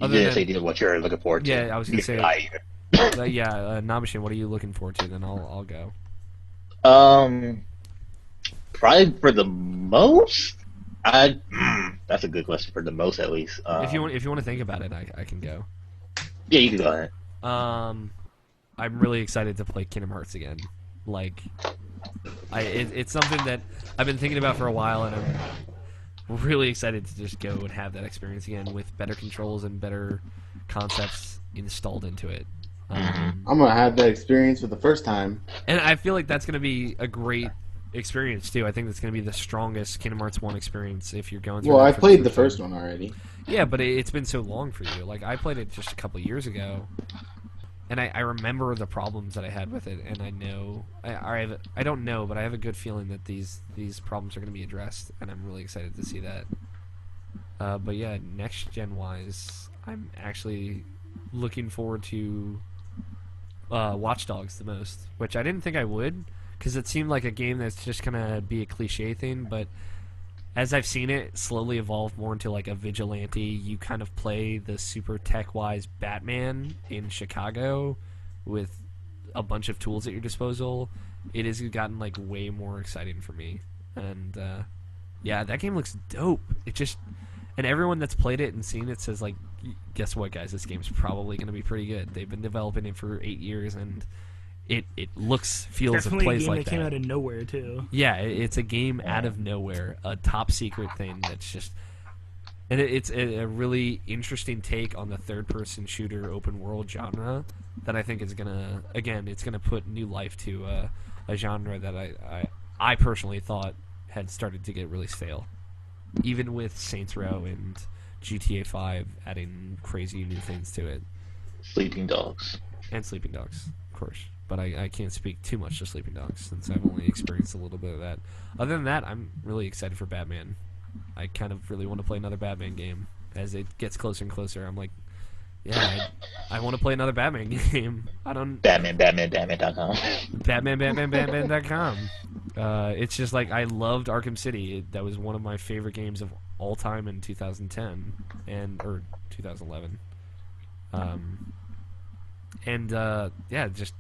didn't say what you're looking forward to. Yeah, I was gonna say. Nabashin, what are you looking forward to? Then I'll go. Probably for the most. That's a good question. For the most, at least. If you want to think about it, I can go. Yeah, you can go ahead. I'm really excited to play Kingdom Hearts again. Like, it's something that I've been thinking about for a while, and I'm really excited to just go and have that experience again with better controls and better concepts installed into it. I'm gonna have that experience for the first time, and I feel like that's gonna be a great experience too. I think that's gonna be the strongest Kingdom Hearts 1 experience if you're going through. Well, I played the first one already. Yeah, but it's been so long for you. Like, I played it just a couple years ago, and I remember the problems that I had with it, and I know I don't know, but I have a good feeling that these problems are going to be addressed, and I'm really excited to see that. But yeah, next gen wise, I'm actually looking forward to Watch Dogs the most, which I didn't think I would, because it seemed like a game that's just gonna be a cliche thing, but as I've seen it slowly evolve more into like a vigilante, you kind of play the super tech-wise Batman in Chicago with a bunch of tools at your disposal. It has gotten like way more exciting for me, and yeah, that game looks dope. It just, and everyone that's played it and seen it says like, guess what, guys? This game's probably going to be pretty good. They've been developing it for 8 years, and it looks, feels, and plays like that. Definitely a game that came out of nowhere too. Yeah, it's a game out of nowhere, a top secret thing that's just, and it's a really interesting take on the third-person shooter open world genre that I think is gonna, again, it's gonna put new life to a genre that I personally thought had started to get really stale, even with Saints Row and GTA 5 adding crazy new things to it. Sleeping Dogs. And Sleeping Dogs, of course. But I can't speak too much to Sleeping Dogs since I've only experienced a little bit of that. Other than that, I'm really excited for Batman. I kind of really want to play another Batman game. As it gets closer and closer, I'm like, yeah, I want to play another Batman game. I don't... Batman.com. Batman.com. It's just like, I loved Arkham City. That was one of my favorite games of all time in 2010 or 2011. Yeah, just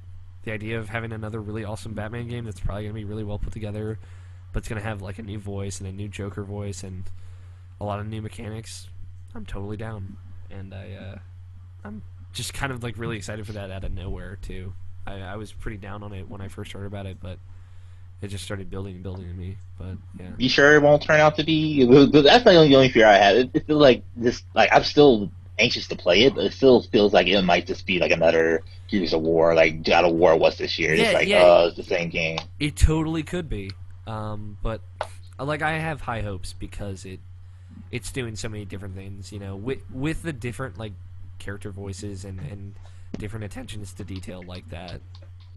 the idea of having another really awesome Batman game that's probably going to be really well put together, but it's going to have like a new voice and a new Joker voice and a lot of new mechanics. I'm totally down, and I'm just kind of like really excited for that out of nowhere too. I was pretty down on it when I first heard about it, but it just started building and building in me. But yeah, you sure it won't turn out to be? That's my only fear I have. It feels like this. Like, I'm still anxious to play it, but it still feels like it might just be like another Gears of War, like God of War was this year. Yeah, it's like, it's the same game. It totally could be, but like, I have high hopes because it's doing so many different things, you know, with the different like character voices and different attentions to detail like that.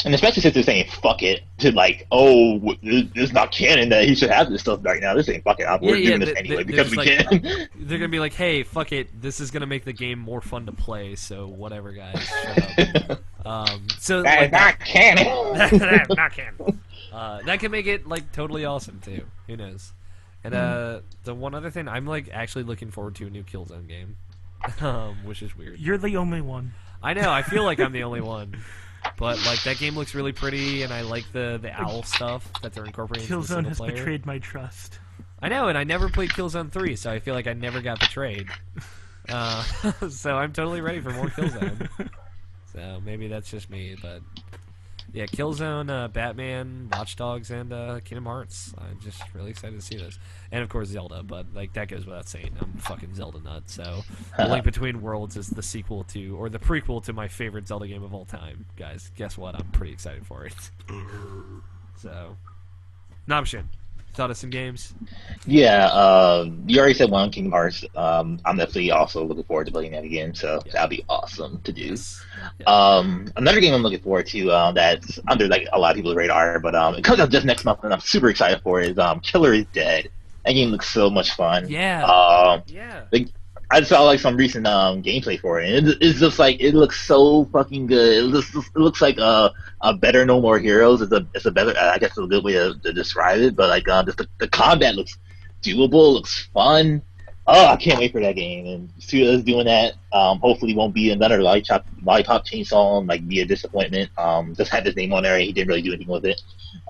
And especially since they're saying "fuck it" to like, oh, this is not canon that he should have this stuff right now. This ain't fucking up. We're doing this anyway because we can. They're gonna be like, "Hey, fuck it. This is gonna make the game more fun to play. So whatever, guys, shut up." So that like, is not canon. That's not canon. That can make it like totally awesome too. Who knows? And the one other thing, I'm like actually looking forward to a new Killzone game, which is weird. You're the only one. I know. I feel like I'm the only one. But like, that game looks really pretty, and I like the owl stuff that they're incorporating. Killzone into the has player. betrayed my trust. I know, and I never played Killzone 3, so I feel like I never got betrayed. So I'm totally ready for more Killzone. So maybe that's just me, but yeah, Killzone, Batman, Watch Dogs, and Kingdom Hearts. I'm just really excited to see this. And of course Zelda, but like, that goes without saying. I'm a fucking Zelda nut, so The Link Between Worlds is the sequel to, or the prequel to, my favorite Zelda game of all time. Guys, guess what? I'm pretty excited for it. So, Nabshin, thought of some games? Yeah, you already said one, Kingdom Hearts. I'm definitely also looking forward to playing that again, so that'll be awesome to do. Yes. Yeah. Another game I'm looking forward to that's under like a lot of people's radar, but it comes out just next month, and I'm super excited for it, is Killer is Dead. That game looks so much fun. Yeah. Yeah. Like, I saw like some recent gameplay for it, and it's just like it looks so fucking good. It looks like a better No More Heroes. It's a better, I guess, a good way to describe it. But like just the combat looks doable, looks fun. Oh, I can't wait for that game. And Suda's doing that. Hopefully, won't be another lollipop chainsaw and like be a disappointment. Just had his name on there, and he didn't really do anything with it.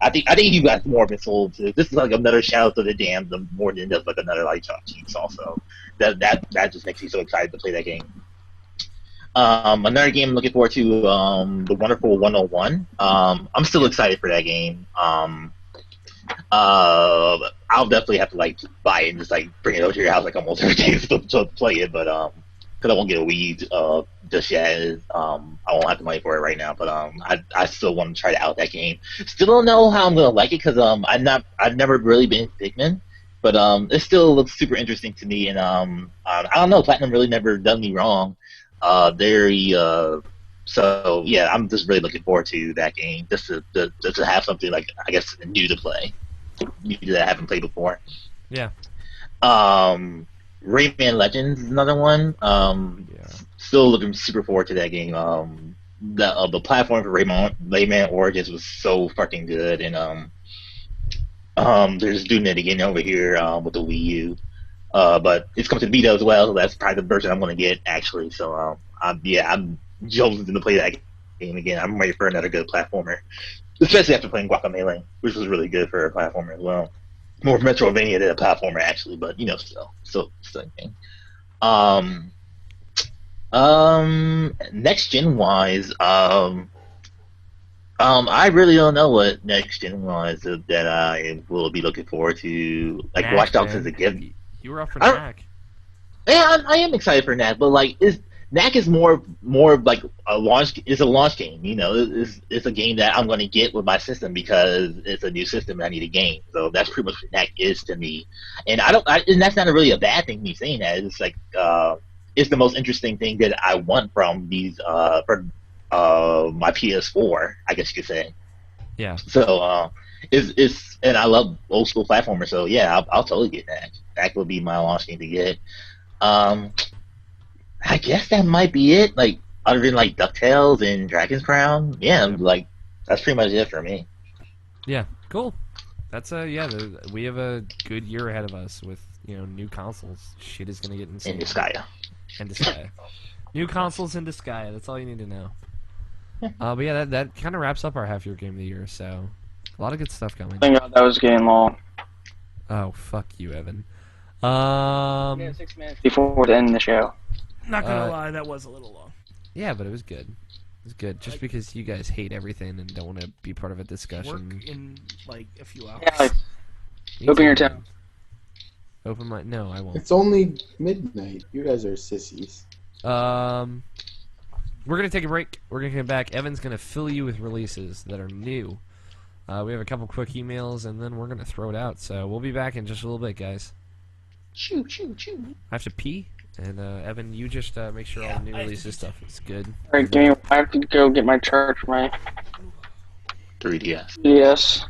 I think you guys more been sold to. This is like another shout out to the Damned, more than just like another lollipop chainsaw. So that just makes me so excited to play that game. Another game I'm looking forward to, the Wonderful 101. I'm still excited for that game. I'll definitely have to like buy it and just like bring it over to your house like almost every day to play it, but because I won't get a Wii just yet. I won't have the money for it right now, but I still want to try to out that game. Still don't know how I'm gonna like it because I've never really been Pikmin, but it still looks super interesting to me, and I don't know, Platinum really never done me wrong. So yeah, I'm just really looking forward to that game, just to have something like, I guess, new to play, new that I haven't played before. Yeah. Rayman Legends is another one. Still looking super forward to that game. The platform for Rayman Origins was so fucking good, and they're just doing it again over here with the Wii U. But it's coming to Vita as well, so that's probably the version I'm going to get, actually. So I'm jonesing to play that game again. I'm ready for another good platformer, especially after playing Guacamelee, which was really good for a platformer as well. More Metroidvania than a platformer, actually, but still a game. Next gen wise, I really don't know what next gen wise that I will be looking forward to. Like, Watch Dogs is a gift. You were up for Knack. Yeah, I am excited for Knack, but like, Knack is more like a launch game. You know, it's a game that I'm going to get with my system because it's a new system and I need a game. So that's pretty much what Knack is to me. And and that's not really a bad thing, me saying that. It's like it's the most interesting thing that I want from these for my PS4, I guess you could say. Yeah. So it's and I love old school platformers. So yeah, I'll totally get Knack. Knack will be my launch game to get. I guess that might be it. Like, other than like DuckTales and Dragon's Crown, yeah, like that's pretty much it for me. Yeah, cool. That's we have a good year ahead of us with new consoles. Shit is gonna get insane. In Disgaea. And Disgaea. New consoles in Disgaea. That's all you need to know. But yeah, that kind of wraps up our half-year game of the year. So a lot of good stuff coming. Thank God that was getting long. Oh, fuck you, Evan. Yeah, 6 minutes before the end of the show. Not gonna lie, that was a little long. Yeah, but it was good. It was good. Just because you guys hate everything and don't want to be part of a discussion. Work in like a few hours. Yeah, like, open your tab. Open my... No, I won't. It's only midnight. You guys are sissies. We're going to take a break. We're going to come back. Evan's going to fill you with releases that are new. We have a couple quick emails, and then we're going to throw it out. So we'll be back in just a little bit, guys. Choo. I have to pee. And Evan, you just make sure all the new releases stuff is good. Alright, I have to go get my charge for my 3DS. DS.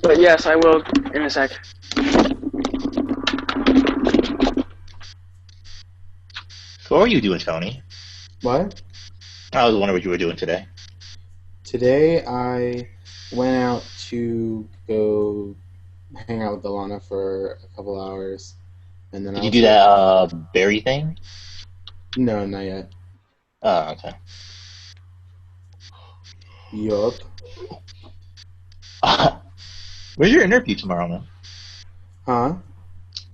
But yes, I will in a sec. So what are you doing, Tony? What? I was wondering what you were doing today. Today I went out to go hang out with Alana for a couple hours, and then Did you do that berry thing? No, not yet. Oh, okay. Yup. Where's your interview tomorrow, man? Huh?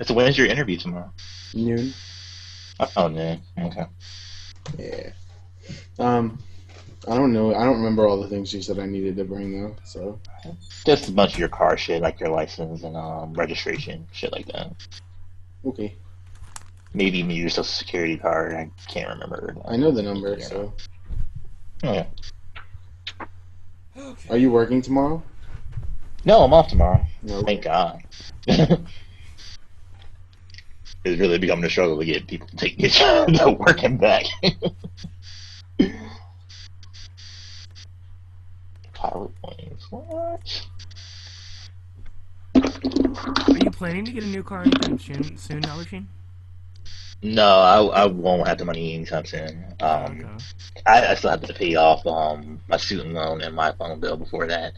So when's your interview tomorrow? Noon. Oh, no. Okay. Yeah. I don't know. I don't remember all the things she said I needed to bring though. So. Just a bunch of your car shit, like your license and registration, shit like that. Okay. Maybe even your social security card. I can't remember. I know the number, so. Oh, yeah. Are you working tomorrow? No, I'm off tomorrow. No. Thank God. It's really becoming a struggle to get people to take to work and back. planning to get a new car anytime soon, Albertine? No, I won't have the money anytime soon. Okay. I still have to pay off my student loan and my phone bill before that.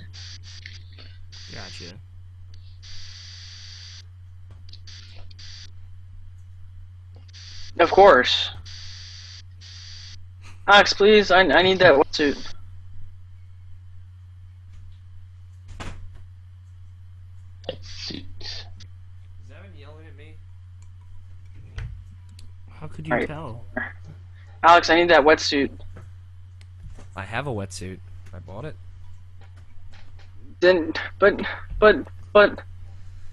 Gotcha. Of course. Alex, please, I need that wetsuit. Suit. Is Evan yelling at me? How could you Alright. tell? Alex, I need that wetsuit. I have a wetsuit. I bought it. Then, but,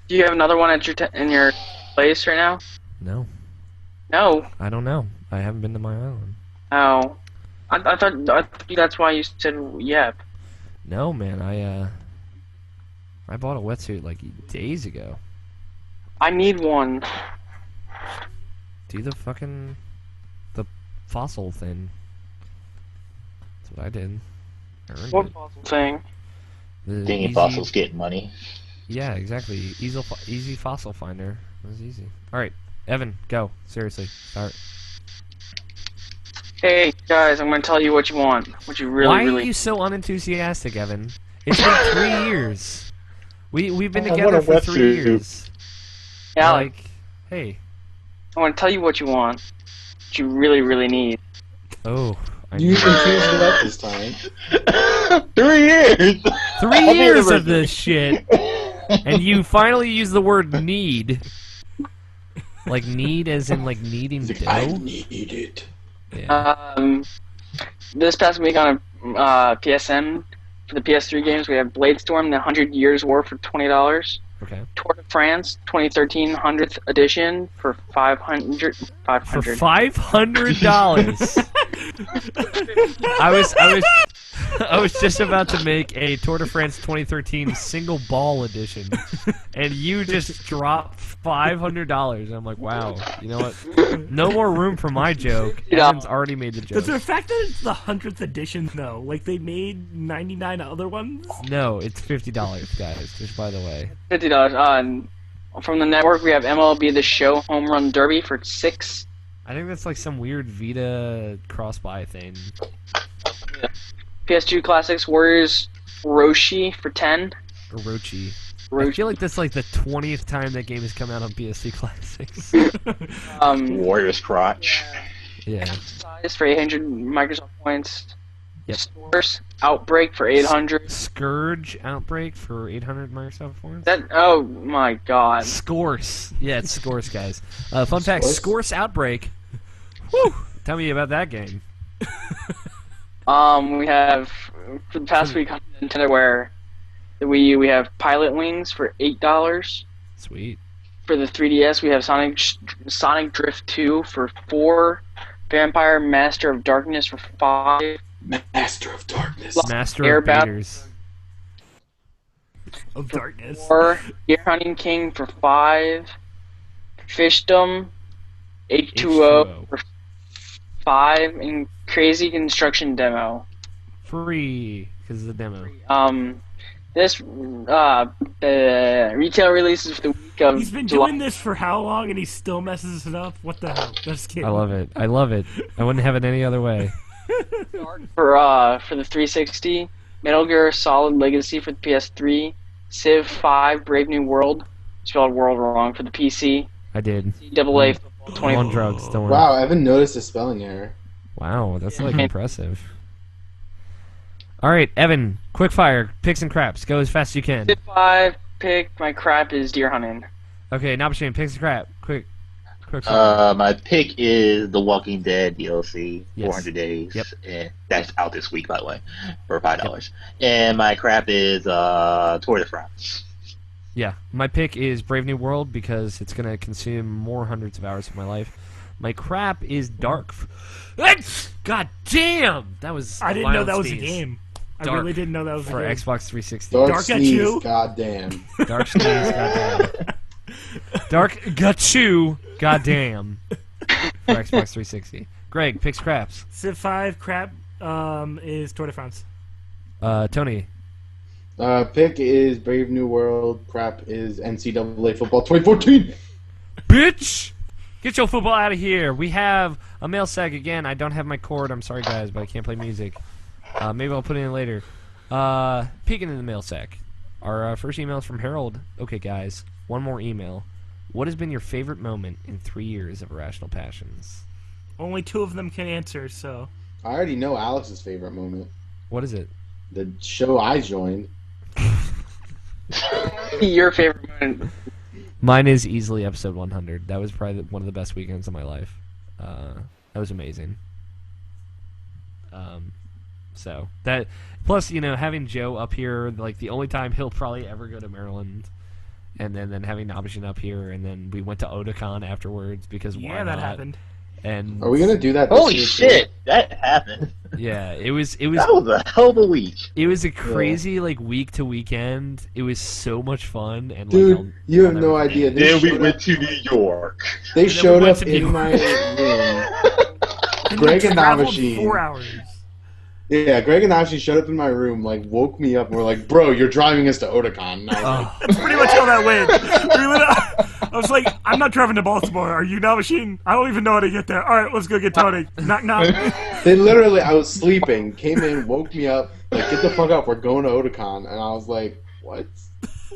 do you have another one at in your place right now? No, No. I don't know. I haven't been to my island. Oh. I thought that's why you said yep. No, man. I bought a wetsuit like days ago. I need one. Do the fossil thing. That's what I did. I earned What it. fossil thing? The Thinking easy- fossils getting money. Yeah, exactly. Easy fossil finder. It was easy. All right, Evan, go. Seriously, start. Hey guys, I'm gonna tell you what you want. What you really, Why really. are you so unenthusiastic, Evan? It's been 3 years. We've been I want together a for 3 wetsuit. years. Alex, Like, hey. I want to tell you what you want. What you really, really need. Oh. I You know. even changed it up this time. 3 years. 3 years of this shit, and you finally use the word need. Like need as in like needing He's like, I dough? need it. Yeah. This past week on PSN for the PS3 games, we have Bladestorm, the 100 Years War for $20. Okay. Tour de France 2013 100th edition for $500. For $500. I was just about to make a Tour de France 2013 single ball edition, and you just dropped $500. I'm like, wow. You know what? No more room for my joke. Yeah. Evan's already made the Does joke. the fact that it's the 100th edition, though, like they made 99 other ones? No, it's $50, guys. Just by the way. $50. From the network, we have MLB The Show Home Run Derby for $6. I think that's like some weird Vita cross-buy thing. PS2 Classics Warriors Roshi for $10. Orochi. I Roshi. feel like that's like the 20th time that game has come out on PS2 Classics. Warrior's crotch. Yeah. Size for 800 Microsoft points. Yep. Source Outbreak for 800. Scourge Outbreak for 800 Microsoft points. That oh my god. Scores. Yeah, it's Scores, guys. Fun fact, Scores? Scores Outbreak. Woo! Tell me about that game. We have for the past week on Nintendo where the Wii U we have Pilot Wings for $8. Sweet. For the 3DS we have Sonic Drift 2 for $4. Vampire Master of Darkness for $5. Master of Darkness. Master Air of Bat- Beaters. Of darkness. $4. Deer Hunting King for $5. Fishdom H2O for $5. And Crazy Construction Demo. Free, because it's a demo. This the retail releases for the week of He's been July. doing this for how long and he still messes it up? What the hell? Just kidding. I love it. I love it. I wouldn't have it any other way. For the 360, Metal Gear Solid Legacy for the PS3, Civ 5 Brave New World, spelled world wrong for the PC, I did. CAA Football I'm 20. on drugs, don't worry. Wow, Evan noticed a spelling error. Wow, that's like impressive. All right, Evan, quick fire, picks and craps. Go as fast as you can. Civ 5 pick. My crap is Deer Hunting. Okay, Nabashin, picks and crap. Quick fire. My pick is The Walking Dead DLC, Yes. 400 days. Yep. And that's out this week, by the way, for $5. And my crap is Tour de France. Yeah, my pick is Brave New World because it's going to consume more hundreds of hours of my life. My crap is Dark. God damn! That was I a didn't know wild that was a sneeze. game. I Dark really didn't know that was a For game. Xbox 360. Dark, Dark at sneeze, you? goddamn. Dark sneeze, goddamn. Dark got you, goddamn. For Xbox 360. Greg, picks craps. Civ 5 crap is Tour de France. Tony. Pick is Brave New World. Prep is NCAA Football 2014. Bitch! Get your football out of here. We have a mail sack again. I don't have my cord. I'm sorry, guys, but I can't play music. Maybe I'll put it in later. Peeking in the mail sack. Our first email is from Harold. Okay, guys, one more email. What has been your favorite moment in 3 years of Irrational Passions? Only 2 of them can answer, so. I already know Alex's favorite moment. What is it? The show I joined. Your favorite moment? Mine is easily episode 100. That was probably one of the best weekends of my life. That was amazing. So that plus, you know, having Joe up here, like the only time he'll probably ever go to Maryland, and then having Nabishin up here, and then we went to Otakon afterwards because why Yeah, that not? happened. And Are we gonna do that? This Holy year, too? shit, that happened. yeah, it was That was a hell of a week. it was a crazy like week to weekend. It was so much fun and Dude, like you I'll have no never forget idea. it. They Then we showed went up, to New York. they showed went up to New in my room. And Greg you and traveled Navashin. 4 hours. Yeah, Greg and Ashley showed up in my room, like woke me up, and were like, "Bro, you're driving us to Otakon." And I was like, Oh, That's pretty much how that went. I was like, I'm not driving to Baltimore. Are you now, machine? I don't even know how to get there. All right, let's go get Tony. Knock, knock. they literally, I was sleeping, came in, woke me up, like, "Get the fuck up, we're going to Otakon," and I was like, "What?"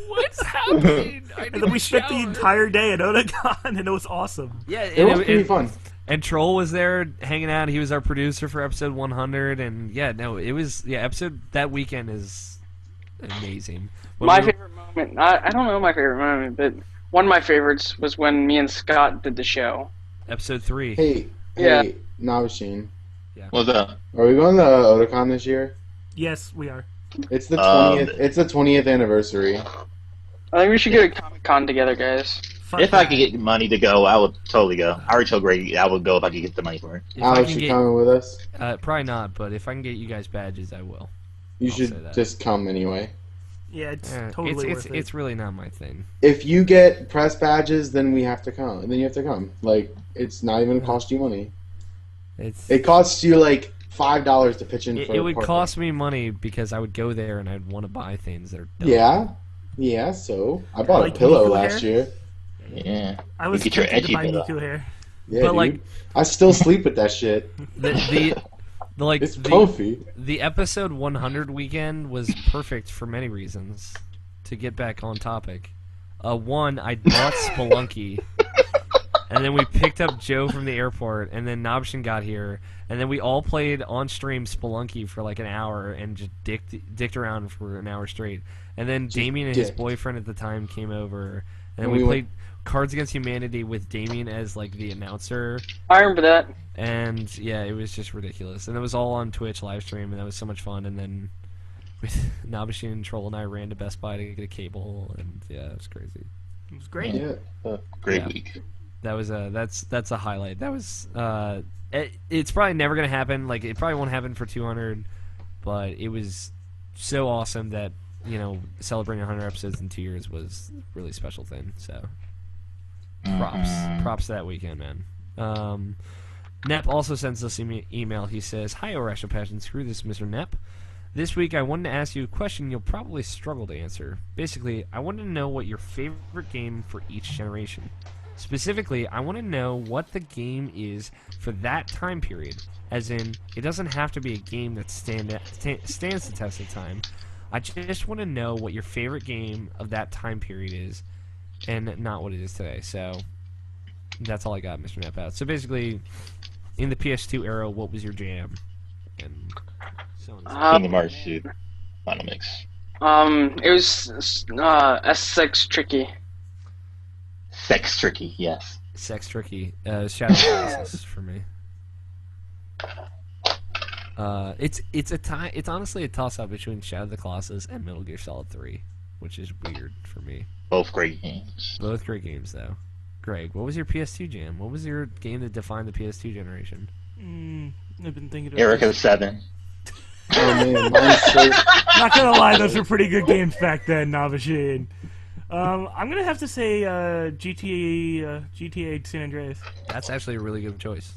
what's happening? I And then we spent the entire day at Otakon, and it was awesome. yeah, It was pretty fun. And Troll was there hanging out. He was our producer for episode 100, and yeah, no, it was episode that weekend is amazing. When My we were- favorite moment, I don't know my favorite moment, but one of my favorites was when me and Scott did the show. episode 3. Hey, Yeah. Navashin, What's up? are we going to Otakon this year? Yes, we are. It's the 20th. It's the 20th anniversary. I think we should go to Comic-Con together, guys. Fuck If I that. could get money to go, I would totally go. I already told Greg I would go if I could get the money for it. If I Alex, can you get, coming with us? probably not, but if I can get you guys badges, I will. You I'll say should that. just come anyway. Yeah, it's Eh, totally it's worth it. it's really not my thing. If you get press badges, then we have to come. And then you have to come. Like, it's not even gonna cost you money. It costs you like $5 to pitch in for it would parking. cost me money because I would go there and I'd want to buy things that are dope. Yeah, so I bought Like a pillow Nico last hair? year. Yeah. I was You get your tempted to edgy buy bit Nico hair. Yeah, But, dude. like- I still sleep with that shit. The like It's the, comfy. the episode 100 weekend was perfect for many reasons. To get back on topic, one, I bought Spelunky, and then we picked up Joe from the airport, and then Nobshin got here, and then we all played on stream Spelunky for like an hour and just dicked around for an hour straight. And then Damien and his dicked. boyfriend at the time came over, and And we we played Cards Against Humanity with Damien as like the announcer. I remember that. And yeah, it was just ridiculous. And it was all on Twitch live stream, and that was so much fun. And then Nabashin and Troll and I ran to Best Buy to get a cable, and yeah, it was crazy. It was great. Yeah. Great Yeah. week. That was that's a highlight. That was it's probably never gonna happen. Like it probably won't happen for 200, but it was so awesome that celebrating 100 episodes in 2 years was a really special thing. So props to that weekend, man. Nep also sends us an email. He says, "Hi, Irrational Passion. Screw this, Mr. Nep. This week I wanted to ask you a question you'll probably struggle to answer. Basically, I wanted to know what your favorite game for each generation. Specifically, I want to know what the game is for that time period. As in, it doesn't have to be a game that stands the test of time. I just want to know what your favorite game of that time period is, and not what it is today." So that's all I got, Mr. Nep out. So basically, in the PS2 era, what was your jam? And so on and so Kingdom Hearts 2. Final Mix. It was S6 Tricky. Sex Tricky, yes. Sex Tricky. Shadow of the Colossus for me. It's honestly a toss up between Shadow of the Colossus and Metal Gear Solid 3, which is weird for me. Both great games. Both great games though. Greg, what was your PS2 jam? What was your game that defined the PS2 generation? I've been thinking about Erica this. 7. Oh man, mine's so Not gonna lie, those were pretty good games back then, Navashin. I'm gonna have to say GTA San Andreas. That's actually a really good choice.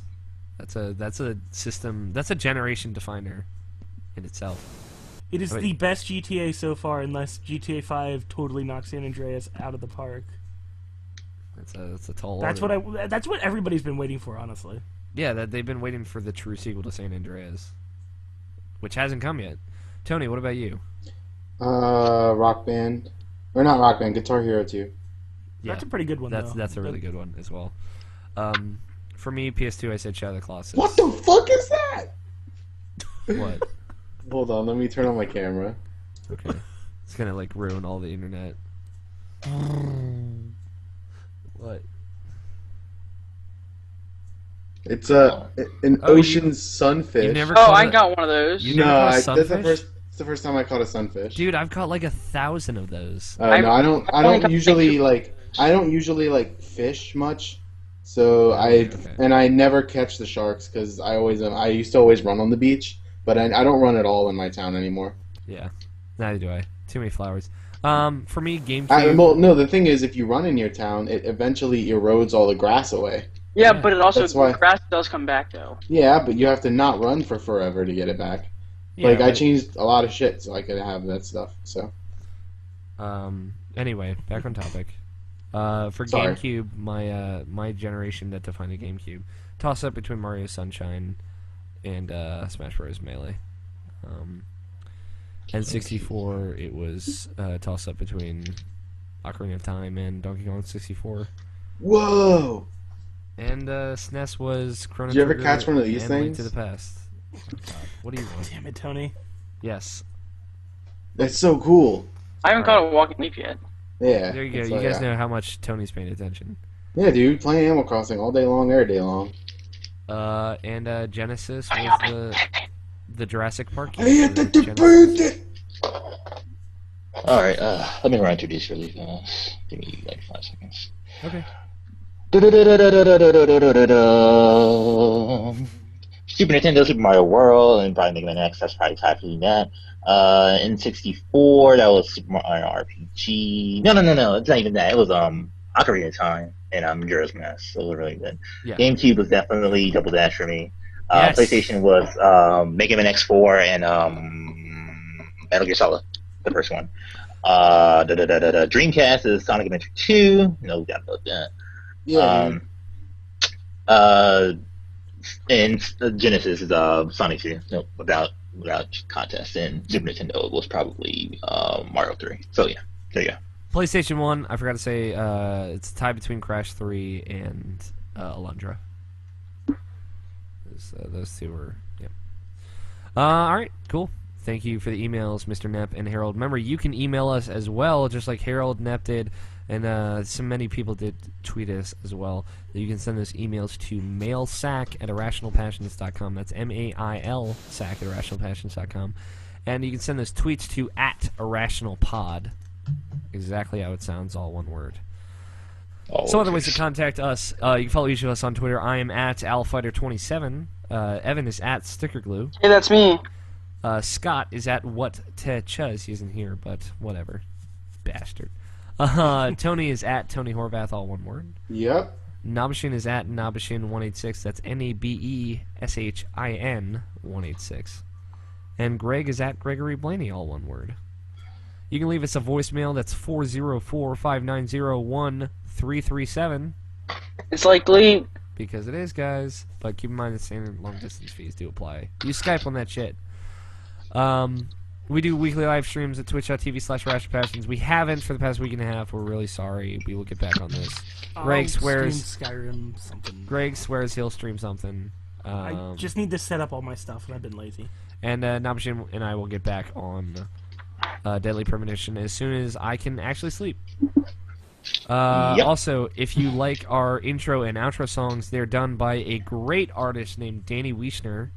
That's a system. That's a generation definer in itself. It is the best GTA so far, unless GTA 5 totally knocks San Andreas out of the park. That's a tall That's order. That's what everybody's been waiting for, honestly. Yeah, they've been waiting for the true sequel to San Andreas, which hasn't come yet. Tony, what about you? Rock Band, or not Rock Band, Guitar Hero 2. Yeah, That's a pretty good one. That's a really good one as well. For me, PS2, I said Shadow of the Colossus. What the fuck is that? What? Hold on, let me turn on my camera. Okay, it's gonna like ruin all the internet. What? It's an ocean sunfish. You've never Oh, caught I a- got one of those. You never caught a that's sunfish? the first time I caught a sunfish. Dude, I've caught like 1,000 of those. No, I don't I've only got usually like fish much. So I never catch the sharks because I used to always run on the beach, but I don't run at all in my town anymore. Yeah, neither do I. Too many flowers. For me, GameCube. Well, no, the thing is, if you run in your town, it eventually erodes all the grass away. Yeah, but it also That's why- grass does come back though. Yeah, but you have to not run for forever to get it back. Yeah, I but- changed a lot of shit so I could have that stuff. So Anyway, back on topic. For Sorry. GameCube, my generation that defined a GameCube, toss up between Mario Sunshine and Smash Bros. Melee. N64, it was toss up between Ocarina of Time and Donkey Kong 64. whoa! And SNES was Chrono Did you ever Trigger catch one of these and Link things? to the Past. Oh, God. What do you want? Damn it, Tony. Yes. That's so cool. I haven't caught a walking leaf yet. Yeah. There you go. that's You all, guys yeah. know how much Tony's paying attention. Yeah, dude, playing Animal Crossing all day long, every day long. And Genesis was the Jurassic Park. I game had for to Genesis. burn it. All right, let me run through these really fast. Give me like 5 seconds. Okay. Super Nintendo, Super Mario World, and probably Mega Man X. That's probably typing that. N64, that was Super Mario RPG. No, it's not even that. It was Ocarina of Time and Majora's Mask. Those were really good. Yeah. GameCube was definitely Double Dash for me. Yes. PlayStation was Mega Man X4 and Metal Gear Solid, the first one. Dreamcast is Sonic Adventure 2. No doubt about that. Yeah. And Genesis is Sonic 2, no, without contest. And Super Nintendo was probably Mario 3. So yeah, there you go. PlayStation 1, I forgot to say, it's a tie between Crash 3 and Alundra. Those two were, yeah. Alright, cool. Thank you for the emails, Mr. Nepp and Harold. Remember, you can email us as well, just like Harold Nepp did, and so many people did tweet us as well. You can send those emails to mailsack@irrationalpassions.com. That's MAIL sack@irrationalpassions.com. And you can send those tweets to @IrrationalPod. Exactly how it sounds, all one word. Some other ways to contact us. You can follow each of us on Twitter. I am @AlFighter27. Evan is @StickerGlue. Hey, that's me. Scott is @WhatTechuz. He isn't here, but whatever. Bastard. Tony is @Tony Horvath, all one word. Yep. Nabashin is @Nabashin186. That's NABESHIN 186. And Greg is @Gregory Blaney, all one word. You can leave us a voicemail. That's 404-590-1337. It's like delete. Because it is, guys. But keep in mind the standard long-distance fees do apply. Use Skype on that shit. We do weekly live streams at twitch.tv/RashPassions. We haven't for the past week and a half. We're really sorry. We will get back on this. Greg swears. Skyrim something. Greg swears he'll stream something. I just need to set up all my stuff, and I've been lazy. And Nabashin and I will get back on Deadly Premonition as soon as I can actually sleep. Yep. Also, if you like our intro and outro songs, they're done by a great artist named Danny Wiesner.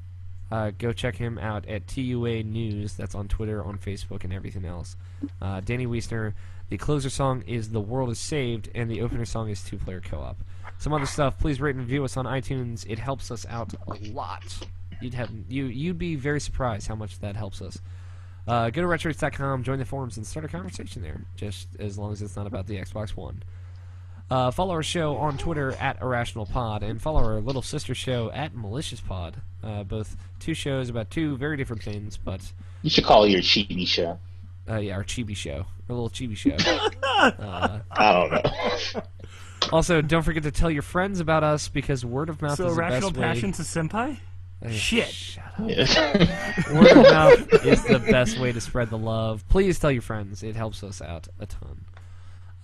Go check him out at TUA News. That's on Twitter, on Facebook, and everything else. Danny Wiesner. The closer song is "The World Is Saved," and the opener song is "Two-Player Co-op." Some other stuff. Please rate and review us on iTunes. It helps us out a lot. You'd be very surprised how much that helps us. Go to retrohits.com, join the forums, and start a conversation there. Just as long as it's not about the Xbox One. Follow our show on Twitter at IrrationalPod, and follow our little sister show at MaliciousPod. Both two shows about two very different things, but You should call it your chibi show. yeah, our chibi show, our little chibi show. I don't know. Also, don't forget to tell your friends about us because word of mouth So is the Irrational best way. Passion's a senpai? Shit. Shut up. Yeah. Word of mouth is the best way to spread the love. Please tell your friends; it helps us out a ton.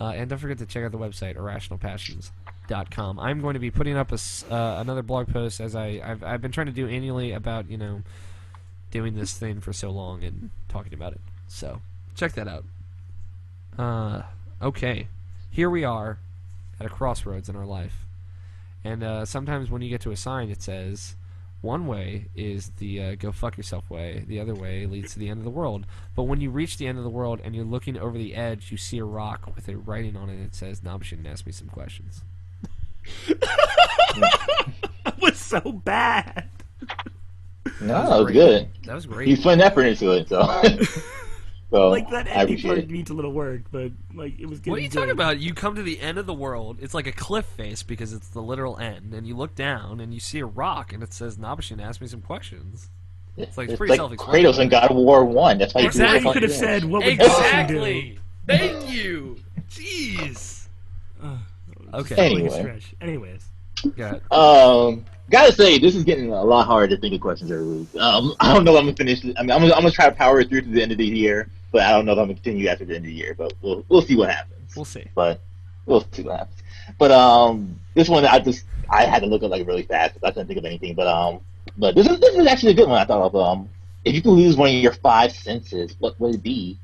And don't forget to check out the website, irrationalpassions.com. I'm going to be putting up another blog post as I've been trying to do annually about, doing this thing for so long and talking about it. So, check that out. Okay. Here we are at a crossroads in our life. And sometimes when you get to a sign, it says, one way is the go fuck yourself way. The other way leads to the end of the world. But when you reach the end of the world and you're looking over the edge, you see a rock with a writing on it that says, "Now shouldn't ask me some questions." That was so bad. No, that was good. That was great. He's putting effort into it, so. So Like, that I ending appreciate part it. needs a little work, but, like, it was good. What are you talking about? You come to the end of the world. It's like a cliff face because it's the literal end. And you look down and you see a rock and it says, "Nabashin, ask me some questions." It's like, it's pretty self-explanatory. Kratos in God of War 1. That's why you Exactly. You could have said, what would Goshen Exactly. Thank you. Jeez. do? Okay. Anyway. Anyways. Got it. Gotta say, this is getting a lot harder to think of questions every week. I don't know if I'm gonna finish it. I mean, I'm gonna try to power it through to the end of the year, but I don't know if I'm gonna continue after the end of the year. But we'll see what happens. We'll see. But we'll see what happens. But this one I had to look up like really fast because I couldn't think of anything. But this is actually a good one. I thought of if you could lose one of your five senses, what would it be?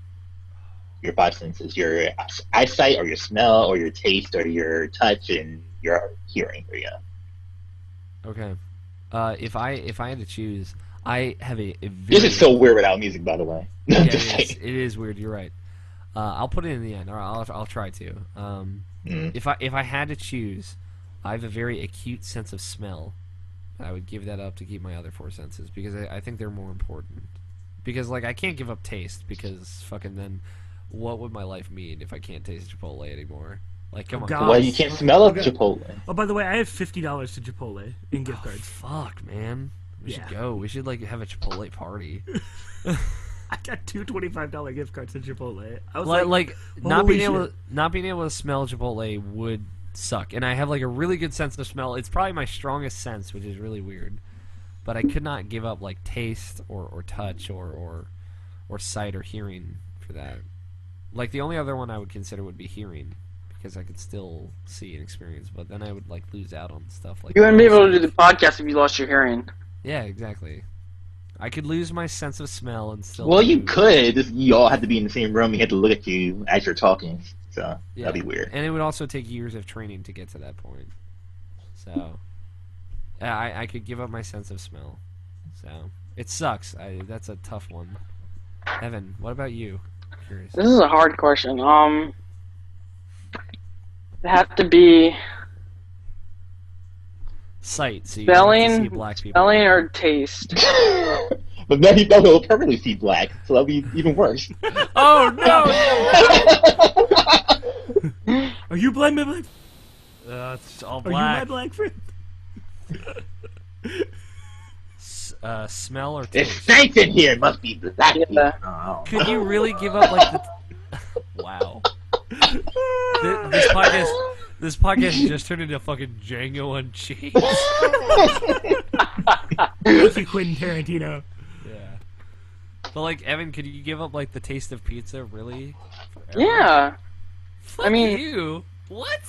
Your five senses: your eyesight, or your smell, or your taste, or your touch, and your hearing. Or yeah. Okay. If I had to choose, I have a very... This is so weird without music, by the way. Yeah, Just saying. it is weird. You're right. I'll put it in the end, or I'll try to. If I had to choose, I have a very acute sense of smell. I would give that up to keep my other four senses because I think they're more important. Because like I can't give up taste because fucking then, what would my life mean if I can't taste Chipotle anymore? Like, come on. God. Well, you can't smell Okay. Chipotle. Oh, by the way, I have $50 to Chipotle in gift cards. Fuck, man. We should Yeah. go. We should like have a Chipotle party. I got two $25 gift cards to Chipotle. I was like not holy being able to smell Chipotle would suck. And I have like a really good sense of smell. It's probably my strongest sense, which is really weird. But I could not give up like taste or touch or sight or hearing for that. Like the only other one I would consider would be hearing. Because I could still see and experience, but then I would like lose out on stuff like. You wouldn't be able to do the podcast if you lost your hearing. Yeah, exactly. I could lose my sense of smell and still. Well, you do- could. Just, you all have to be in the same room. You have to look at you as you're talking. So Yeah. that'd be weird. And it would also take years of training to get to that point. So, I could give up my sense of smell. So it sucks. That's a tough one. Evan, what about you? Curious. This is a hard question. It have to be Sight, so you don't have to see smelling, black people. smelling or taste. But then he will permanently see black, so that'll be even worse. Oh no! Are you blind, my black? It's all Are you my black. black friend? Smell or It's taste? stank in here. It must be black. Yeah. people. Oh. Could you really give up like the? Wow. This podcast just turned into fucking Django Unchained. Thank you, Quentin Tarantino. Yeah. But like, Evan, could you give up like the taste of pizza, really? Forever? Yeah. Fuck I mean- you. What?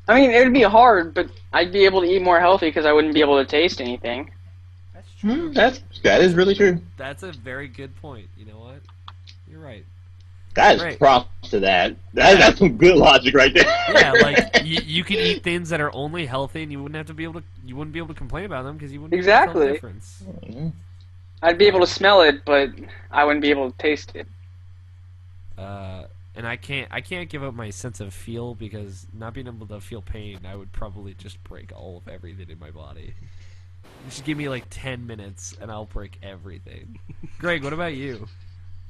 I mean, it would be hard, but I'd be able to eat more healthy because I wouldn't be able to taste anything. That's true. That is really true. That's a very good point. You know what? You're right. That is Right. props to that. That's some good logic right there. Yeah, like you can eat things that are only healthy, and you wouldn't have to be able to. You wouldn't be able to complain about them because you wouldn't be able to tell the Exactly. difference. Mhm. I'd be able to smell it, but I wouldn't be able to taste it. And I can't give up my sense of feel because not being able to feel pain, I would probably just break all of everything in my body. You should give me like 10 minutes, and I'll break everything. Greg, what about you?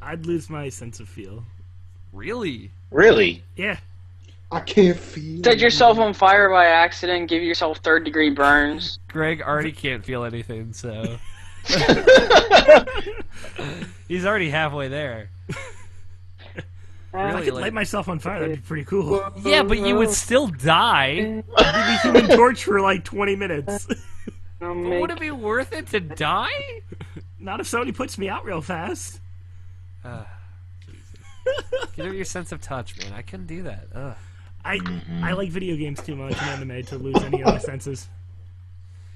I'd lose my sense of feel. Really? Really? Yeah. I can't feel. Set yourself on fire by accident. Give yourself 3rd-degree burns. Greg already can't feel anything, so he's already halfway there. I Really, could like- light myself on fire. That'd be pretty cool. Yeah, but you would still die. I'd be the Human Torch for like 20 minutes. But would it be worth it to die? Not if somebody puts me out real fast. Get over your sense of touch, man. I couldn't do that. Ugh. I like video games too much and anime to lose any of my senses.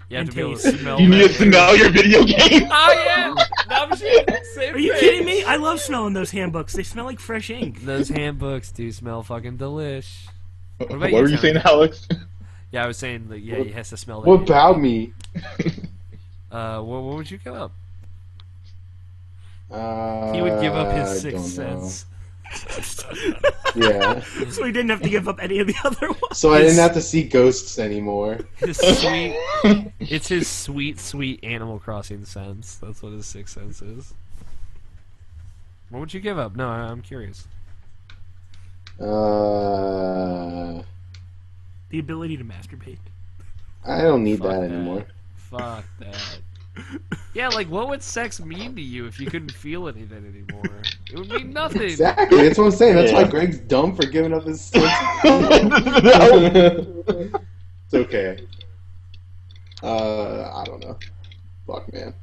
You have And to be able to taste. smell. You need that to smell your video game. Oh yeah, same Are you thing. kidding me? I love smelling those handbooks. They smell like fresh ink. Those handbooks do smell fucking delish. What about were you, you saying, Tony? Alex? Yeah, I was saying that. Yeah, he has to smell. What that. about me? What would you give up? He He would give up his sixth sense. Yeah. So he didn't have to give up any of the other ones. So I didn't have to see ghosts anymore. His sweet. It's his sweet, sweet Animal Crossing sense. That's what his sixth sense is. What would you give up? No, I'm curious. The ability to masturbate. I don't need Fuck that that. anymore. Fuck that. Yeah, like what would sex mean to you if you couldn't feel anything anymore? It would mean nothing. Exactly. That's what I'm saying. That's why Yeah. Greg's dumb for giving up his sense. It's okay. I don't know. Fuck, man.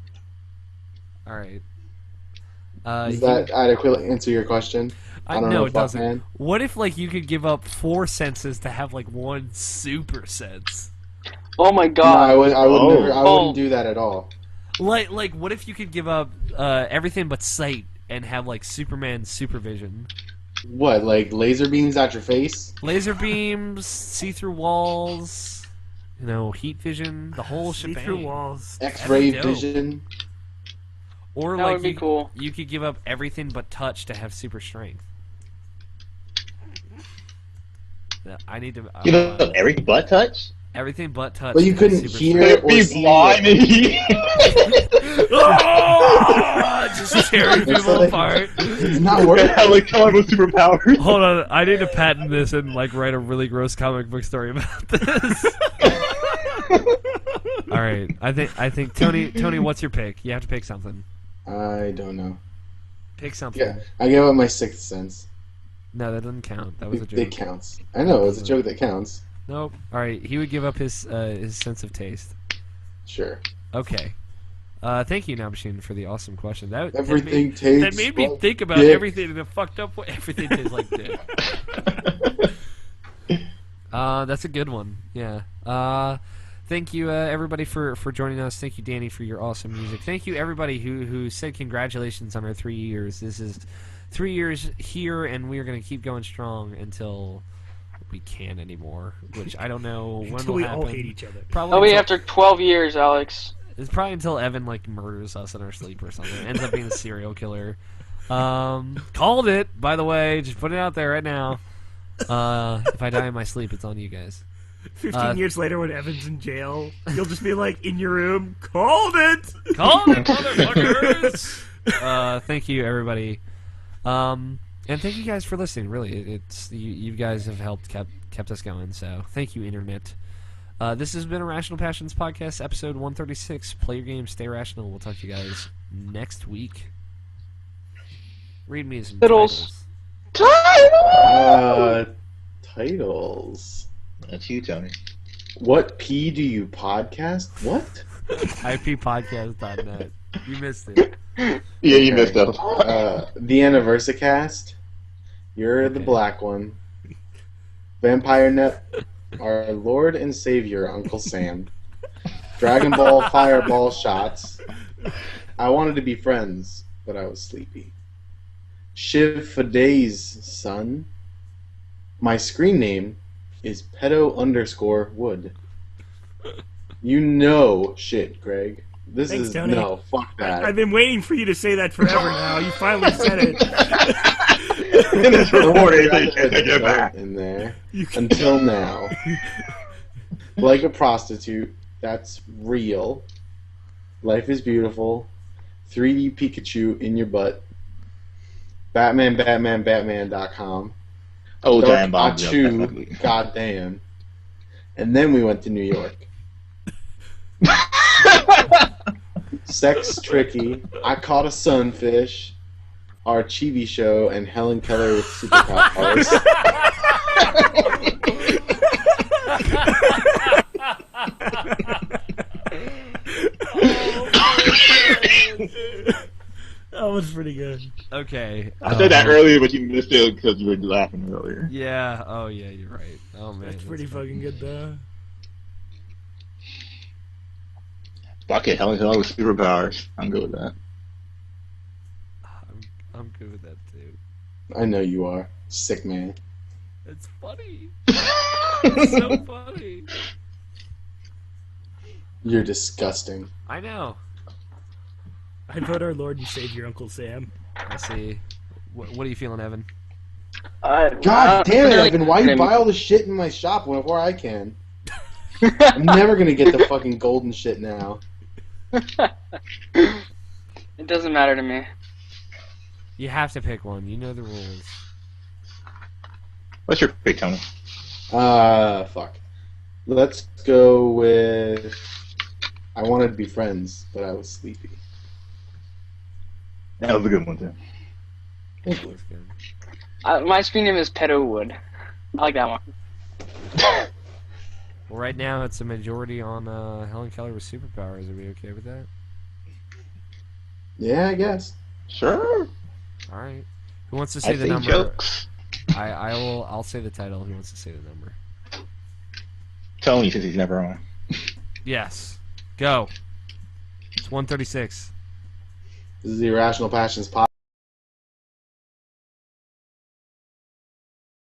All right. Does that adequately answer your question? I don't no, know, it fuck, doesn't. man. What if like you could give up 4 senses to have like 1 super sense? Oh my No, god. I would Oh. never. I wouldn't do that at all. Like what if you could give up everything but sight and have like Superman supervision? What, like laser beams at your face? Laser beams, see-through walls, you know, heat vision, the whole See shebang. through walls. X-ray That'd be dope. vision? Or That like would be cool. you could give up everything but touch to have super strength. Yeah, I need to You know, every butt touch? everything but touch. But you to have couldn't super hear strength. or Be see blind it. and he... Just tearing It's people like- apart. It's not working. have like comic book superpowers. Hold on, I need to patent this and like write a really gross comic book story about this. All right, I think Tony, what's your pick? You have to pick something. I don't know. Pick something. Yeah, I gave up my sixth sense. No, that doesn't count. That was a It joke. counts. I know, it's a joke that counts. Nope. All right, he would give up his sense of taste. Sure. Okay. Thank you, Now Machine, for the awesome question. Everything that tastes made me like think about dick. everything in a fucked up way. Everything tastes like dick. That's a good one. Yeah. Thank you, everybody, for joining us. Thank you, Danny, for your awesome music. Thank you, everybody who said congratulations on our 3 years. This is 3 years here, and we are going to keep going strong until we can't anymore. Which I don't know when Until will we happen. all hate each other. Probably That'll be until- after 12 years, Alex. It's probably until Evan like murders us in our sleep or something. Ends up being a serial killer. Called it, by the way. Just put it out there right now. If I die in my sleep, it's on you guys. 15 years later, when Evan's in jail, you'll just be like in your room, called it. Called it, motherfuckers. Thank you, everybody. And thank you guys for listening. Really, it's you guys have helped kept us going. So thank you, internet. This has been Irrational Passions Podcast, episode 136. Play your game, stay rational. We'll talk to you guys next week. Read me some Fiddles. Titles. That's you, Tony. What P do you podcast? What? IPpodcast.net. You missed it. Yeah, you missed out. The Anniversacast. You're the Okay. black one. Vampire Net. Our Lord and Savior, Uncle Sam. Dragon Ball Fireball Shots. I wanted to be friends, but I was sleepy. Shiv for days, son. My screen name is pedo_wood. You know shit, Greg. This Thanks, is Tony. no, fuck that. I've been waiting for you to say that forever now. You finally said it. And it's recorded. They can't take it back. In there You can- until now. Like a prostitute, that's real. Life is beautiful. 3D Pikachu in your butt. Batman.com. Oh, Dark giant bomb. Achu, goddamn. And then we went to New York. Sex Tricky, I Caught a Sunfish, our Chibi Show, and Helen Keller with superpowers. That was pretty good. Okay. I said that earlier, but you missed it because you were laughing earlier. Yeah. Oh, yeah. You're right. Oh man. That's pretty fucking good, though. Fuck it, Helen Keller with superpowers. I'm good with that. I'm good with that too. I know you are. Sick man. It's funny. It's so funny. You're disgusting. I know. I vote our Lord and Savior, Uncle Sam. I see. What are you feeling, Evan? God damn it, Evan! Why you buy all the shit in my shop whenever I can? I'm never gonna get the fucking golden shit now. It doesn't matter to me. You have to pick one. You know the rules. What's your pick, Tony? Fuck. Let's go with... I wanted to be friends, but I was sleepy. That was a good one, too. Looks good. My screen name is Pedo Wood. I like that one. Well, right now it's a majority on Helen Keller with superpowers. Are we okay with that? Yeah, I guess. Sure. All right. Who wants to say the number? Jokes. I'll say the title. Who wants to say the number? Tony, since he's never on. Yes. Go. It's 136. This is the Irrational Passions podcast.